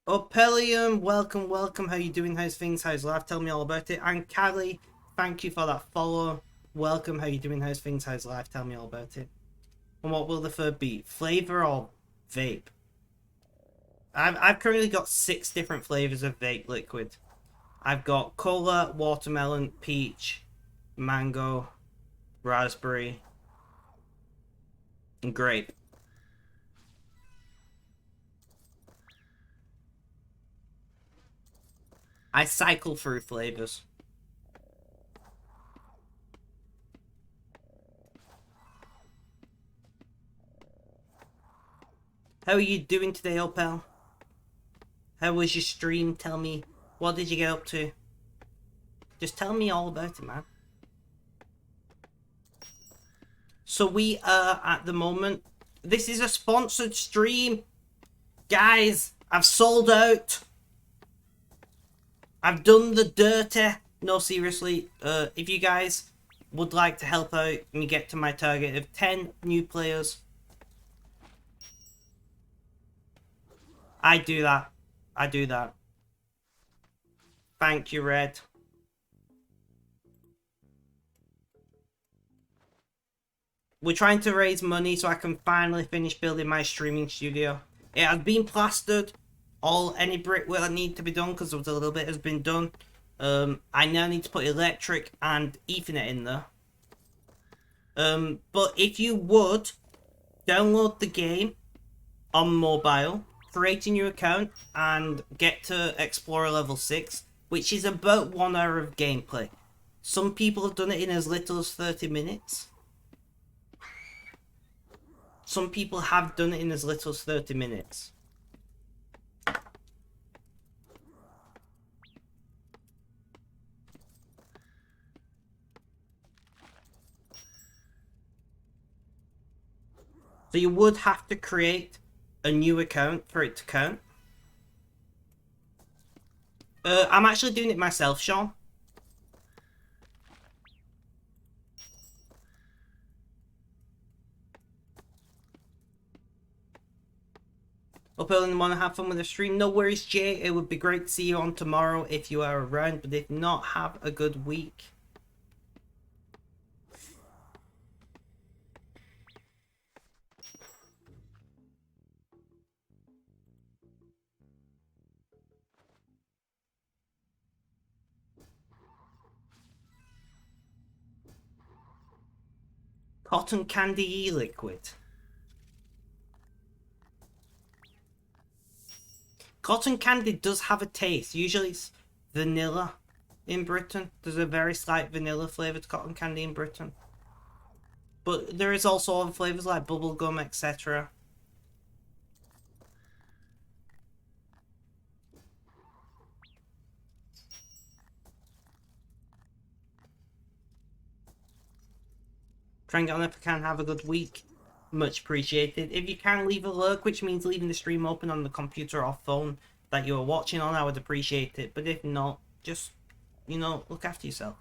Opelium, welcome, welcome. How you doing? How's things? How's life? Tell me all about it. And Callie, thank you for that follow. Welcome. How you doing? How's things? How's life? Tell me all about it. And what will the third be? Flavor or vape? I've currently got 6 different flavors of vape liquid. I've got cola, watermelon, peach, mango, raspberry, and grape. I cycle through flavors. How are you doing today, Opel? How was your stream? Tell me, what did you get up to? Just tell me all about it, man. So we are at the moment. This is a sponsored stream. Guys, I've sold out. I've done the dirty. No, seriously. If you guys would like to help out me get to my target of 10 new players, I do that. I do that. Thank you, Red. We're trying to raise money so I can finally finish building my streaming studio. It has been plastered. Any brickwork that needs to be done, because a little bit has been done. I now need to put electric and Ethernet in there. But if you would download the game on mobile, create a new account, and get to Explorer level 6, which is about 1 hour of gameplay. Some people have done it in as little as 30 minutes. Some people have done it in as little as 30 minutes. So you would have to create a new account for it to count. I'm actually doing it myself, Sean. Hope you want to have fun with the stream. No worries, Jay. It would be great to see you on tomorrow if you are around. But if not, have a good week. Cotton candy e-liquid. Cotton candy does have a taste. Usually it's vanilla in Britain. There's a very slight vanilla flavoured cotton candy in Britain. But there is also other flavours like bubblegum, etc. Try and get on if I can. Have a good week. Much appreciated. If you can, leave a lurk, which means leaving the stream open on the computer or phone that you are watching on, I would appreciate it. But if not, just, look after yourself.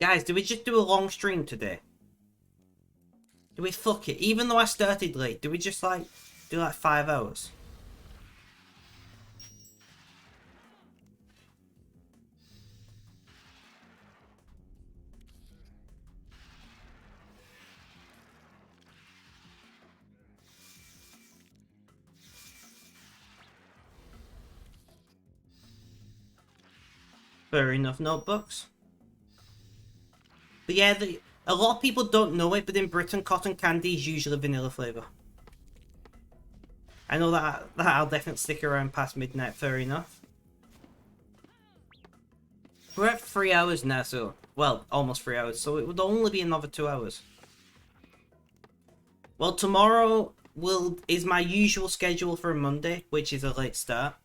Guys, do we just do a long stream today? Do we fuck it? Even though I started late, do we just do 5 hours? Fair enough, notebooks. But yeah, a lot of people don't know it, but in Britain, cotton candy is usually vanilla flavour. I know that I'll definitely stick around past midnight, fair enough. We're at 3 hours now, so... Well, almost 3 hours, so it would only be another 2 hours. Well, tomorrow is my usual schedule for a Monday, which is a late start.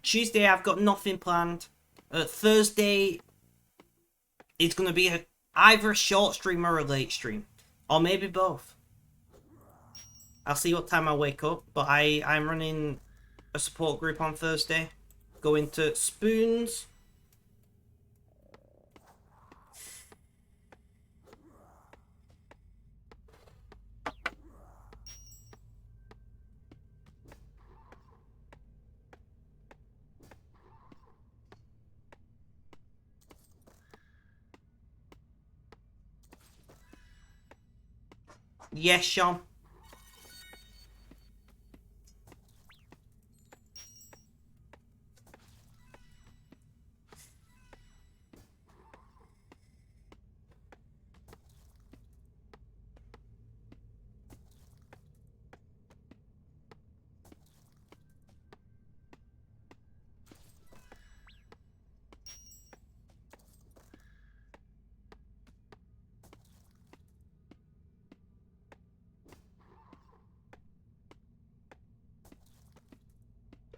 Tuesday, I've got nothing planned. Thursday, it's going to be either a short stream or a late stream. Or maybe both. I'll see what time I wake up, but I'm running a support group on Thursday. Going to Spoons. Yes, Sean.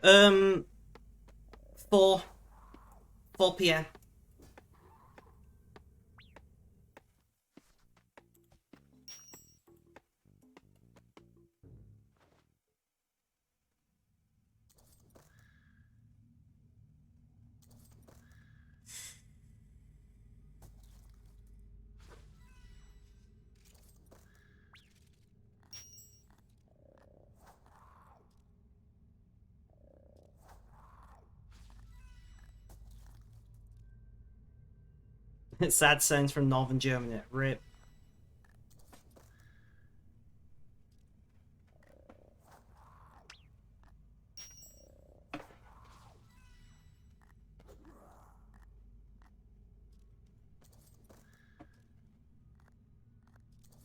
Um, 4 p.m. Sad sounds from Northern Germany. Rip.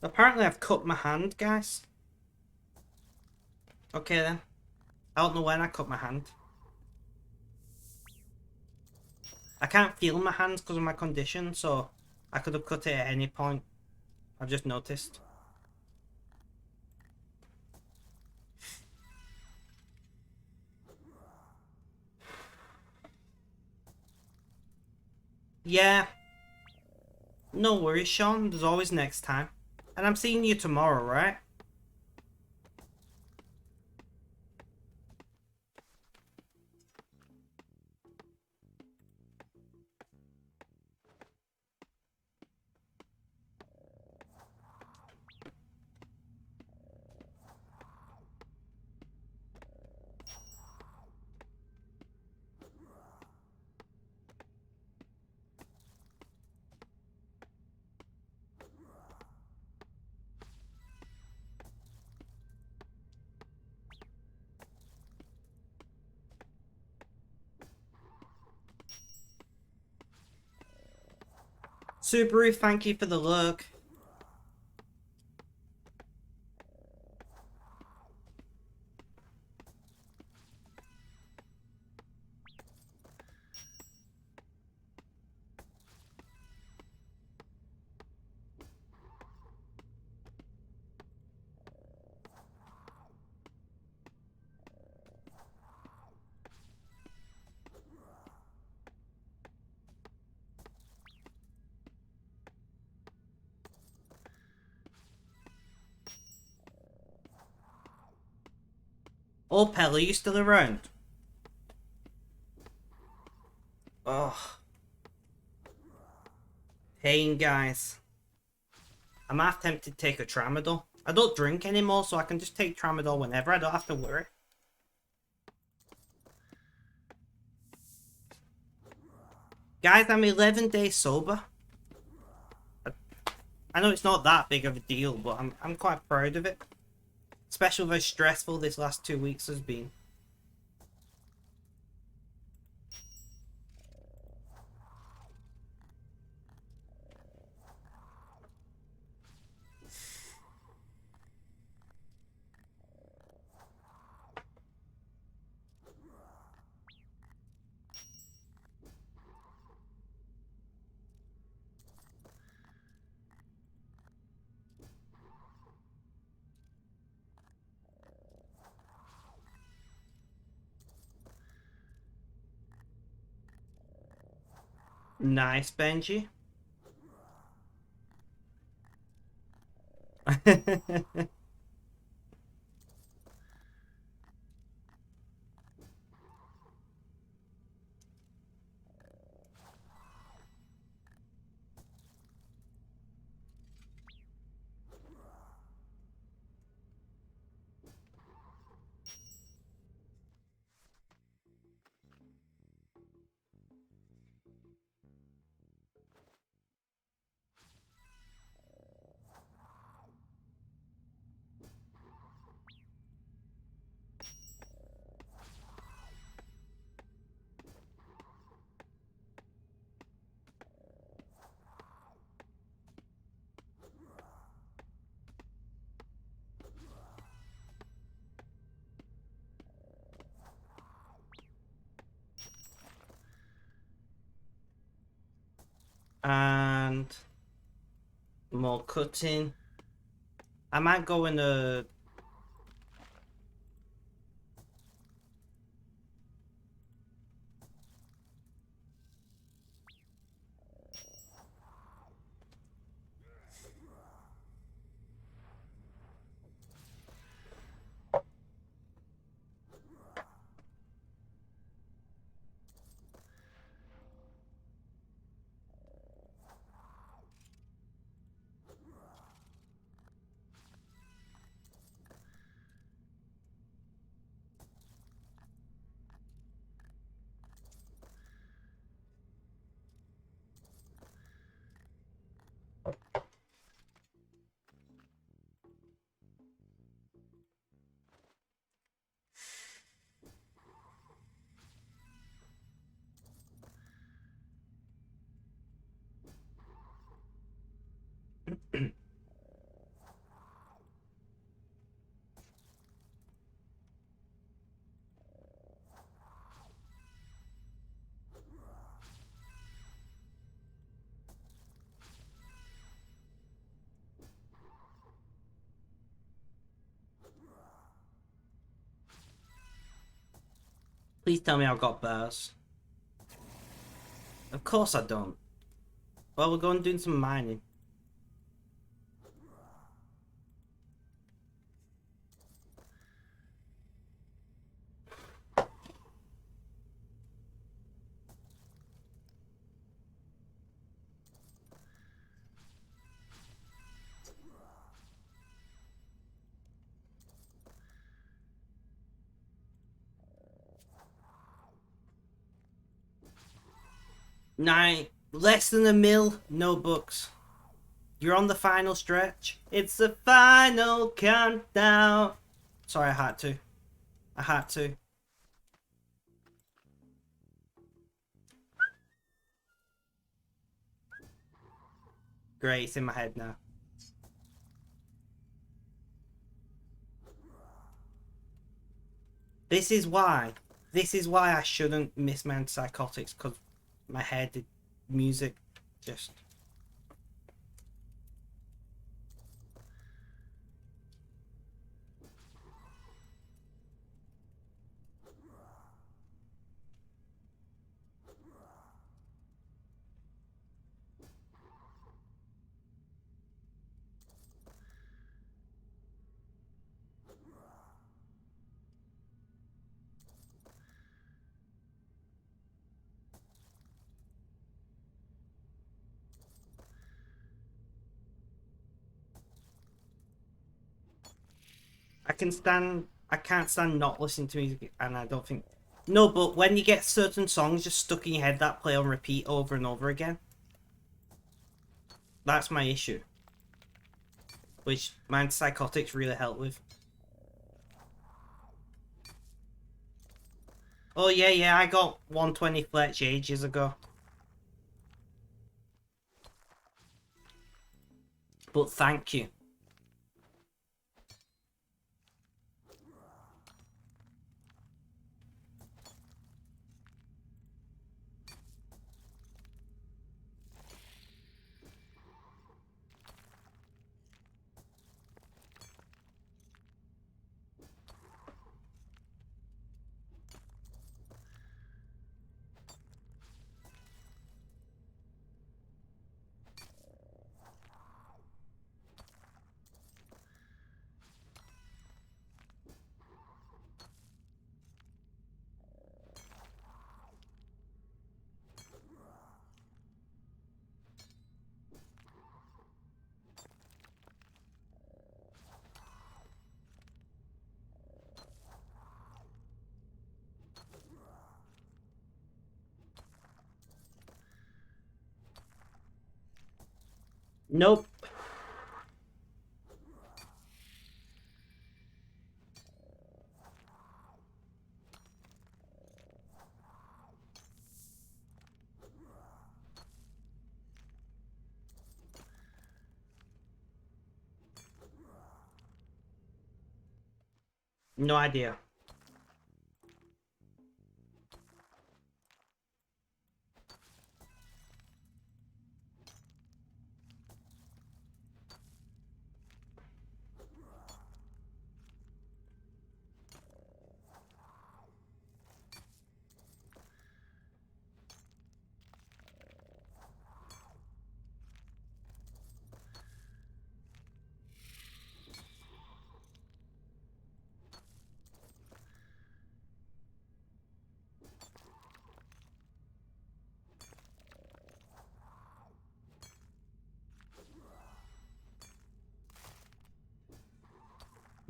Apparently I've cut my hand, guys. Okay then. I don't know when I cut my hand. I can't feel my hands because of my condition, so I could have cut it at any point. I've just noticed. Yeah. No worries, Sean. There's always next time. And I'm seeing you tomorrow, right? Subaru, thank you for the look. Oh, Pell, are you still around? Oh, pain, guys. I'm half tempted to take a tramadol. I don't drink anymore, so I can just take tramadol whenever. I don't have to worry. Guys, I'm 11 days sober. I know it's not that big of a deal, but I'm quite proud of it. Especially with how stressful this last 2 weeks has been. Nice, Benji. And more cutting. I might go in a... Please tell me I've got bears. Of course I don't. Well, we're going doing some mining. Less than a mil, no books. You're on the final stretch. It's the final countdown. Sorry, I had to. I had to. Great, it's in my head now. This is why. This is why I shouldn't miss my antipsychotics, because my head, the music, just... I can't stand not listening to music, and I don't think... No, but when you get certain songs just stuck in your head that play on repeat over and over again, that's my issue. Which my antipsychotics really help with. Oh yeah, I got 120 Fletch ages ago. But thank you. Nope. No idea.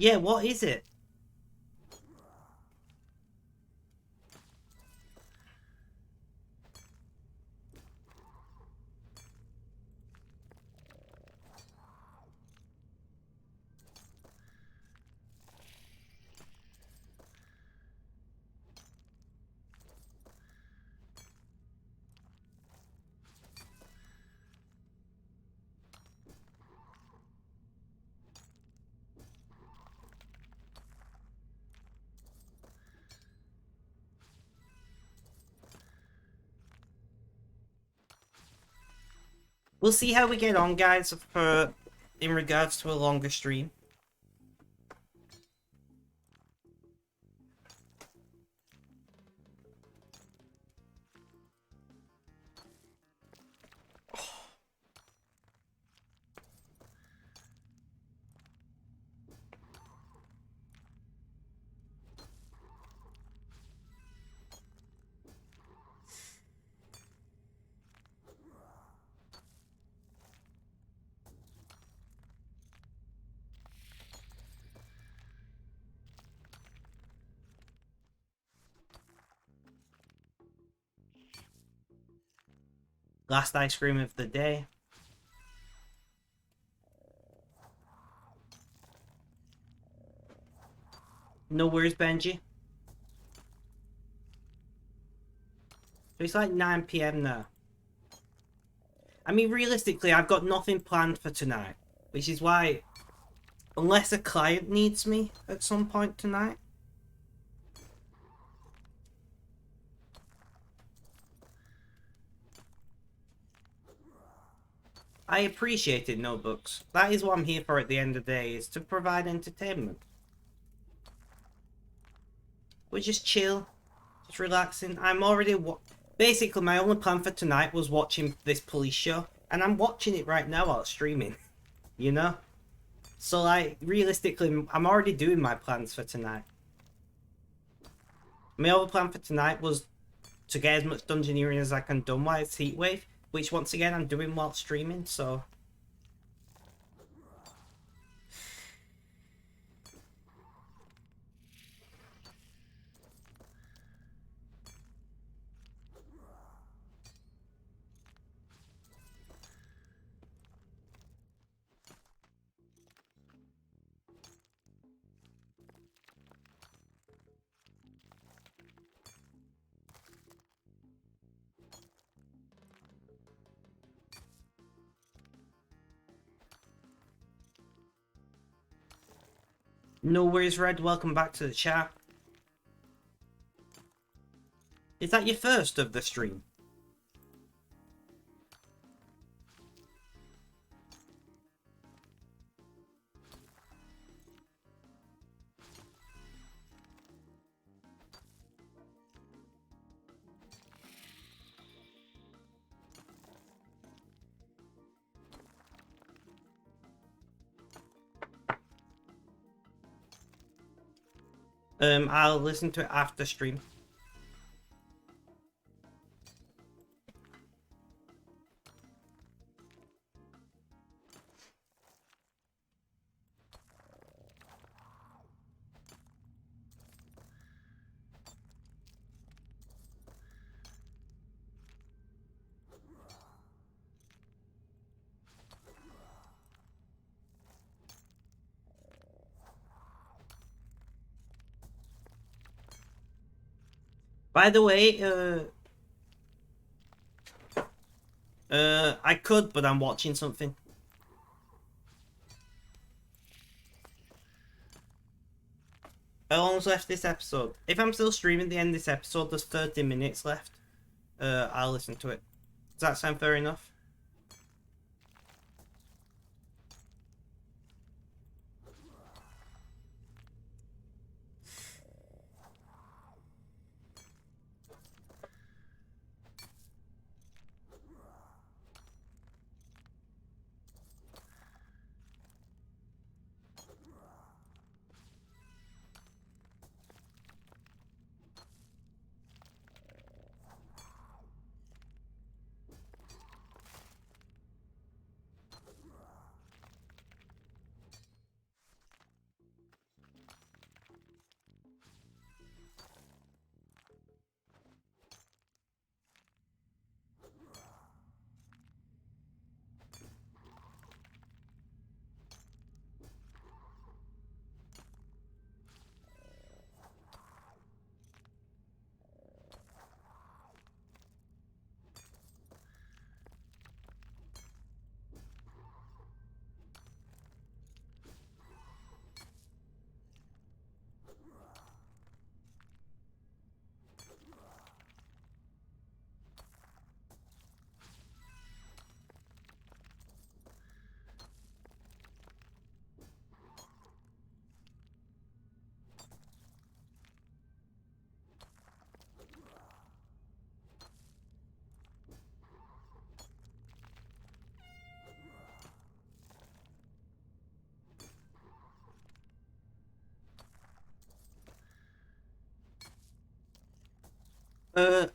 Yeah, what is it? We'll see how we get on, guys, for in regards to a longer stream. Last ice cream of the day. No worries, Benji. It's like 9 PM now. I mean, realistically, I've got nothing planned for tonight, which is why, unless a client needs me at some point tonight. I appreciate it, notebooks. That is what I'm here for at the end of the day, is to provide entertainment. We're just chill, just relaxing. I'm already... Basically, my only plan for tonight was watching this police show, and I'm watching it right now while streaming, you know? So, like, realistically, I'm already doing my plans for tonight. My other plan for tonight was to get as much dungeoneering as I can done while it's Heatwave, which, once again, I'm doing while streaming, so... No worries, Red. Welcome back to the chat. Is that your first of the stream? I'll listen to it after stream. By the way, I could, but I'm watching something. How long's left this episode? If I'm still streaming at the end of this episode, there's 30 minutes left. I'll listen to it. Does that sound fair enough?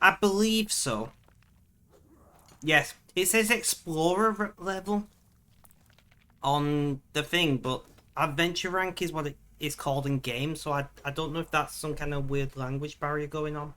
I believe so. Yes, it says Explorer level on the thing, but Adventure rank is what it is called in game, so I don't know if that's some kind of weird language barrier going on.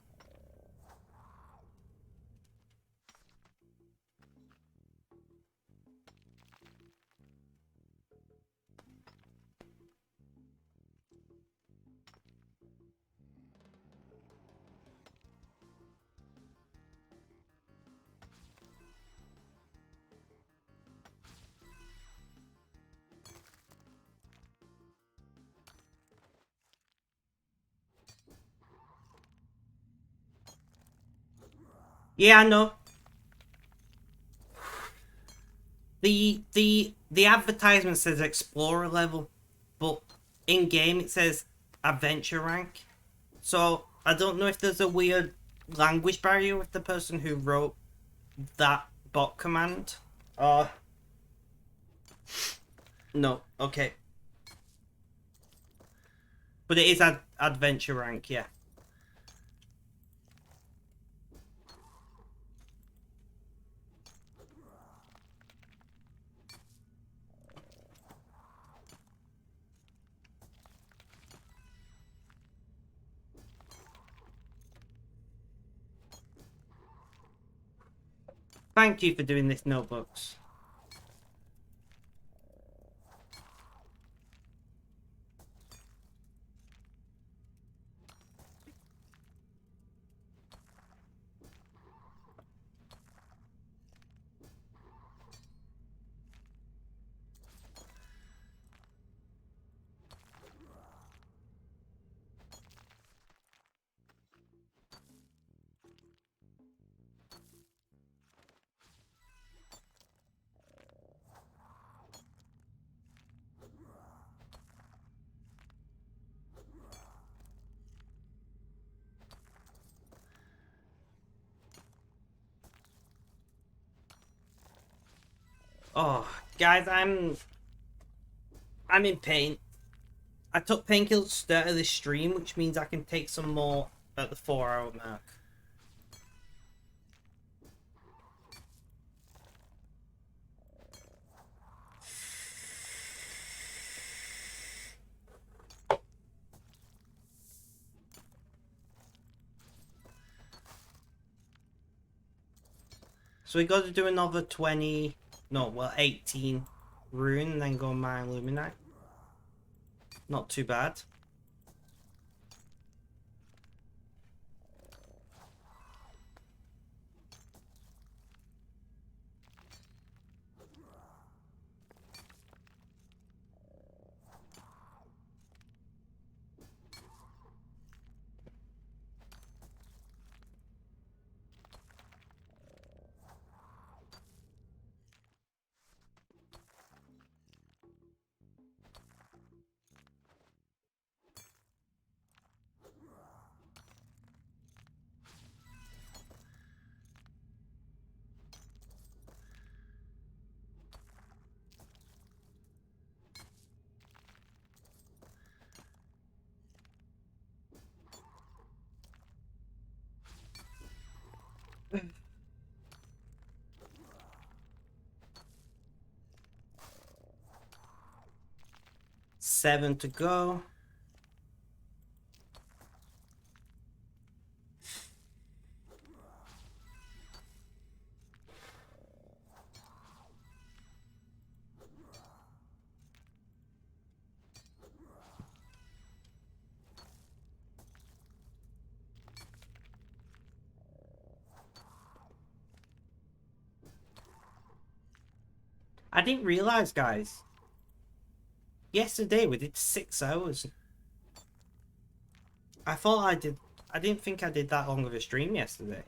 Yeah, I know. The advertisement says explorer level, but in game it says adventure rank. So I don't know if there's a weird language barrier with the person who wrote that bot command. Uh no, okay. But it is adventure rank, yeah. Thank you for doing this notebooks. Oh, guys, I'm in pain. I took painkillers at the start of this stream, which means I can take some more at the 4 hour mark. So we got to do another 20, no, well, 18 rune and then go mine Luminite. Not too bad. Seven to go. I didn't realize, guys. Yesterday we did 6 hours. I thought I did. I didn't think I did that long of a stream yesterday.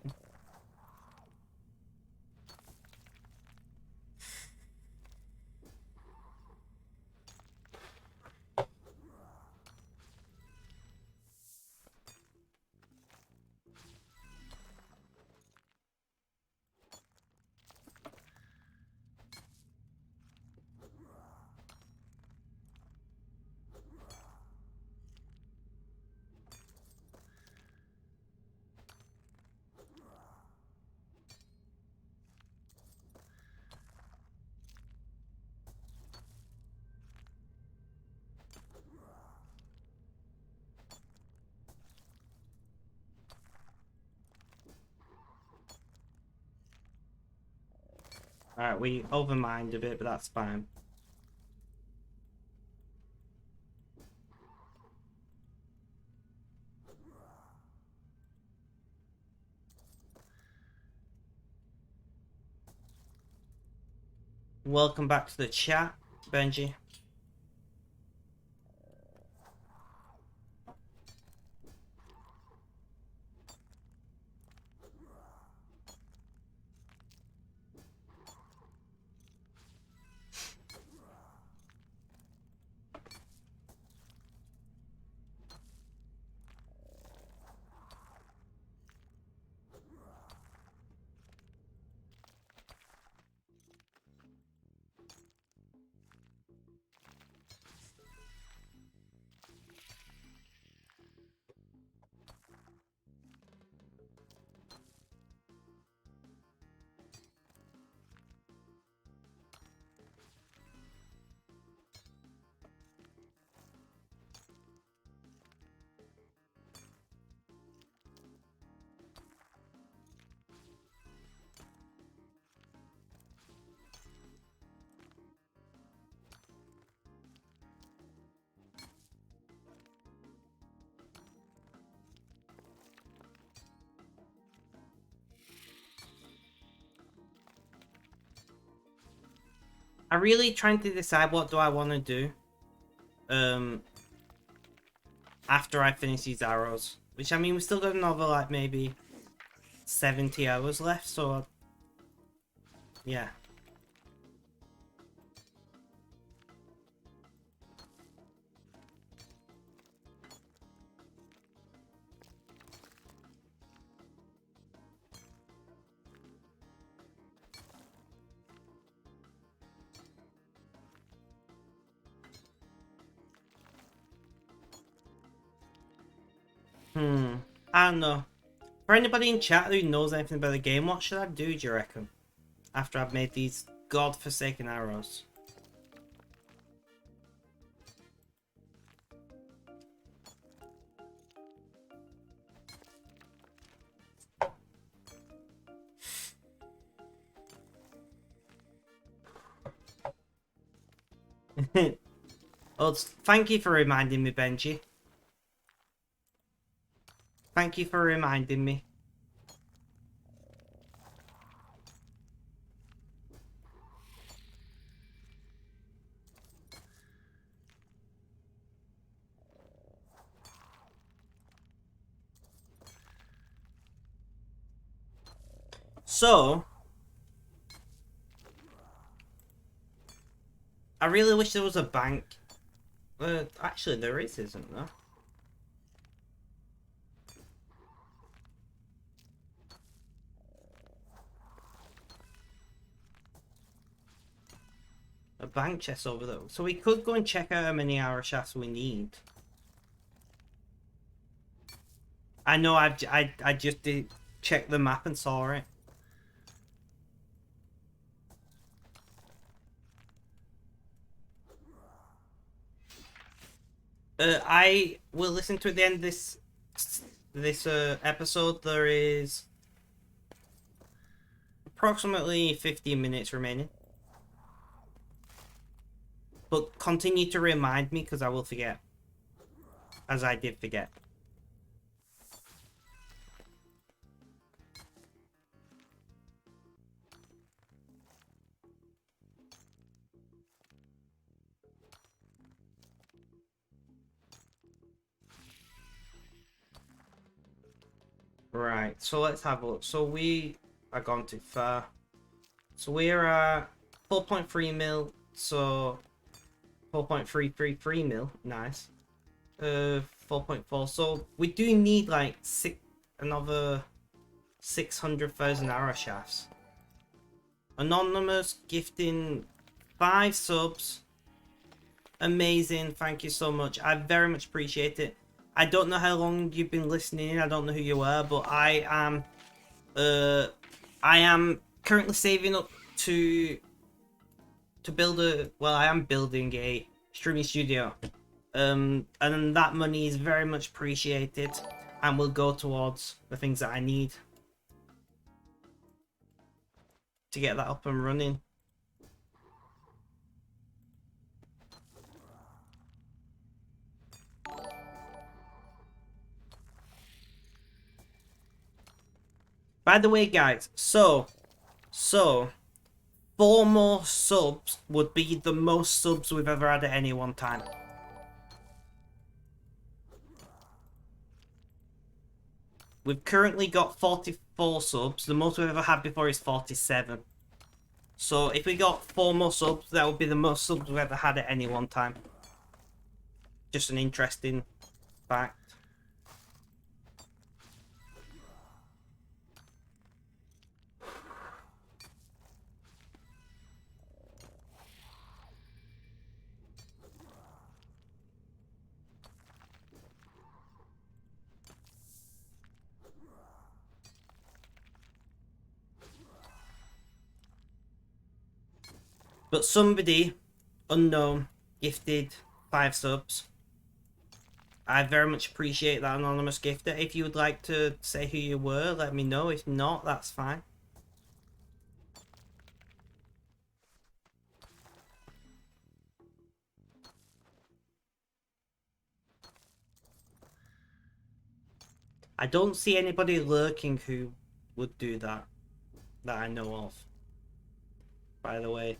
Alright, we overmined a bit, but that's fine. Welcome back to the chat, Benji. I'm really trying to decide what do I want to do. After I finish these arrows. Which, I mean, we still got another, like, maybe 70 hours left, so... Yeah. I don't know. For anybody in chat who knows anything about the game, what should I do, do you reckon? After I've made these godforsaken arrows. Well, thank you for reminding me, Benji. Thank you for reminding me. So, I really wish there was a bank. Actually, there isn't there? A bank chest over there. So we could go and check out how many arrow shafts we need. I know I just did check the map and saw it. I will listen to at the end of this episode. There is approximately 15 minutes remaining. But continue to remind me because I will forget. As I did forget. Right, so let's have a look. So we are gone too far. So we're at 4.3 mil, so 4.333 mil, nice. 4.4, so we do need like another 600,000 arrow shafts. Anonymous gifting 5 subs. Amazing, thank you so much. I very much appreciate it. I don't know how long you've been listening. I don't know who you are, but I am currently saving up to build I am building a streaming studio. And that money is very much appreciated and will go towards the things that I need to get that up and running. By the way, guys, so 4 more subs would be the most subs we've ever had at any one time. We've currently got 44 subs. The most we've ever had before is 47. So if we got 4 more subs, that would be the most subs we've ever had at any one time. Just an interesting fact. But somebody unknown gifted 5 subs. I very much appreciate that anonymous gifter. If you would like to say who you were, let me know. If not, that's fine. I don't see anybody lurking who would do that I know of, by the way.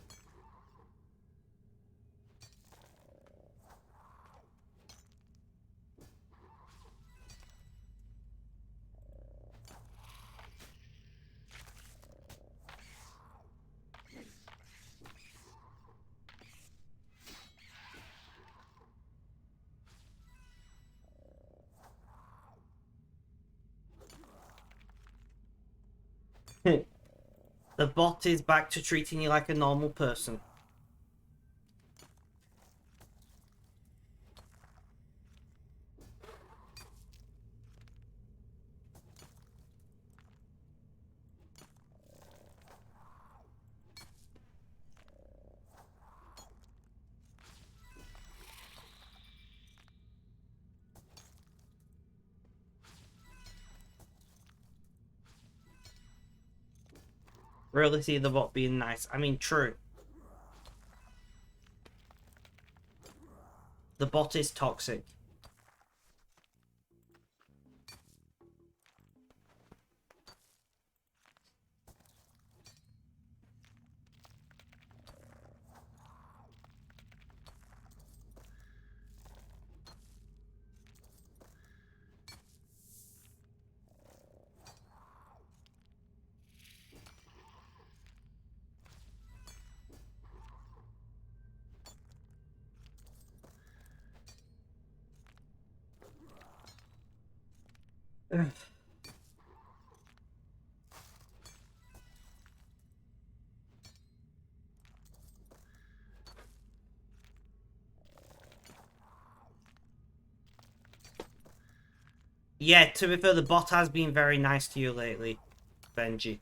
The bot is back to treating you like a normal person. Really see the bot being nice. I mean, true. The bot is toxic. Yeah, to be fair, the bot has been very nice to you lately, Benji.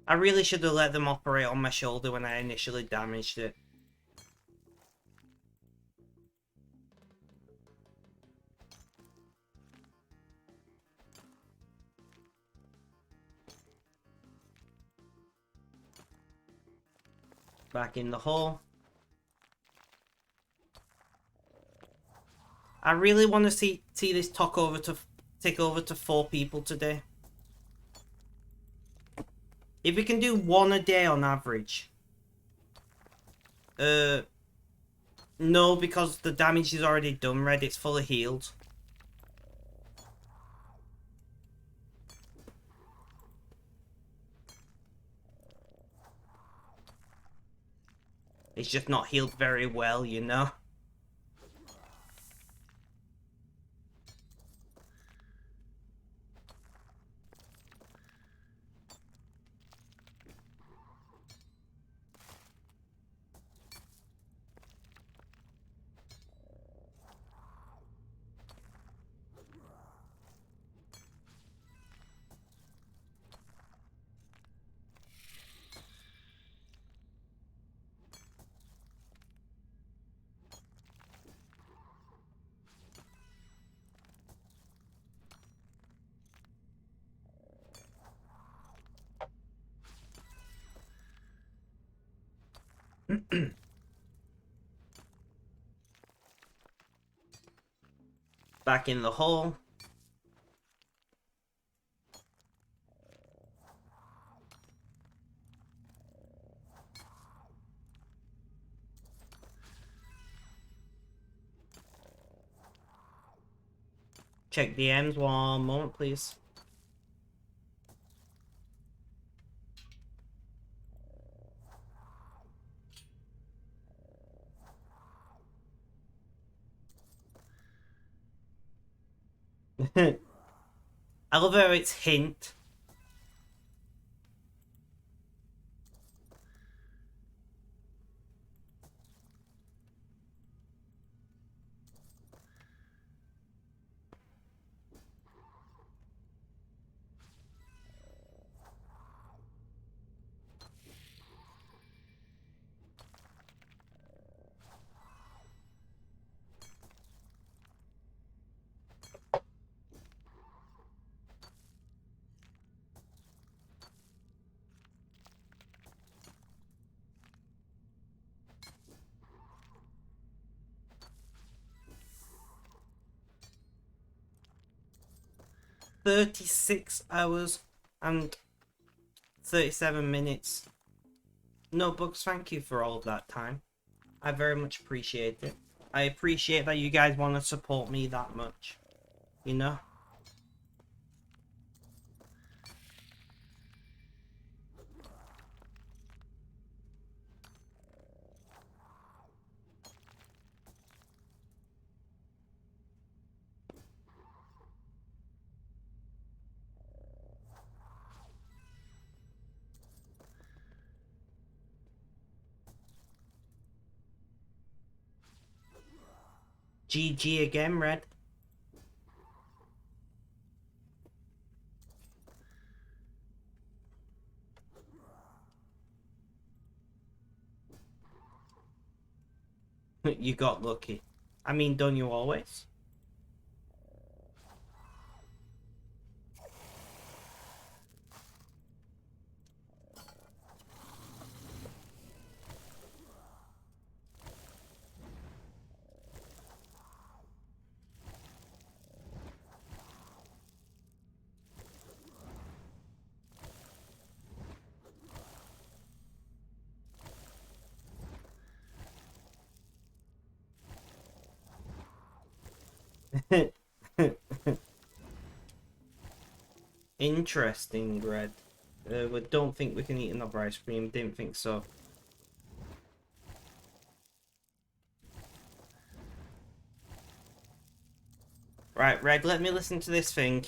I really should have let them operate on my shoulder when I initially damaged it. Back in the hole. I really want to see this take over to 4 people today. If we can do 1 a day on average. No, because the damage is already done, Red. It's fully healed. It's just not healed very well, you know? Back in the hole. Check DMs 1 moment, please. I love how it's hint. 36 hours and 37 minutes. Notebooks, thank you for all of that time. I very much appreciate it. I appreciate that you guys want to support me that much. You know? GG again, Red. You got lucky. I mean, don't you always? Interesting, Red. We don't think we can eat another ice cream. Didn't think so. Right, Red, let me listen to this thing.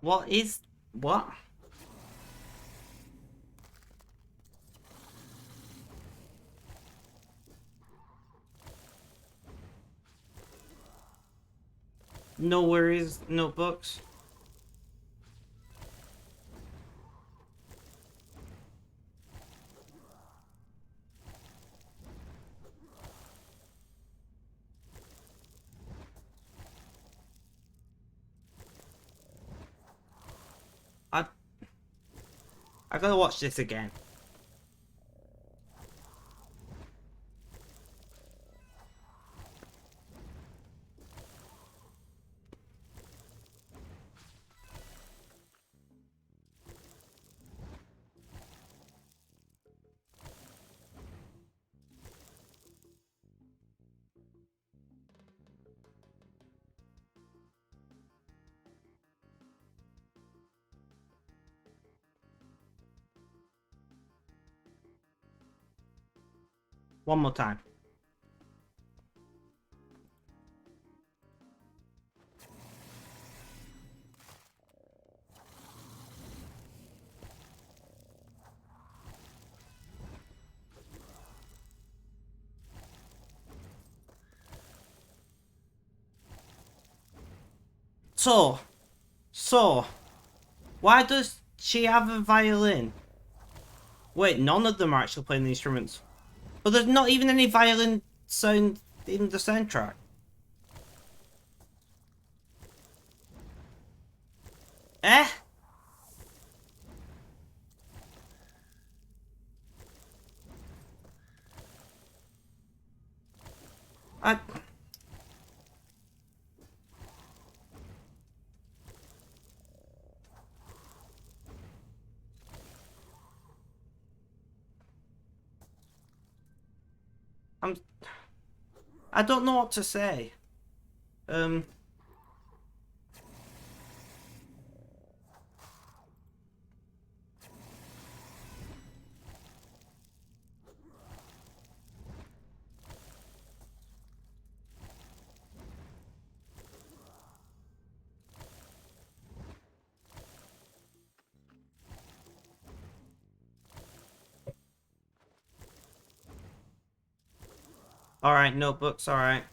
What is... What? No worries, notebooks. I gotta watch this again. One more time. So, why does she have a violin? Wait, none of them are actually playing the instruments. But there's not even any violin sound in the soundtrack. Eh? I... I'm... I don't know what to say. Alright, notebooks, alright.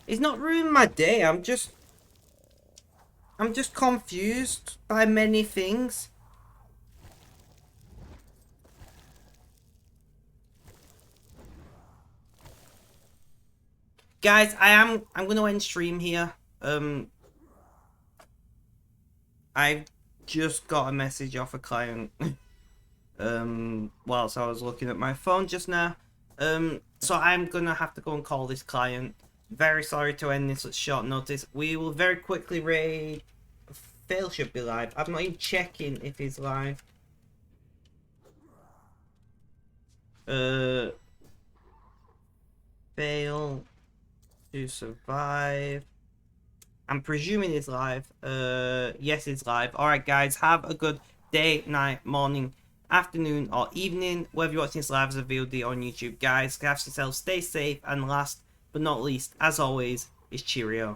It's not ruined my day. I'm just confused by many things. Guys, I'm gonna end stream here. I just got a message off a client. Whilst I was looking at my phone just now. So I'm gonna have to go and call this client. Very sorry to end this at short notice. We will very quickly raid. Fail should be live. I'm not even checking if he's live. Fail to survive. I'm presuming it's live. Yes, it's live. Alright, guys, have a good day, night, morning, afternoon, or evening, whether you're watching this live as a VOD on YouTube. Guys, have yourselves, stay safe, and last but not least, as always, is cheerio.